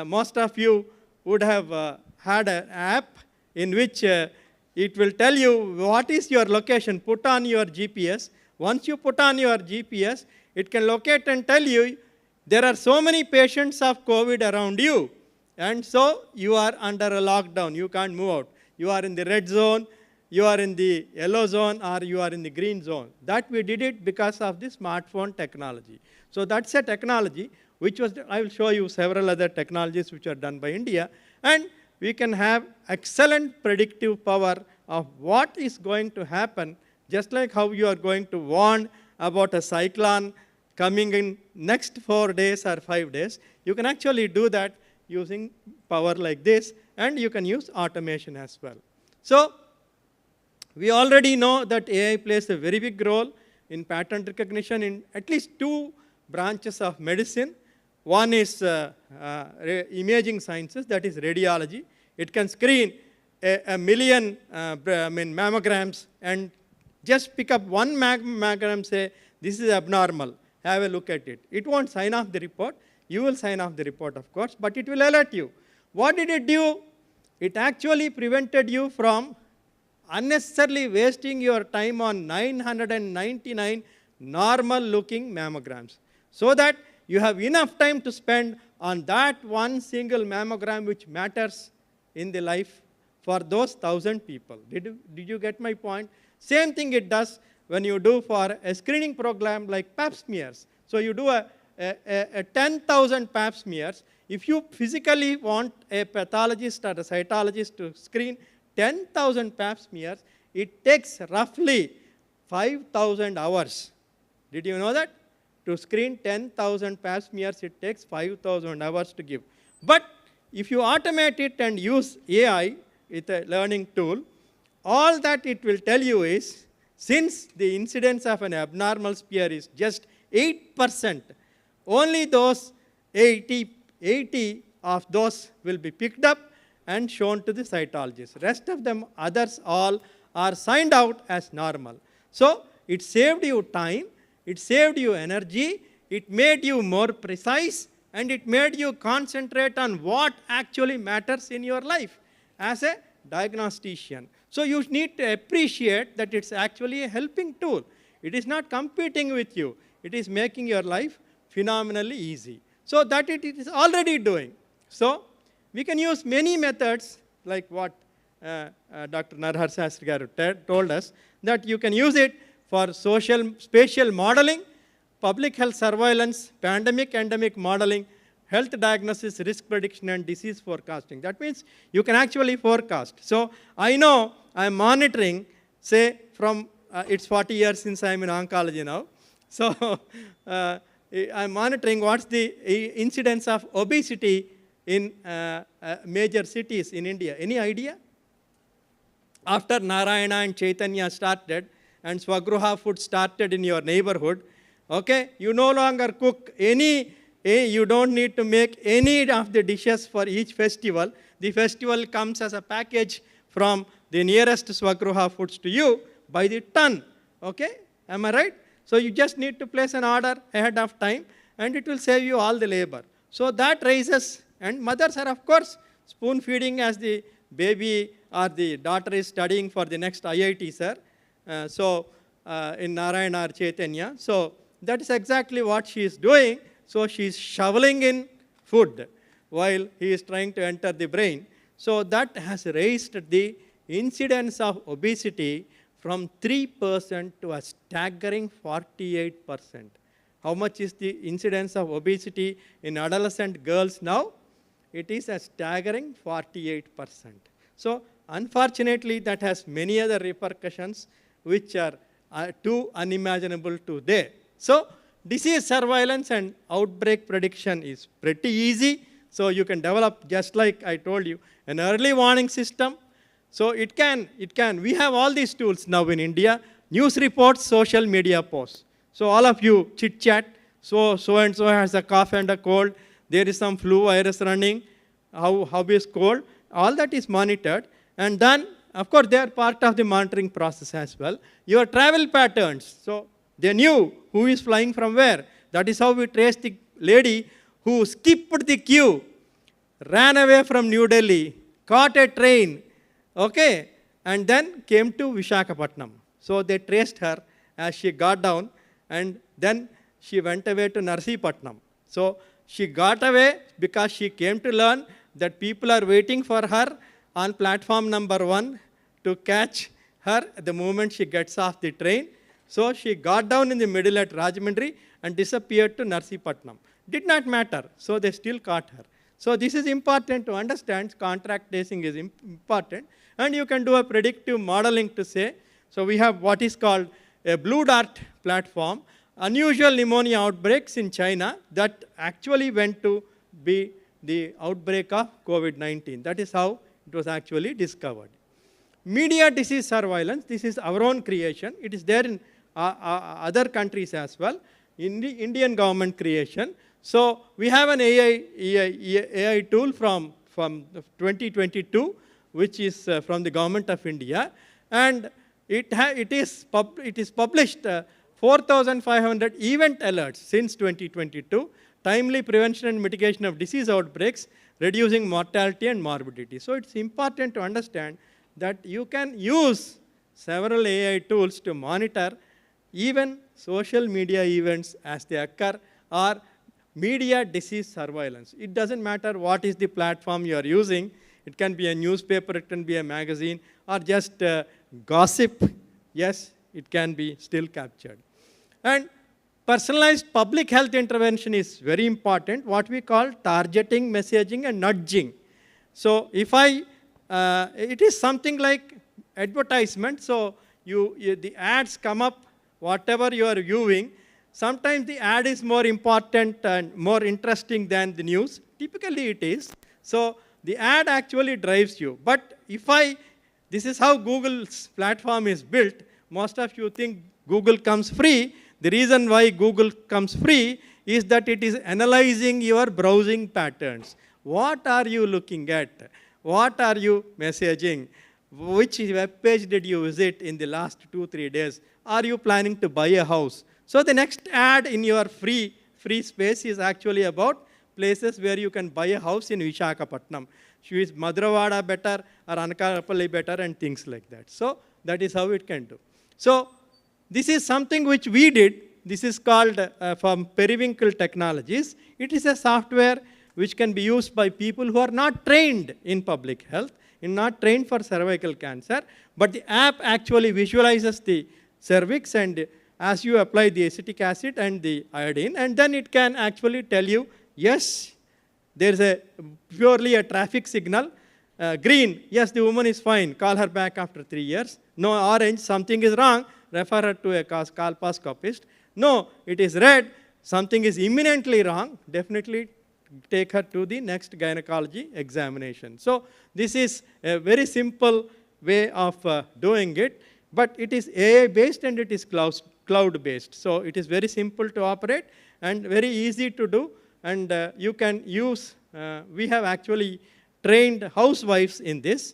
Most of you would have had an app in which it will tell you what is your location. Put on your GPS. Once you put on your GPS, it can locate and tell you there are so many patients of COVID around you, and so you are under a lockdown. You can't move out. You are in the red zone, you are in the yellow zone, or you are in the green zone. That we did it because of the smartphone technology. So that's a technology which was, I will show you several other technologies which are done by India, and we can have excellent predictive power of what is going to happen, just like how you are going to warn about a cyclone coming in next 4 days or 5 days. You can actually do that using power like this, and you can use automation as well. So we already know that AI plays a very big role in pattern recognition in at least 2 branches of medicine. One is imaging sciences, that is radiology. It can screen a million mammograms and just pick up one mammogram, say, this is abnormal, have a look at it. It won't sign off the report. You will sign off the report, of course, but it will alert you. What did it do? It actually prevented you from unnecessarily wasting your time on 999 normal-looking mammograms, so that you have enough time to spend on that one single mammogram which matters in the life for those 1,000 people. Did you get my point? Same thing it does when you do for a screening program like pap smears. So you do a a 10,000 pap smears, if you physically want a pathologist or a cytologist to screen 10,000 pap smears, it takes roughly 5,000 hours. Did you know that? To screen 10,000 pap smears, it takes 5,000 hours to give. But if you automate it and use AI with a learning tool, all that it will tell you is, since the incidence of an abnormal smear is just 8%, only those 80 of those will be picked up and shown to the cytologist. Rest of them, others all are signed out as normal. So it saved you time, it saved you energy, it made you more precise, and it made you concentrate on what actually matters in your life as a diagnostician. So you need to appreciate that it's actually a helping tool. It is not competing with you. It is making your life phenomenally easy. So that it is already doing. So we can use many methods like what Dr. Narhar Sastry Garu told us, that you can use it for social spatial modeling, public health surveillance, pandemic, endemic modeling, health diagnosis, risk prediction, and disease forecasting. That means you can actually forecast. So I know I'm monitoring, say, from, it's 40 years since I'm in oncology now. So I'm monitoring what's the incidence of obesity in major cities in India. Any idea? After Narayana and Chaitanya started and Swagruha food started in your neighborhood, okay, you no longer cook any, you don't need to make any of the dishes for each festival. The festival comes as a package from the nearest Swagruha foods to you by the ton, okay? Am I right? So you just need to place an order ahead of time and it will save you all the labor. So that raises, and mothers are of course spoon feeding as the baby or the daughter is studying for the next IIT, sir. In Narayana or Chaitanya. So that is exactly what she is doing. So she is shoveling in food while he is trying to enter the brain. So that has raised the incidence of obesity from 3% to a staggering 48%. How much is the incidence of obesity in adolescent girls now? It is a staggering 48%. So unfortunately, that has many other repercussions which are too unimaginable today. So disease surveillance and outbreak prediction is pretty easy. So you can develop, just like I told you, an early warning system. So it can, we have all these tools now in India, news reports, social media posts. So all of you chit chat, so and so has a cough and a cold, there is some flu virus running, how is cold, all that is monitored. And then, of course, they are part of the monitoring process as well. Your travel patterns, so they knew who is flying from where. That is how we traced the lady who skipped the queue, ran away from New Delhi, caught a train, okay, and then came to Visakhapatnam. So they traced her as she got down, and then she went away to Narsipatnam. So she got away because she came to learn that people are waiting for her on platform number 1 to catch her the moment she gets off the train. So she got down in the middle at Rajahmundry and disappeared to Narsipatnam. Did not matter, so they still caught her. So this is important to understand. Contract tracing is important, and you can do a predictive modeling to say, so we have what is called a blue dart platform, unusual pneumonia outbreaks in China that actually went to be the outbreak of COVID-19. That is how it was actually discovered. Media disease surveillance, this is our own creation. It is there in other countries as well, in the Indian government creation. So we have an AI tool from 2022, which is from the government of India, and it is published 4,500 event alerts since 2022, timely prevention and mitigation of disease outbreaks, reducing mortality and morbidity. So it's important to understand that you can use several AI tools to monitor even social media events as they occur, or media disease surveillance. It doesn't matter what is the platform you are using. It can be a newspaper, it can be a magazine, or just gossip. Yes, it can be still captured. And personalized public health intervention is very important, what we call targeting, messaging, and nudging. So if it is something like advertisement, so the ads come up, whatever you are viewing, sometimes the ad is more important and more interesting than the news. Typically it is. So the ad actually drives you. But this is how Google's platform is built. Most of you think Google comes free. The reason why Google comes free is that it is analyzing your browsing patterns. What are you looking at? What are you messaging? Which web page did you visit in the last 2-3 days? Are you planning to buy a house? So the next ad in your free space is actually about places where you can buy a house in Visakhapatnam. Is Madravada better or Anakapalli better and things like that. So that is how it can do. So this is something which we did. This is called from Periwinkle Technologies. It is a software which can be used by people who are not trained in public health, not trained for cervical cancer, but the app actually visualizes the cervix, and as you apply the acetic acid and the iodine, and then it can actually tell you, yes, there's purely a traffic signal. Green, yes, the woman is fine, call her back after 3 years. No, orange, something is wrong, refer her to a colposcopist. No, it is red, something is imminently wrong, definitely take her to the next gynecology examination. So this is a very simple way of doing it, but it is AI based and it is cloud based. So it is very simple to operate and very easy to do, and you can use, we have actually trained housewives in this,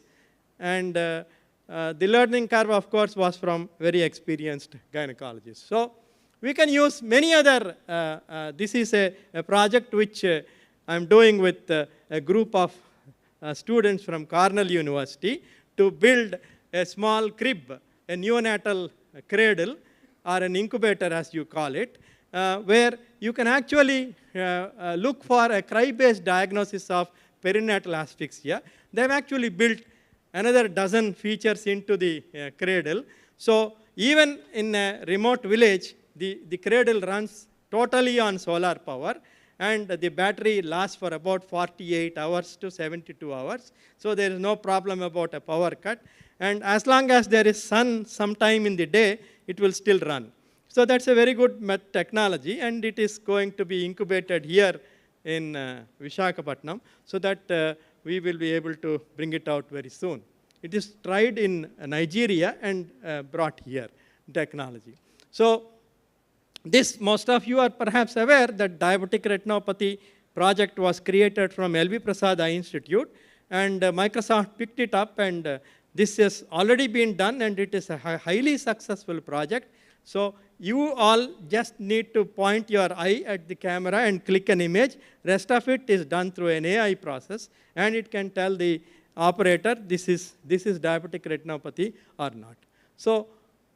and the learning curve, of course, was from very experienced gynecologists. So we can use many other, this is a project which I'm doing with a group of students from Cornell University to build a small crib, a neonatal cradle, or an incubator as you call it, where you can actually look for a cry-based diagnosis of perinatal asphyxia. They've actually built another dozen features into the cradle. So even in a remote village, the cradle runs totally on solar power, and the battery lasts for about 48 hours to 72 hours. So there is no problem about a power cut. And as long as there is sun sometime in the day, it will still run. So that's a very good technology, and it is going to be incubated here in Visakhapatnam, so that we will be able to bring it out very soon. It is tried in Nigeria and brought here, technology. So this, most of you are perhaps aware that diabetic retinopathy project was created from LV Prasad Eye Institute, and Microsoft picked it up, and this has already been done, and it is a highly successful project. So you all just need to point your eye at the camera and click an image. Rest of it is done through an AI process, and it can tell the operator this is diabetic retinopathy or not. So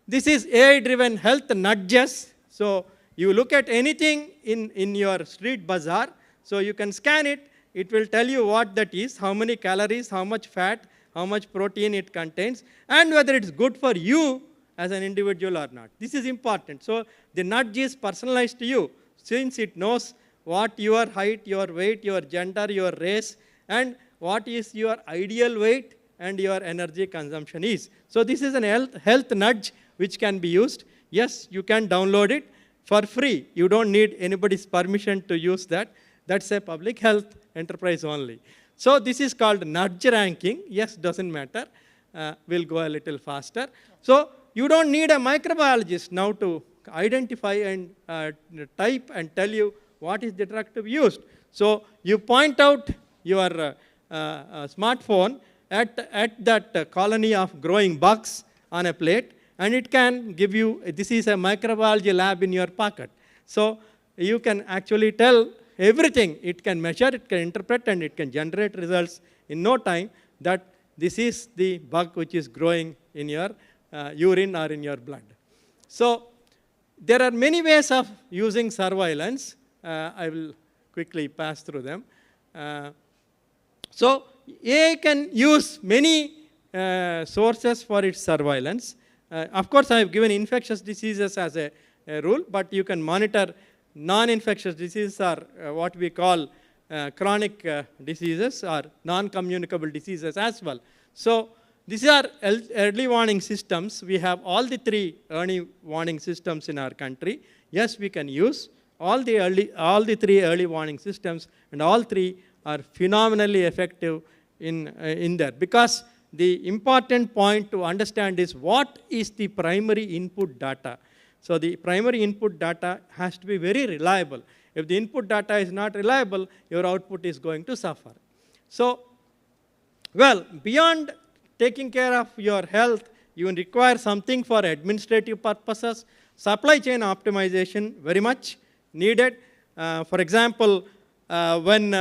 this is AI-driven health nudges. So you look at anything in your street bazaar, so you can scan it, it will tell you what that is, how many calories, how much fat, how much protein it contains, and whether it's good for you as an individual or not. This is important. So the nudge is personalized to you, since it knows what your height, your weight, your gender, your race, and what is your ideal weight and your energy consumption is. So this is an health nudge which can be used. Yes, you can download it for free. You don't need anybody's permission to use that. That's a public health enterprise only. So this is called nudge ranking. Yes, doesn't matter. We'll go a little faster. So you don't need a microbiologist now to identify and type and tell you what is the drug to be used. So you point out your smartphone at that colony of growing bugs on a plate, and it can give you, this is a microbiology lab in your pocket. So you can actually tell everything. It can measure, it can interpret, and it can generate results in no time that this is the bug which is growing in your urine or in your blood. So there are many ways of using surveillance. I will quickly pass through them. So AI can use many sources for its surveillance. Of course, I have given infectious diseases as a rule, but you can monitor non-infectious diseases or what we call chronic diseases or non-communicable diseases as well. So these are early warning systems. We have all the 3 early warning systems in our country. Yes, we can use all the 3 early warning systems, and all 3 are phenomenally effective in there. Because the important point to understand is what is the primary input data. So the primary input data has to be very reliable. If the input data is not reliable, your output is going to suffer. So, well, beyond taking care of your health, you require something for administrative purposes. Supply chain optimization, very much needed. For example, when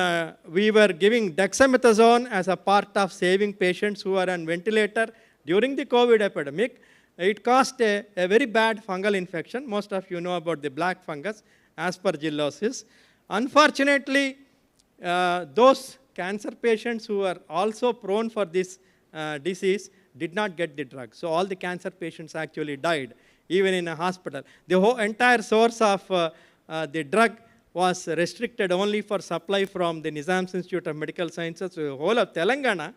we were giving dexamethasone as a part of saving patients who are on ventilator during the COVID epidemic, it caused a very bad fungal infection. Most of you know about the black fungus, aspergillosis. Unfortunately, those cancer patients who are also prone for this disease did not get the drug. So all the cancer patients actually died, even in a hospital. The whole entire source of the drug was restricted only for supply from the Nizam's Institute of Medical Sciences, the whole of Telangana,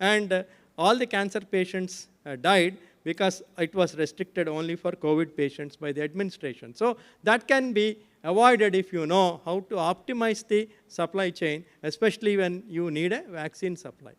and all the cancer patients died because it was restricted only for COVID patients by the administration. So that can be avoided if you know how to optimize the supply chain, especially when you need a vaccine supply.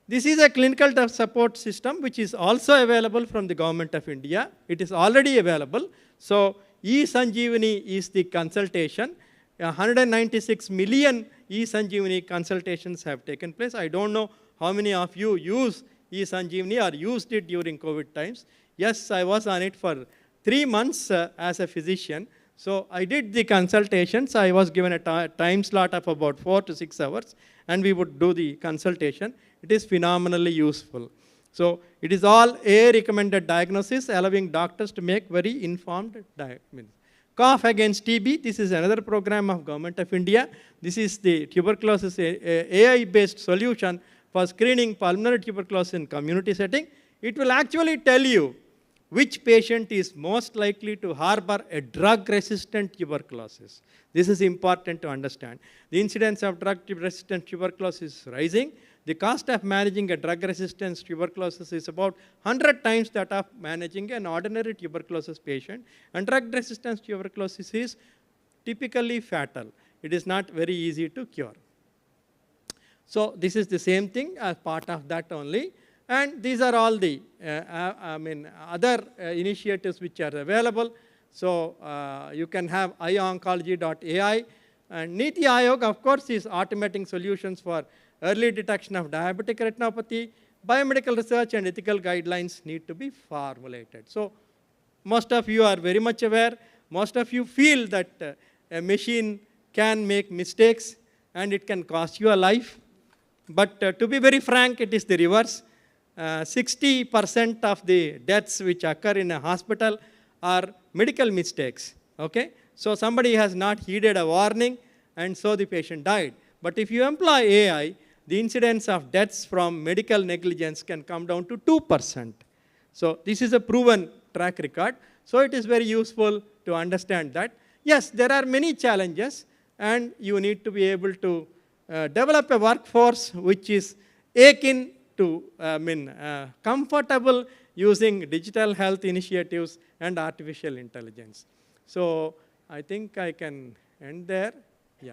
This is a clinical support system which is also available from the Government of India. It is already available. So e-Sanjeevani is the consultation. 196 million e-Sanjeevani consultations have taken place. I don't know how many of you use e-Sanjeevani or used it during COVID times. Yes, I was on it for 3 months as a physician. So I did the consultations. I was given a time slot of about 4 to 6 hours, and we would do the consultation. It is phenomenally useful. So it is all a recommended diagnosis, allowing doctors to make very informed diagnosis. Cough against TB, this is another program of Government of India. This is the tuberculosis AI-based solution for screening pulmonary tuberculosis in community setting. It will actually tell you which patient is most likely to harbor a drug-resistant tuberculosis. This is important to understand. The incidence of drug-resistant tuberculosis is rising. The cost of managing a drug-resistant tuberculosis is about 100 times that of managing an ordinary tuberculosis patient. And drug-resistant tuberculosis is typically fatal. It is not very easy to cure. So this is the same thing as part of that only. And these are all the other initiatives which are available. So you can have ioncology.ai. And NITI Aayog, of course, is automating solutions for early detection of diabetic retinopathy. Biomedical research and ethical guidelines need to be formulated. So most of you are very much aware. Most of you feel that a machine can make mistakes and it can cost you a life. But to be very frank, it is the reverse. 60% of the deaths which occur in a hospital are medical mistakes. Okay? So somebody has not heeded a warning, and so the patient died. But if you employ AI, the incidence of deaths from medical negligence can come down to 2%. So this is a proven track record. So it is very useful to understand that. Yes, there are many challenges, and you need to be able to develop a workforce which is akin to comfortable using digital health initiatives and artificial intelligence. So I think I can end there. Yeah.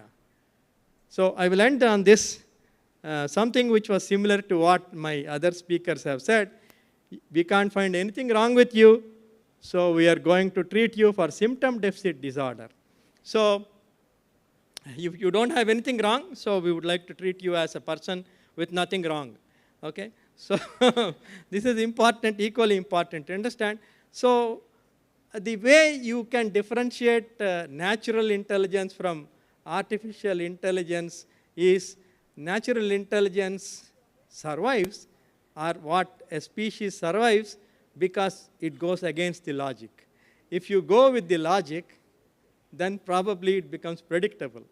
So I will end on this, something which was similar to what my other speakers have said. We can't find anything wrong with you, so we are going to treat you for symptom deficit disorder. So if you don't have anything wrong, so we would like to treat you as a person with nothing wrong. Okay? So this is important, equally important to understand. So the way you can differentiate natural intelligence from artificial intelligence is natural intelligence survives, or what a species survives, because it goes against the logic. If you go with the logic, then probably it becomes predictable.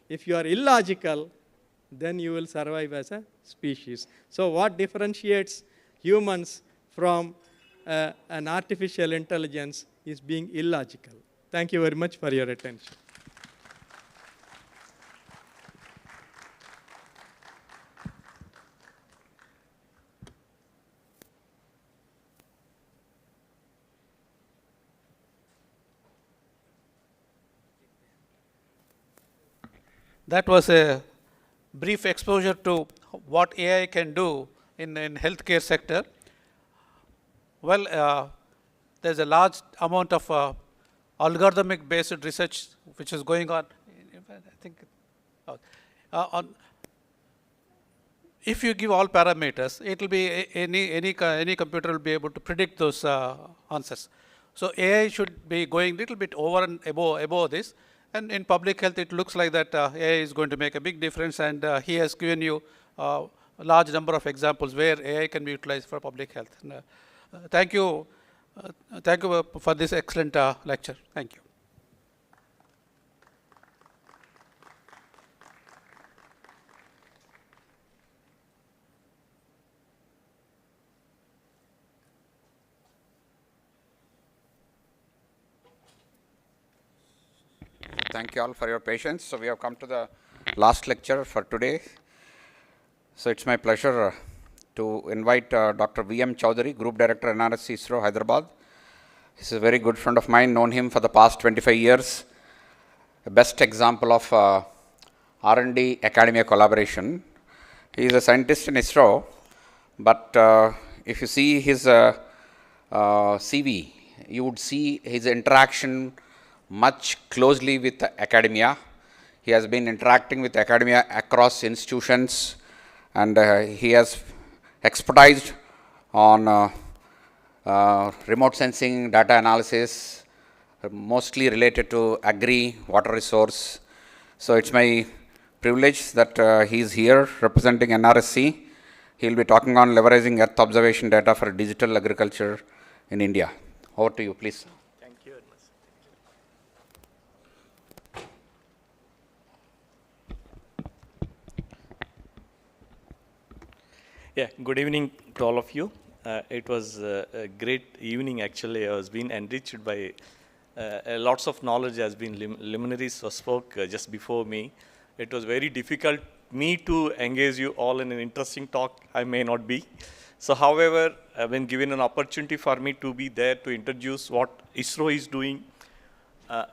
If you are illogical, then you will survive as a species. So what differentiates humans from an artificial intelligence is being illogical. Thank you very much for your attention. That was a brief exposure to what AI can do in healthcare sector. Well, there's a large amount of algorithmic based research which is going on. I think on if you give all parameters, it will be any computer will be able to predict those answers. So AI should be going little bit over and above this. And in public health, it looks like that AI is going to make a big difference. And he has given you a large number of examples where AI can be utilized for public health. And, thank you for this excellent lecture. Thank you. Thank you all for your patience. So we have come to the last lecture for today. So it's my pleasure to invite Dr. V.M. Chowdhury, Group Director, NRSC ISRO, Hyderabad. He's a very good friend of mine, known him for the past 25 years. A best example of R&D academia collaboration. He is a scientist in ISRO, but if you see his CV, you would see his interaction much closely with academia. He has been interacting with academia across institutions, and he has expertised on remote sensing, data analysis, mostly related to agri, water resource. So it's my privilege that he is here representing NRSC. He will be talking on leveraging earth observation data for digital agriculture in India. Over to you, please. Yeah, good evening to all of you. It was a great evening actually. I was being enriched by lots of knowledge has been luminaries spoke just before me. It was very difficult me to engage you all in an interesting talk. I may not be. So however, when given an opportunity for me to be there to introduce what ISRO is doing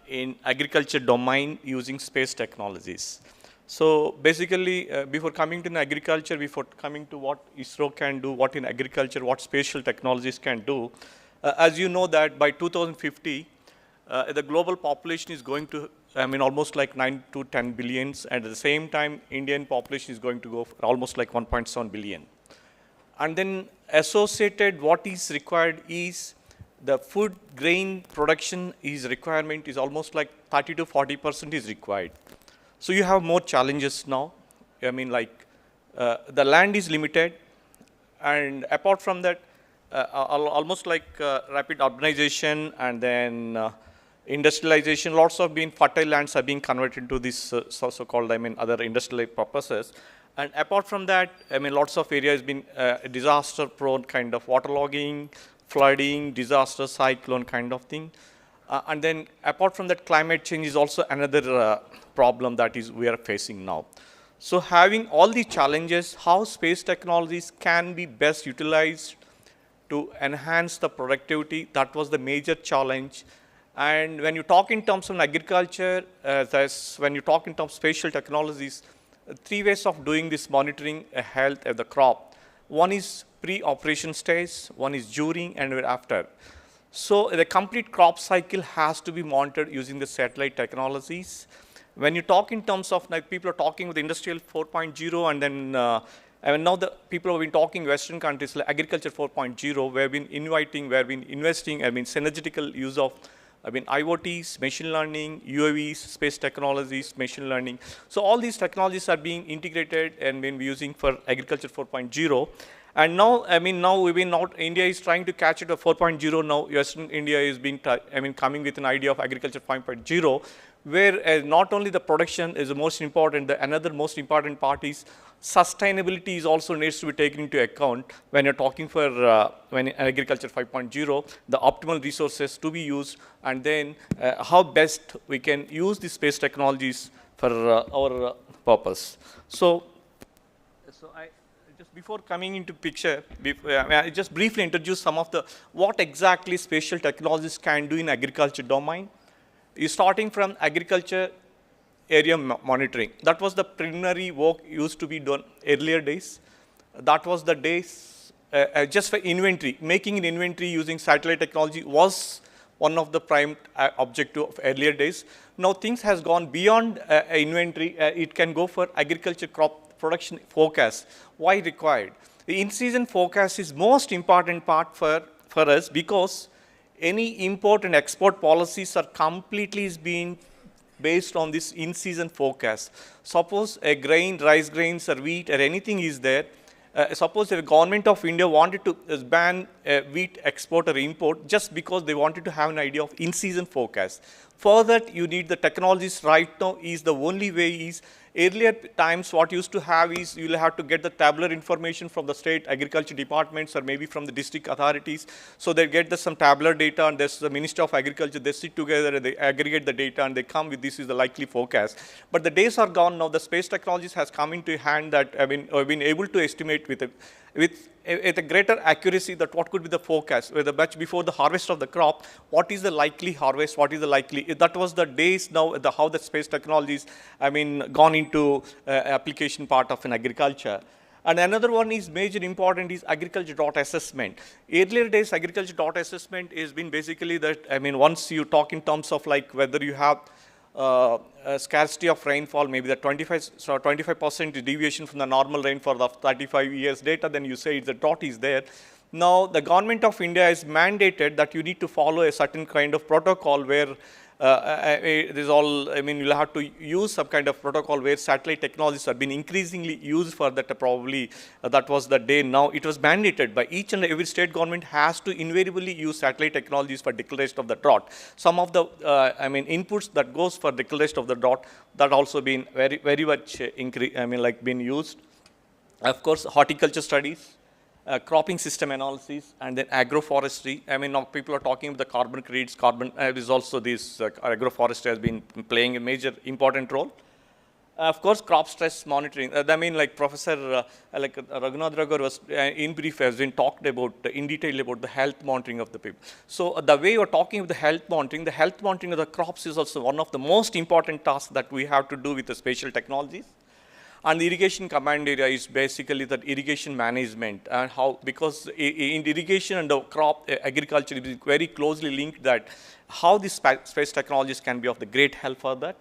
in agriculture domain using space technologies. So basically, before coming to agriculture, before coming to what ISRO can do, what in agriculture, what spatial technologies can do, as you know that by 2050, the global population is going to, almost like 9 to 10 billions, and at the same time, Indian population is going to go for almost like 1.7 billion. And then associated, what is required is the food grain production is requirement is almost like 30 to 40% is required. So you have more challenges now. The land is limited, and apart from that, almost like rapid urbanization and then industrialization, lots of fertile lands are being converted to this so-called, other industrial purposes. And apart from that, lots of areas been disaster-prone kind of waterlogging, flooding, disaster, cyclone kind of thing. And then apart from that, climate change is also another problem that we are facing now. So having all these challenges, how space technologies can be best utilized to enhance the productivity, that was the major challenge. And when you talk in terms of agriculture, when you talk in terms of spatial technologies, 3 ways of doing this monitoring health of the crop. One is pre-operation stage, one is during, and after. So the complete crop cycle has to be monitored using the satellite technologies. When you talk in terms of, people are talking with industrial 4.0, and then now the people have been talking Western countries like agriculture 4.0, we have been investing, synergetical use of IoTs, machine learning, UAVs, space technologies, machine learning. So all these technologies are being integrated and been using for agriculture 4.0. And now, India is trying to catch it at 4.0 now. Western India is being, coming with an idea of agriculture 5.0. where not only the production is the most important, another most important part is sustainability is also needs to be taken into account when you're talking for when agriculture 5.0, the optimal resources to be used, and then how best we can use the space technologies for our purpose. So I just before coming into picture, I just briefly introduce some of the what exactly spatial technologies can do in agriculture domain. Is starting from agriculture area monitoring. That was the preliminary work used to be done earlier days. That was the days just for inventory. Making an inventory using satellite technology was one of the prime objective of earlier days. Now things has gone beyond inventory. It can go for agriculture crop production forecast. Why required? The in-season forecast is most important part for us because any import and export policies are completely being based on this in-season forecast. Suppose a grain, rice grains or wheat or anything is there. Suppose if the government of India wanted to ban wheat export or import just because they wanted to have an idea of in-season forecast. For that, you need the technologies right now is the only way is earlier times what used to have is you will have to get the tabular information from the state agriculture departments or maybe from the district authorities. So they get some tabular data and there's the Minister of Agriculture, they sit together and they aggregate the data and they come with this is the likely forecast. But the days are gone now, the space technologies has come into hand that I've been able to estimate with a greater accuracy that what could be the forecast, whether much before the harvest of the crop, what is the likely harvest, what is the likely, that was the days now, how the space technologies, gone into application part of an agriculture. And another one is major important is agriculture dot assessment. Earlier days, agriculture dot assessment has been basically that, once you talk in terms of like whether you have scarcity of rainfall, maybe the 25% deviation from the normal rainfall of 35 years data, then you say the dot is there. Now, the government of India has mandated that you need to follow a certain kind of protocol where there's all, you'll have to use some kind of protocol where satellite technologies have been increasingly used for that probably, that was the day. Now, it was mandated by each and every state government has to invariably use satellite technologies for declaration of the drought. Some of the, inputs that goes for declaration of the drought, that also been very much been used. Of course, horticulture studies. Cropping system analysis, and then agroforestry. Now people are talking about the carbon credits. Carbon is also this agroforestry has been playing a major important role. Of course, crop stress monitoring. Like Professor Raghunath was in brief has been talked about in detail about the health monitoring of the people. So the way you're talking of the health monitoring of the crops is also one of the most important tasks that we have to do with the spatial technologies. And the irrigation command area is basically that irrigation management and how, because in irrigation and the crop agriculture is very closely linked that how these space technologies can be of the great help for that.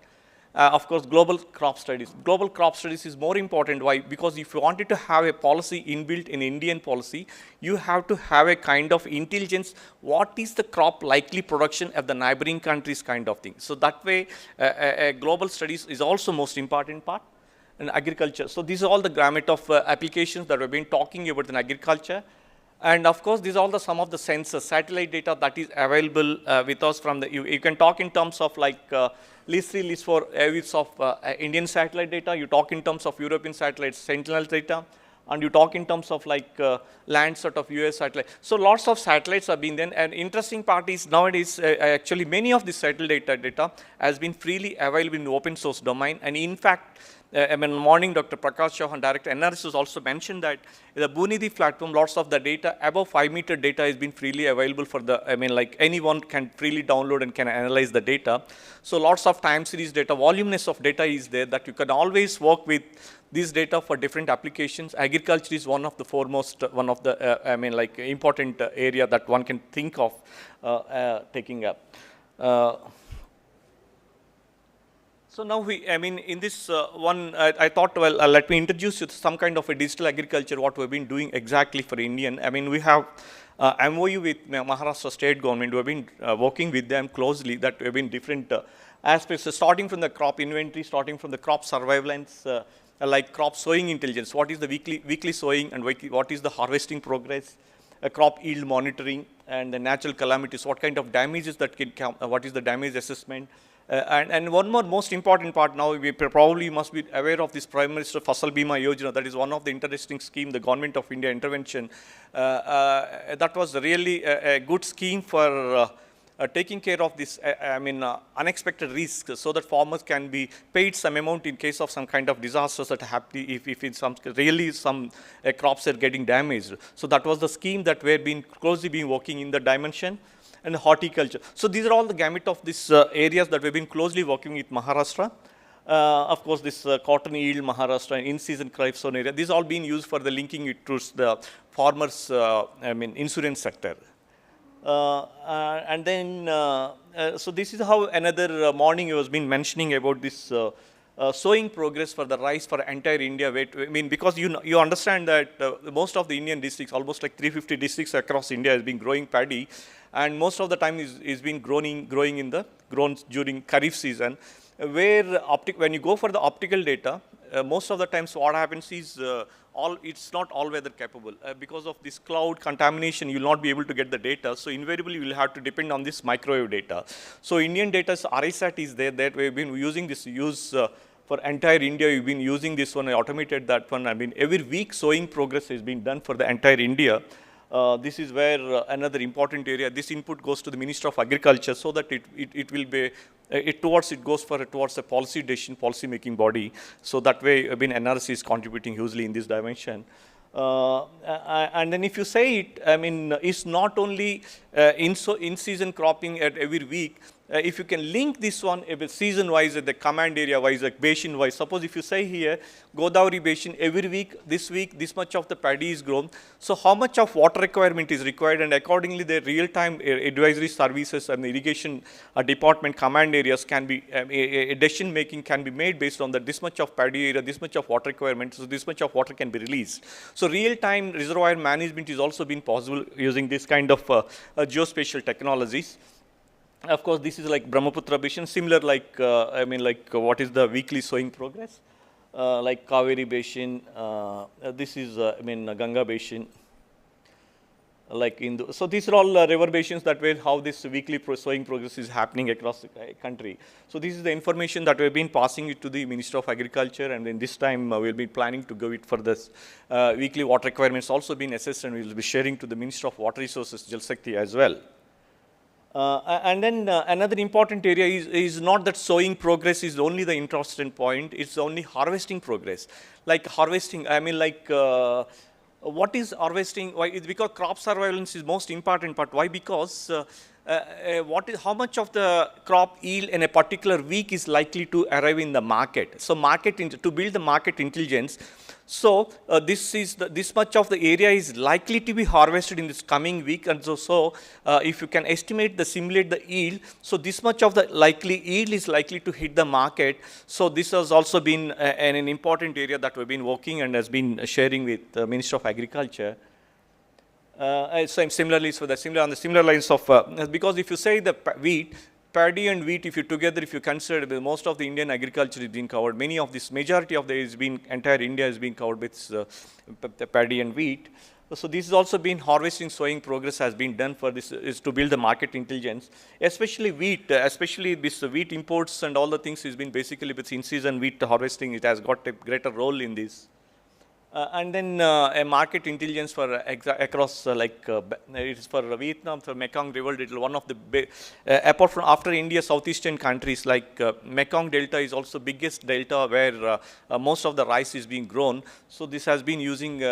Of course, global crop studies. Global crop studies is more important. Why? Because if you wanted to have a policy inbuilt in Indian policy, you have to have a kind of intelligence. What is the crop likely production of the neighboring countries kind of thing. So that way, global studies is also most important part. In agriculture. So these are all the gamut of applications that we've been talking about in agriculture. And of course, these are all some of the sensors, satellite data that is available with us from the, you can talk in terms of like list 3, list 4 areas of Indian satellite data, you talk in terms of European satellite Sentinel data, and you talk in terms of like Landsat of US satellite. So lots of satellites have been there, and interesting part is nowadays actually many of the satellite data has been freely available in the open source domain, and in fact, morning, Dr. Prakash Chauhan, Director NRS, also mentioned that the Bunidhi platform, lots of the data, above 5-meter data has been freely available for the, like anyone can freely download and can analyze the data. So lots of time series data, voluminous of data is there that you can always work with this data for different applications. Agriculture is one of the foremost, one of the, important area that one can think of taking up. So now in this one, I thought, well, let me introduce you to some kind of a digital agriculture, what we've been doing exactly for Indian. We have MOU with Maharashtra state government. We've been working with them closely, that we've been different aspects, so starting from the crop inventory, starting from the crop surveillance, like crop sowing intelligence, what is the weekly sowing and what is the harvesting progress, crop yield monitoring, and the natural calamities, what kind of damages that can come, what is the damage assessment, And one more most important part now, we probably must be aware of this Prime Minister Fasal Bima Yojana. That is one of the interesting scheme, the Government of India intervention. That was really a good scheme for taking care of this, unexpected risks, so that farmers can be paid some amount in case of some kind of disasters that happen, if in some crops are getting damaged. So that was the scheme that we have been closely been working in the dimension. And horticulture. So these are all the gamut of these areas that we've been closely working with Maharashtra. Of course, this cotton yield Maharashtra and in-season crop zone area. These all being used for the linking it to the farmers, insurance sector. And then, so this is how another morning I was been mentioning about this sowing progress for the rice for entire India. Because you understand that most of the Indian districts, almost like 350 districts across India, has been growing paddy, and most of the time is been growing during Kharif season. Where when you go for the optical data, most of the times what happens is it's not all weather capable. Because of this cloud contamination, you will not be able to get the data. So invariably, you will have to depend on this microwave data. So Indian data, RISAT is there that we have been using this for entire India. We've been using this one. I automated that one. Every week sowing progress has been done for the entire India. This is where another important area. This input goes to the Minister of Agriculture, so that it will be towards a policy decision, policy making body. So that way, NRC is contributing hugely in this dimension. And then if you say it, it's not only in-season cropping at every week. If you can link this one season-wise, the command area-wise, like basin-wise. Suppose if you say here, Godavari basin, every week, this much of the paddy is grown. So how much of water requirement is required, and accordingly, the real-time advisory services and the irrigation department command areas can be, decision-making can be made based on that. This much of paddy area, this much of water requirement, so this much of water can be released. So real-time reservoir management is also been possible using this kind of geospatial technologies. Of course, this is like Brahmaputra basin, similar like, what is the weekly sowing progress? Like Kaveri basin, this is, Ganga basin. So these are all river basins that way how this weekly sowing progress is happening across the country. So this is the information that we've been passing it to the Minister of Agriculture, and then this time we'll be planning to go it for this weekly water requirements also being assessed, and we'll be sharing to the Minister of Water Resources, Jal Shakti as well. And then another important area is not that sowing progress is only the interesting point, it's only harvesting progress. Like harvesting, what is harvesting? Why? It's because crop surveillance is most important part. Why? Because how much of the crop yield in a particular week is likely to arrive in the market. So to build the market intelligence. So this much of the area is likely to be harvested in this coming week, and so if you can simulate the yield, so this much of the likely yield is likely to hit the market. So this has also been an important area that we've been working and has been sharing with the Minister of Agriculture. Similarly, on the similar lines of because if you say the paddy and wheat, if you consider most of the Indian agriculture is being covered, majority of the entire India is being covered with the paddy and wheat. So this has also been harvesting, sowing progress has been done for this, is to build the market intelligence, especially wheat, especially this wheat imports and all the things has been basically with in-season wheat harvesting, it has got a greater role in this. And then a market intelligence for across it's for Vietnam, for Mekong River Delta. One of the apart from after India, southeastern countries like Mekong Delta is also biggest delta where most of the rice is being grown. So this has been using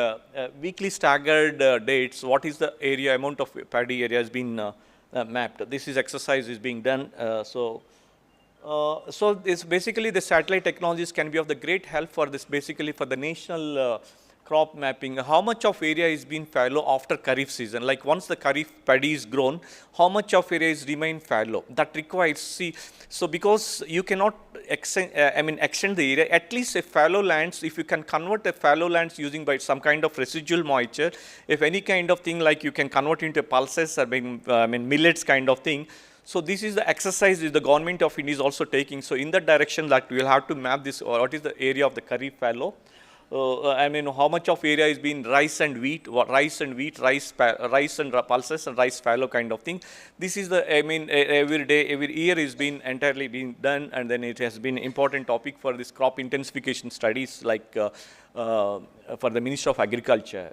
weekly staggered dates. What is the area amount of paddy area has been mapped? This exercise is being done. So it's basically the satellite technologies can be of the great help for this, basically for the national crop mapping. How much of area is being fallow after Kharif season? Like once the Kharif paddy is grown, how much of area is remain fallow? That requires, so because you cannot extend the area, at least a fallow lands, if you can convert a fallow lands using by some kind of residual moisture, if any kind of thing like you can convert into pulses or millets kind of thing. So this is the exercise that the government of India is also taking. So in that direction that we will have to map this, or what is the area of the Kharif fallow. I mean, how much of area is being rice and wheat, rice and wheat, rice and pulses and rice fallow kind of thing. This is the, I mean, every day, every year is being entirely being done, and then it has been important topic for this crop intensification studies, like for the Ministry of Agriculture.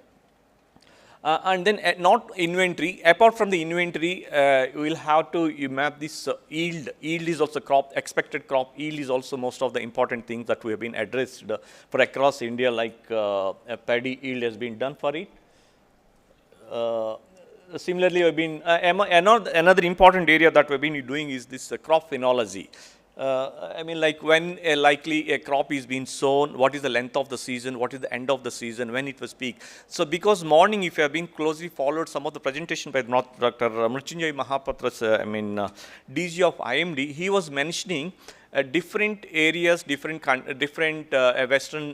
And then not inventory, apart from the inventory, you will have to map this yield. Yield is also crop, expected crop yield is also most of the important things that we have been addressed for across India, like paddy yield has been done for it. Similarly, we have been, another important area that we have been doing is this crop phenology. I mean, like when likely a crop is being sown, what is the length of the season, what is the end of the season, when it was peak. So because morning, if you have been closely followed some of the presentation by Dr. Mrutyunjay Mahapatra's, DG of IMD, he was mentioning different areas, different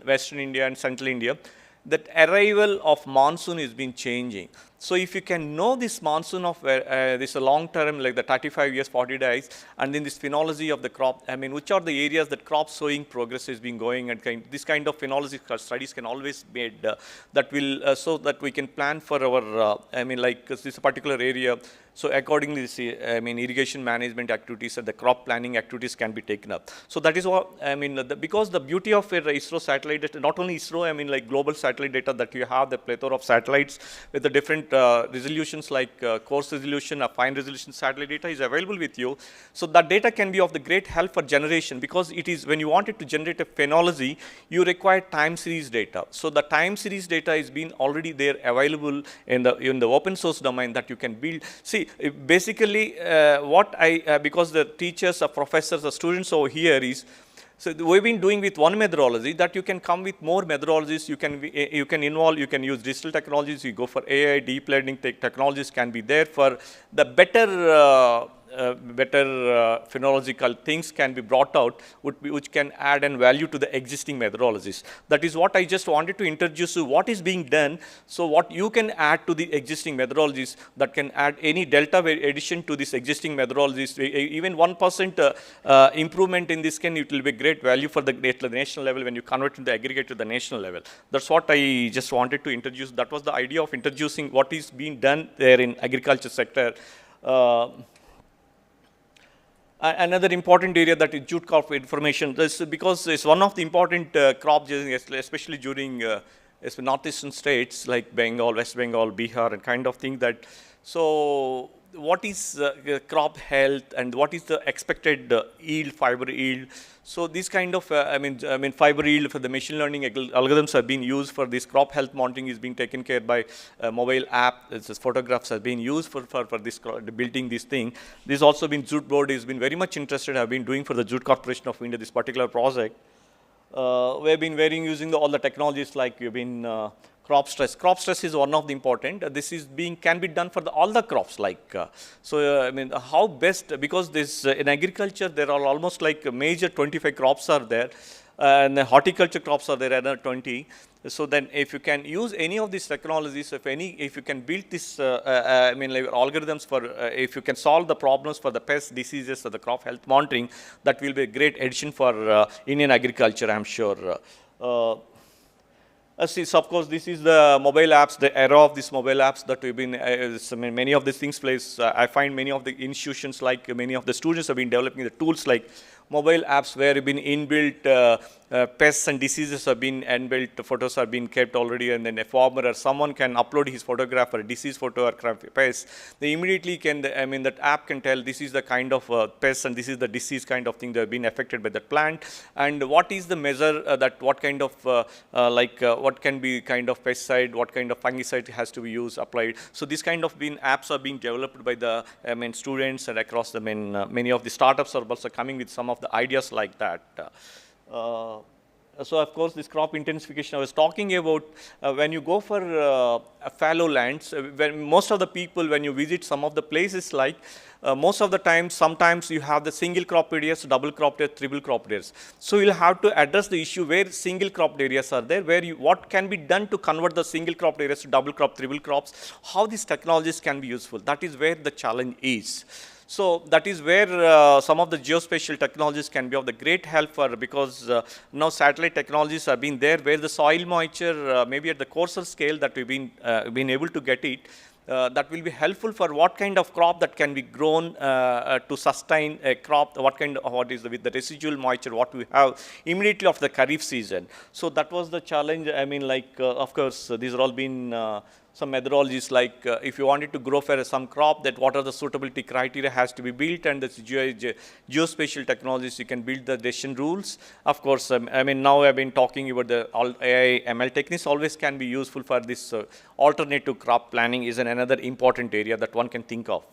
Western India and Central India, that arrival of monsoon has been changing. So if you can know this monsoon of this long term, like the 35 years, 40 days, and then this phenology of the crop, I mean, which are the areas that crop sowing progress has been going, and this kind of phenology studies can always be made that will, so that we can plan for our, I mean, like this particular area. So accordingly, I mean, irrigation management activities and the crop planning activities can be taken up. So that is what, I mean, because the beauty of ISRO satellite data, not only ISRO, I mean, like global satellite data, that you have the plethora of satellites with the different resolutions, like coarse resolution, a fine resolution satellite data is available with you. So that data can be of the great help for generation, because it is, when you wanted to generate a phenology, you require time series data. So the time series data is being already there available in the open source domain that you can build. See, basically what because the teachers, the professors, the students over here is, so we've been doing with one methodology, that you can come with more methodologies, you can involve, you can use digital technologies, you go for AI, deep learning technologies can be there for the better phenological things can be brought out, which can add and value to the existing methodologies. That is what I just wanted to introduce you, what is being done. So what you can add to the existing methodologies, that can add any delta addition to this existing methodologies, even 1% improvement in this it will be great value for the national level when you convert the aggregate to the national level. That's what I just wanted to introduce. That was the idea of introducing what is being done there in agriculture sector. Another important area that is jute crop information, this because it's one of the important crops, especially during northeastern states like Bengal, West Bengal, Bihar, and kind of thing. That so what is crop health and what is the expected yield, fiber yield. So this kind of, I mean, fiber yield for the machine learning algorithms have been used for this crop health monitoring is being taken care by mobile app. This photographs have been used for this building this thing. This also been Jute board has been very much interested. Have been doing for the Jute Corporation of India this particular project. We have been using all the technologies like you've been. Crop stress. Crop stress is one of the important. This is can be done for all the crops. Like I mean, how best, because this in agriculture there are almost like major 25 crops are there, and the horticulture crops are there another 20. So then, if you can use any of these technologies, if you can build this, I mean, like algorithms for, if you can solve the problems for the pest diseases or the crop health monitoring, that will be a great addition for Indian agriculture, I'm sure. So of course, this is the mobile apps, the era of these mobile apps that we've been, many of these things place, I find many of the institutions, like many of the students have been developing the tools like mobile apps where have been inbuilt pests and diseases have been inbuilt, photos are being kept already, and then a farmer or someone can upload his photograph or disease photo or pest. They immediately can, I mean, that app can tell this is the kind of pest and this is the disease kind of thing that have been affected by that plant, and what is the measure that what kind of what can be kind of pesticide, what kind of fungicide has to be used, applied. So this kind of apps are being developed by the students, and across the many of the startups are also coming with some of the ideas like that. So of course, this crop intensification I was talking about, when you go for fallow lands, when most of the people, when you visit some of the places, like most of the time, sometimes you have the single crop areas, double crop areas, triple crop areas. So you'll have to address the issue where single crop areas are there, where what can be done to convert the single crop areas to double crop, triple crops, how these technologies can be useful. That is where the challenge is. So that is where some of the geospatial technologies can be of the great help for, because now satellite technologies have been there where the soil moisture maybe at the coarser scale that we've been able to get it. That will be helpful for what kind of crop that can be grown to sustain a crop, what is with the residual moisture, what we have immediately after the Kharif season. So that was the challenge. I mean, like, of course, these are all been some methodologies, like if you wanted to grow for some crop, that what are the suitability criteria has to be built, and the geospatial technologies, you can build the decision rules. Of course, I mean, now I've been talking about the AI ML techniques always can be useful for this alternative crop planning is another important area that one can think of.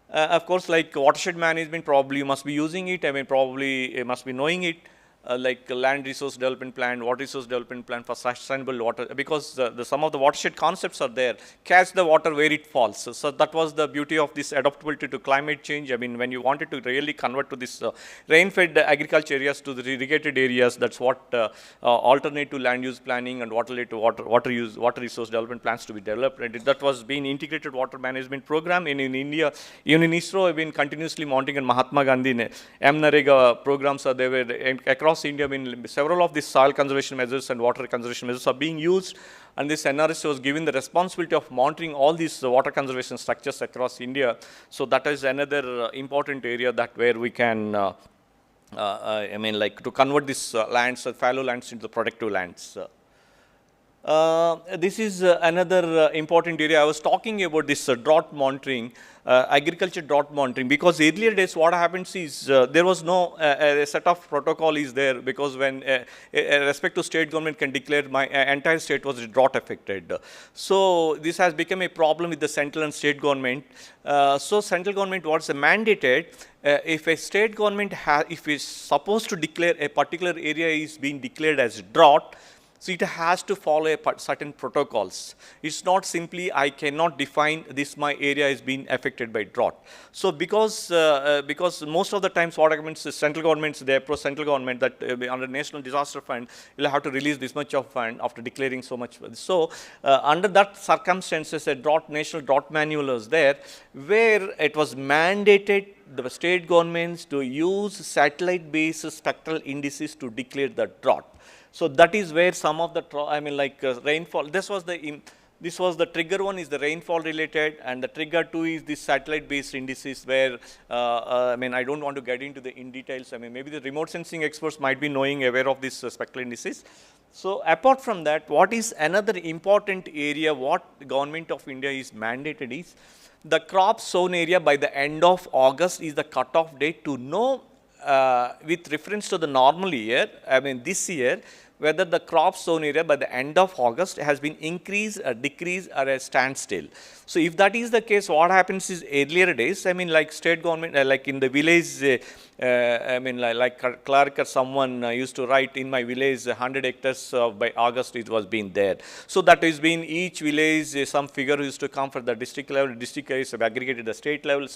Of course, like watershed management, probably you must be using it. I mean, probably you must be knowing it. Like land resource development plan, water resource development plan for sustainable water, because some of the watershed concepts are there. Catch the water where it falls. So that was the beauty of this adaptability to climate change. I mean, when you wanted to really convert to this rain-fed agriculture areas to the irrigated areas, that's what alternative land use planning and water resource development plans to be developed. And that was being integrated water management program in India. Even in ISRO, have been continuously mounting, and Mahatma Gandhi MNREGA programs are there across India. I mean, several of these soil conservation measures and water conservation measures are being used, and this NRC was given the responsibility of monitoring all these water conservation structures across India. So that is another important area that where we can, I mean, like to convert these lands, fallow lands into productive lands. This is another important area. I was talking about this drought monitoring, agriculture drought monitoring, because earlier days what happens is there was no a set of protocol is there, because when respect to state government can declare my entire state was drought affected. So this has become a problem with the central and state government. So central government was mandated, if a state government if is supposed to declare a particular area is being declared as drought, so it has to follow certain protocols. It's not simply I cannot define this my area is being affected by drought. So because most of the times what happens is central governments, they approach central government that under National Disaster Fund, you'll have to release this much of fund after declaring so much. So under that circumstances, a national drought manual was there, where it was mandated the state governments to use satellite-based spectral indices to declare the drought. So that is where some of the, I mean, like rainfall, this was the trigger one is the rainfall related, and the trigger two is the satellite based indices where, I mean, I don't want to get into in details. I mean, maybe the remote sensing experts might be aware of these spectral indices. So apart from that, what is another important area, what government of India is mandated is, the crop sown area by the end of August is the cutoff date to know with reference to the normal year, I mean this year, whether the crop sown area by the end of August has been increased or decreased or a standstill. So if that is the case, what happens is earlier days, I mean like state government, like in the village, I mean like clerk or someone used to write in my village 100 hectares by August it was being there. So that has been each village, some figure used to come for the district level, district is aggregated the state level,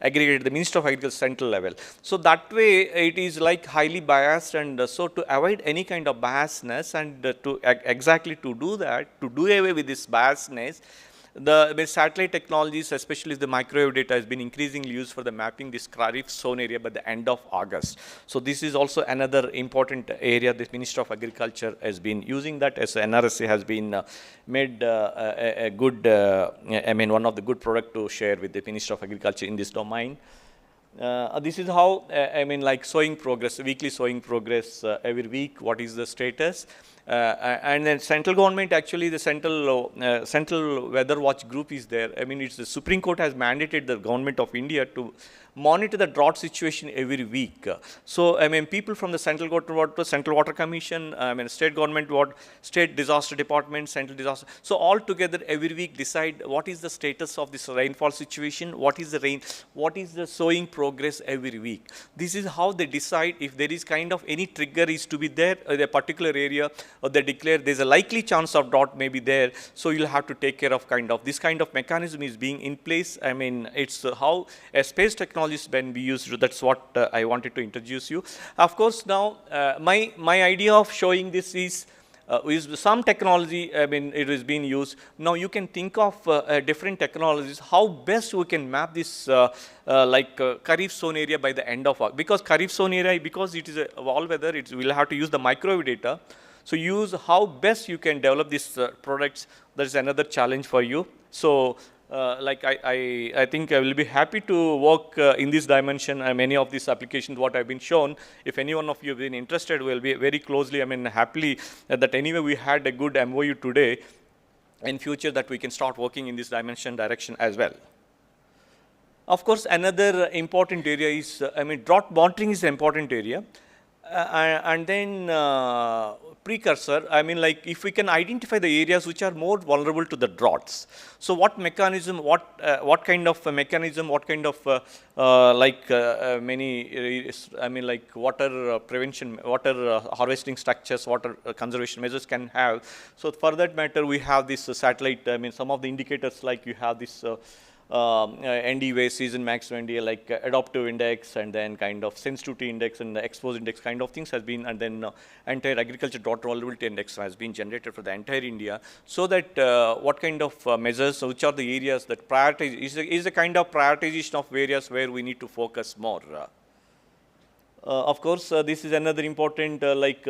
aggregated the Minister of Agriculture central level. So that way it is like highly biased, and so to avoid any kind of biasness and to exactly to do that, to do away with this biasness, the satellite technologies, especially the microwave data, has been increasingly used for the mapping this Kharif sown area by the end of August. So this is also another important area the Minister of Agriculture has been using that, as NRSA has been made a good, I mean one of the good product to share with the Minister of Agriculture in this domain. This is how, I mean like sowing progress, weekly sowing progress every week, what is the status. And then central government, actually the central weather watch group is there. I mean, it's the Supreme Court has mandated the government of India to monitor the drought situation every week. So, I mean, people from the Central Water Commission, I mean, state government, state disaster department, central disaster. So, all together every week decide what is the status of this rainfall situation, what is the sowing progress every week. This is how they decide if there is kind of any trigger is to be there in a particular area, or they declare there's a likely chance of drought may be there. So, you'll have to take care of this kind of mechanism is being in place. I mean, it's how a space technology is when we used. That's what I wanted to introduce you. Of course, now my idea of showing this is is some technology, I mean, it is being used. Now you can think of different technologies, how best we can map this Kharif zone area by the end of August. Because Kharif zone area, because it is a all weather, we'll have to use the microwave data. So use how best you can develop these products. That is another challenge for you. So I think I will be happy to work in this dimension. Many of these applications, what I've been shown, if any one of you have been interested, we'll be very closely, I mean, happily that anyway we had a good MOU today. In future that we can start working in this direction as well. Of course, another important area is, drought monitoring is an important area. And then precursor, if we can identify the areas which are more vulnerable to the droughts. So what mechanism, what kind of mechanism, what kind of water prevention, water harvesting structures, water conservation measures can have. So for that matter, we have this satellite, some of the indicators like you have this NDVA, season maximum NDA, like adaptive index, and then kind of sensitivity index and the expose index kind of things has been, and then entire agriculture drought vulnerability index has been generated for the entire India, so that what kind of measures, which are the areas that prioritize, is a kind of prioritization of areas where we need to focus more. Of course, this is another important,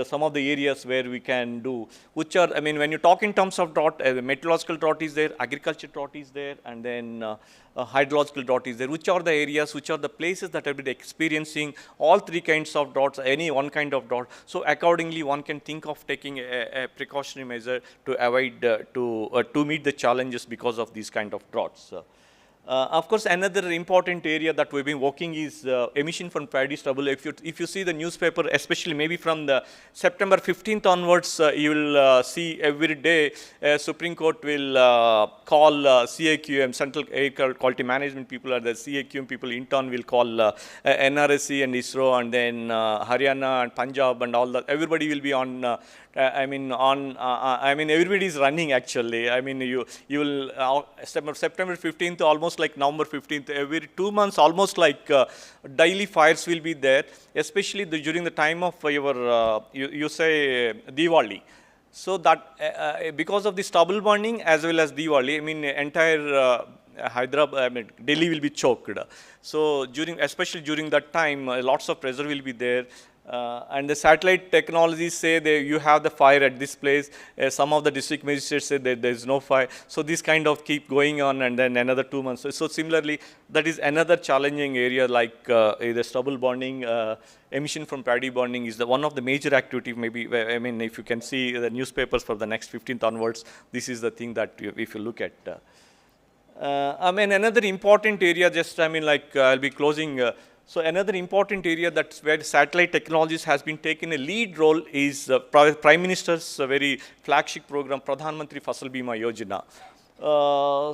some of the areas where we can do, which are, when you talk in terms of drought, meteorological drought is there, agriculture drought is there, and then hydrological drought is there, which are the areas, which are the places that have been experiencing all three kinds of droughts, any one kind of drought. So accordingly, one can think of taking a precautionary measure to avoid, to meet the challenges because of these kind of droughts. Of course, another important area that we've been working is emission from paddy stubble. If you see the newspaper, especially maybe from the September 15th onwards, you will see every day Supreme Court will call CAQM, Central Air Quality Management people, or the CAQM people in turn will call NRSC and ISRO, and then Haryana and Punjab and all that. Everybody will be on. Everybody is running actually. You will September 15th, almost like November 15th, every 2 months, almost like daily fires will be there, especially during the time of your, you say Diwali. So that because of the stubble burning as well as Diwali, entire Hyderabad, Delhi will be choked. So especially during that time, lots of pressure will be there. And the satellite technologies say that you have the fire at this place. Some of the district magistrates say that there is no fire. So this kind of keep going on, and then another 2 months. So similarly, that is another challenging area, like the stubble burning, emission from paddy burning is one of the major activity. Maybe if you can see the newspapers for the next 15th onwards, this is the thing that if you look at. Another important area, just I'll be closing. So another important area that's where satellite technologies has been taken a lead role is Prime Minister's very flagship program, Pradhan Mantri Fasal Bima Yojana.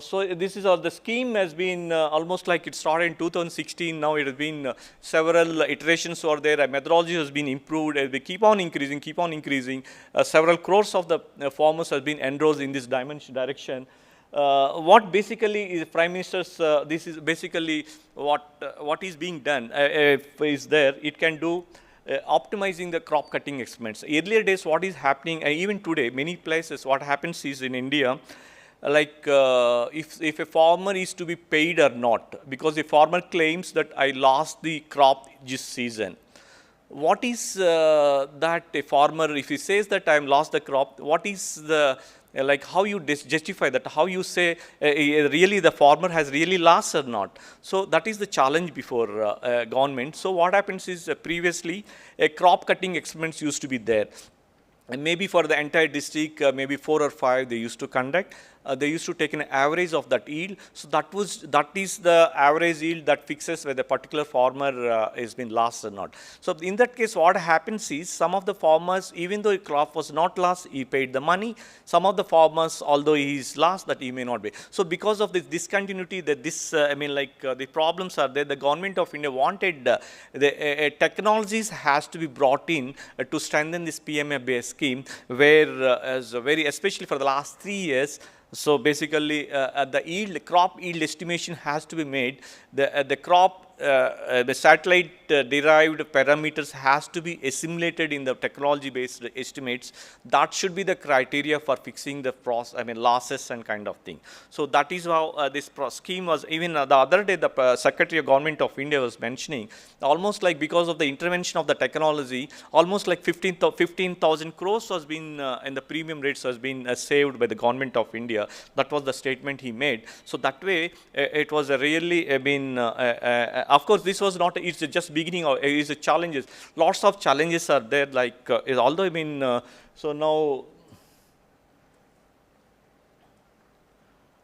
So this is the scheme has been almost like it started in 2016. Now it has been several iterations over there. Methodology has been improved. They keep on increasing. Several crores of the farmers have been enrolled in this direction. What basically is Prime Minister's, this is basically what is being done is there. It can do optimizing the crop cutting experiments. Earlier days, what is happening, even today, many places, what happens is in India, if a farmer is to be paid or not, because the farmer claims that I lost the crop this season. What is that a farmer, if he says that I have lost the crop, what is the how you justify that, how you say really the farmer has really lost or not. So that is the challenge before government. So what happens is previously crop cutting experiments used to be there. And maybe for the entire district, maybe 4 or 5 they used to conduct. They used to take an average of that yield. So that is the average yield that fixes whether a particular farmer has been lost or not. So in that case, what happens is some of the farmers, even though a crop was not lost, he paid the money. Some of the farmers, although he is lost, that he may not be. So because of this discontinuity, that this, the problems are there. The government of India wanted the technologies has to be brought in to strengthen this PMA-based scheme, where especially for the last 3 years. So basically, the crop yield estimation has to be made. The satellite derived parameters has to be assimilated in the technology based estimates. That should be the criteria for fixing the losses and kind of thing. So that is how this scheme was. Even the other day the Secretary of Government of India was mentioning, almost like because of the intervention of the technology, almost like 15,000 crores was been in the premium rates has been saved by the Government of India. That was the statement he made. So that way it was really been of course this was not, it's just beginning of it's challenges. Lots of challenges are there, like although I mean so now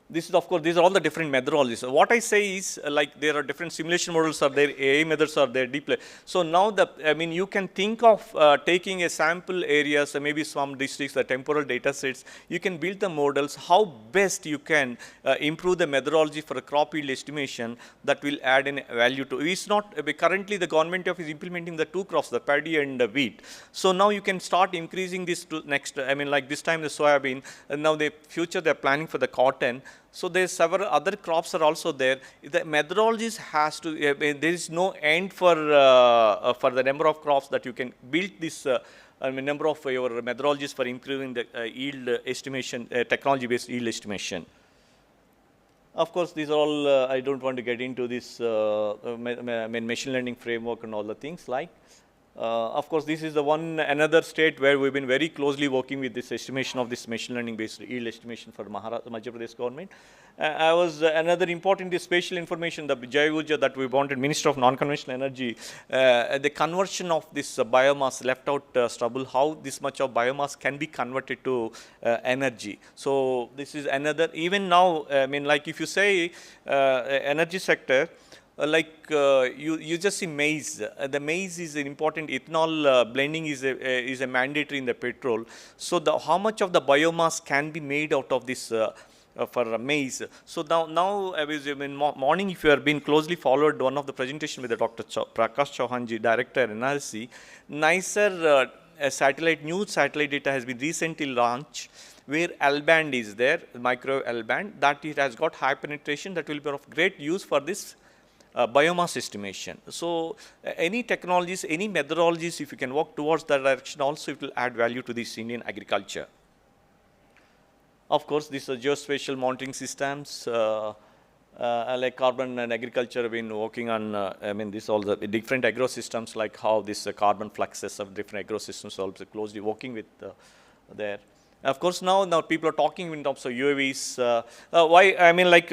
this is, of course, these are all the different methodologies. So what I say is like there are different simulation models are there, AI methods are there, deep learning. So now I mean you can think of taking a sample areas, maybe some districts, the temporal data sets, you can build the models, how best you can improve the methodology for a crop yield estimation that will add an value to. It's not, currently the government is implementing the two crops, the paddy and the wheat. So now you can start increasing this to next, I mean like this time the soybean, and now the future they're planning for the cotton. So there's several other crops are also there. The methodologies has to, there is no end for the number of crops that you can build this number of your methodologies for improving the yield estimation, technology based yield estimation. Of course, these are all, I don't want to get into this machine learning framework and all the things like. Of course, this is the another state where we've been very closely working with this estimation of this machine learning based yield estimation for Madhya Pradesh government. I was another important spatial information, the Jai Urja that we wanted, Minister of Non-Conventional Energy, the conversion of this biomass, left out stubble, how this much of biomass can be converted to energy. So this is another, even now, I mean like if you say energy sector, you just see maize. The maize is an important, ethanol blending is a mandatory in the petrol. So how much of the biomass can be made out of this for maize? So now I was in morning, if you have been closely followed one of the presentation with the Dr. Prakash Chauhanji, director at NRC, NICER satellite, new satellite data has been recently launched, where L-band is there, micro L-band, that it has got high penetration, that will be of great use for this biomass estimation. So any technologies, any methodologies, if you can work towards that direction also, it will add value to this Indian agriculture. Of course, these are geospatial monitoring systems, like carbon and agriculture have been working on, I mean, this all the different agrosystems, like how this carbon fluxes of different agrosystems also closely working with there. Of course, now people are talking in terms of UAVs. Why? I mean, like,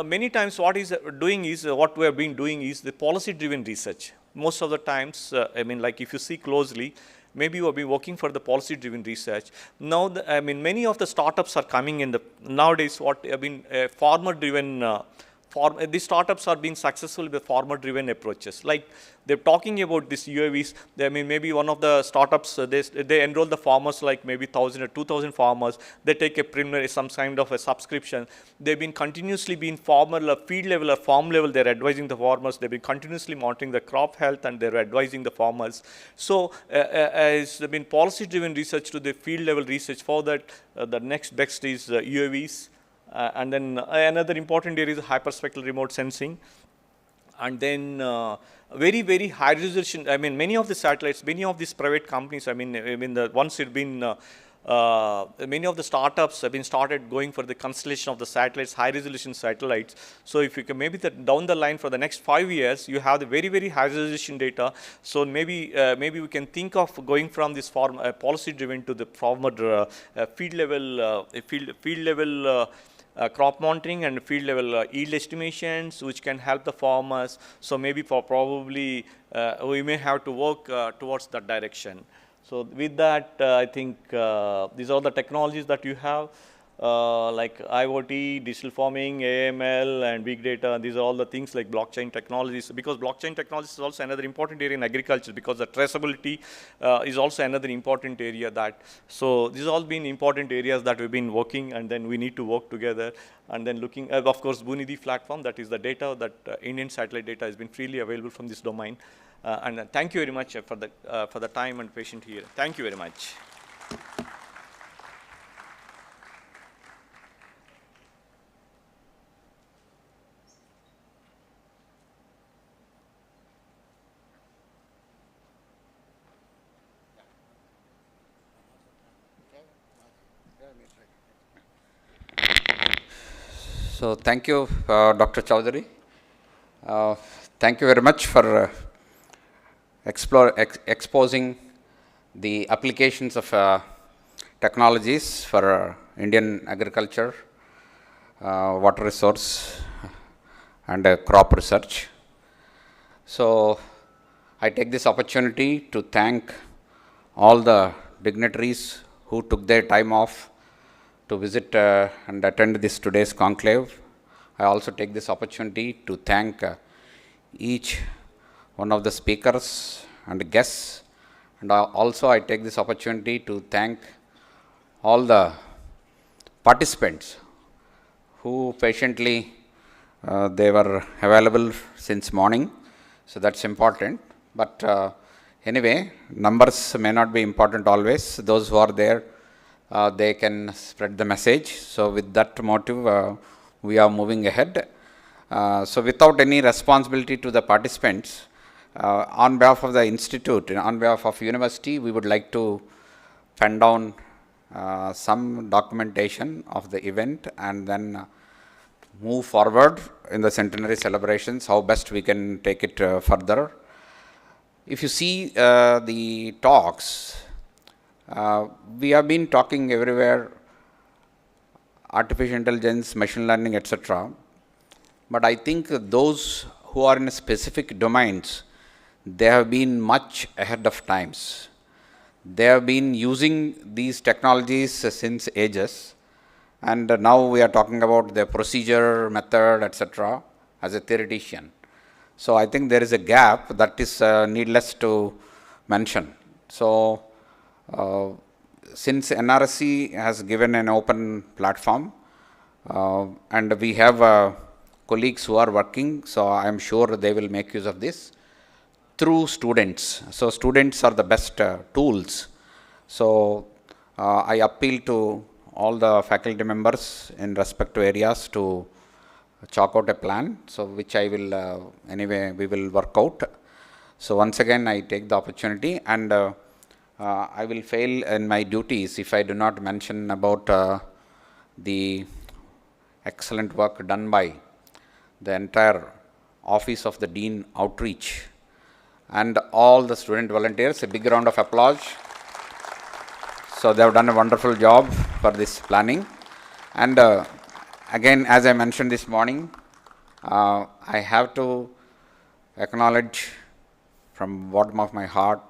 many times what we have been doing is the policy-driven research. Most of the times, I mean, like if you see closely, maybe you have been working for the policy-driven research. Now, I mean, many of the startups are coming in nowadays what have been farmer-driven. These startups are being successful with farmer-driven approaches. Like they're talking about these UAVs. I mean, maybe one of the startups they enroll the farmers, like maybe 1,000 or 2,000 farmers. They take a preliminary, some kind of a subscription. They've been continuously being field level or farm level. They're advising the farmers. They've been continuously monitoring the crop health and they're advising the farmers. So, as there been policy-driven research to the field level research, for that, the next best is UAVs. And then another important area is hyperspectral remote sensing. And then very, very high resolution. I mean, many of the satellites, many of these private companies, I mean the ones it been, many of the startups have been started going for the constellation of the satellites, high resolution satellites. So if you can maybe down the line for the next 5 years, you have the very, very high resolution data. So maybe we can think of going from this policy driven to the farmer field level crop monitoring and field level yield estimations, which can help the farmers. So maybe probably we may have to work towards that direction. So with that, I think these are the technologies that you have, like IoT, digital farming, AML, and big data. These are all the things like blockchain technologies, because blockchain technologies is also another important area in agriculture, because the traceability is also another important area that. So these have all been important areas that we've been working, and then we need to work together. And then looking, of course, Bunidhi platform, that is the data that Indian satellite data has been freely available from this domain. And thank you very much for the time and patience here. Thank you very much. So thank you, Dr. Chowdhury. Thank you very much for exposing the applications of technologies for Indian agriculture, water resource, and crop research. So I take this opportunity to thank all the dignitaries who took their time off to visit and attend this today's conclave. I also take this opportunity to thank each one of the speakers and guests, and also I take this opportunity to thank all the participants who patiently they were available since morning, so that's important. But anyway, numbers may not be important always. Those who are there, they can spread the message. So with that motive, we are moving ahead. So without any responsibility to the participants, on behalf of the institute, on behalf of university, we would like to pen down some documentation of the event and then move forward in the centenary celebrations, how best we can take it further. If you see the talks, we have been talking everywhere, artificial intelligence, machine learning, etc. But I think those who are in specific domains, they have been much ahead of times. They have been using these technologies since ages, and now we are talking about the procedure, method, etc. as a theoretician. So I think there is a gap that is needless to mention. So since NRSC has given an open platform, and we have colleagues who are working, so I am sure they will make use of this through students. So students are the best tools. So I appeal to all the faculty members in respective areas to chalk out a plan, so which I will anyway we will work out. So once again I take the opportunity, and I will fail in my duties if I do not mention about the excellent work done by the entire Office of the Dean Outreach and all the student volunteers. A big round of applause. So they have done a wonderful job for this planning. And again, as I mentioned this morning, I have to acknowledge from bottom of my heart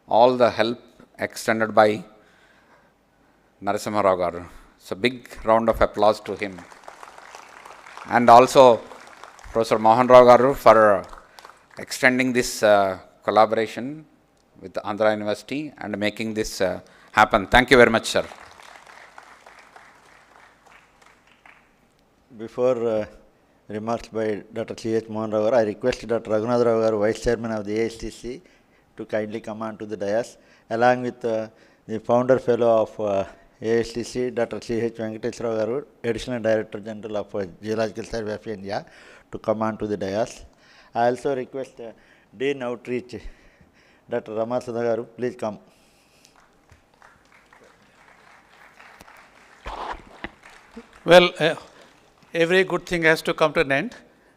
all the help extended by Narasimha Rao garu. So big round of applause to him. And also Professor Mohan Rao garu for extending this collaboration with Andhra University and making this happen. Thank you very much, sir. Before remarks by Dr. C.H. Mohan Rao garu, I request Dr. Raghunath Rao garu, Vice Chairman of the ASTC, to kindly come on to the dais, along with the Founder Fellow of ASTC, Dr. C.H. Venkateswara garu, Additional Director General of Geological Survey of India, to come on to the dais. I also request Dean Outreach, Dr. Ramasudha garu, please come. Well, every good thing has to come to an end.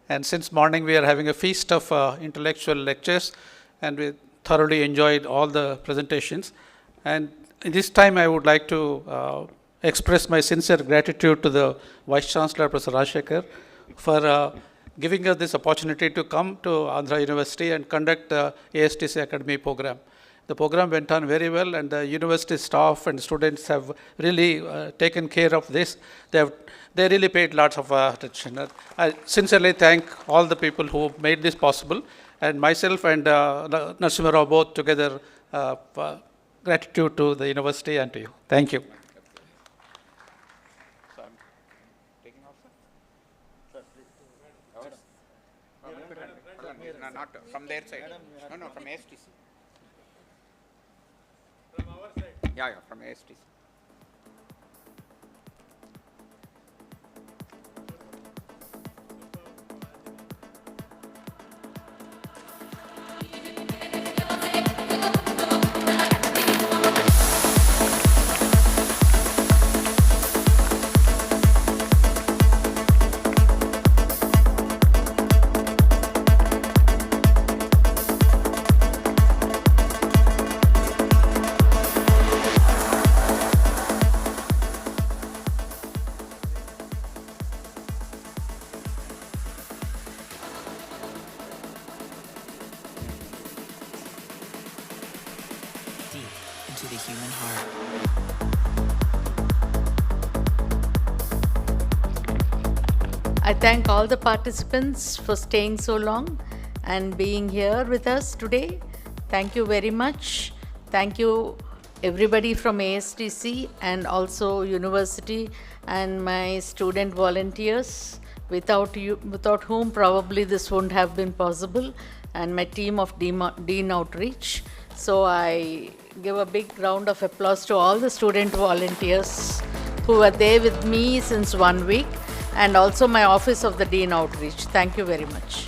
And since morning we are having a feast of intellectual lectures, and we thoroughly enjoyed all the presentations. And this time I would like to express my sincere gratitude to the Vice Chancellor, Professor Rajshekhar, for giving us this opportunity to come to Andhra University and conduct the ASTC Academy program. The program went on very well, and the university staff and students have really taken care of this. They really paid lots of attention. I sincerely thank all the people who made this possible, and myself and Narasimha Rao both together, gratitude to the university and to you. Thank you. Not from their side. No, from ASTC. From our side. Yeah, from ASTC. to the human heart. I thank all the participants for staying so long and being here with us today. Thank you very much. Thank you everybody from ASTC and also university and my student volunteers, without whom probably this wouldn't have been possible, and my team of Dean Outreach. So I give a big round of applause to all the student volunteers who were there with me since 1 week, and also my office of the Dean Outreach. Thank you very much.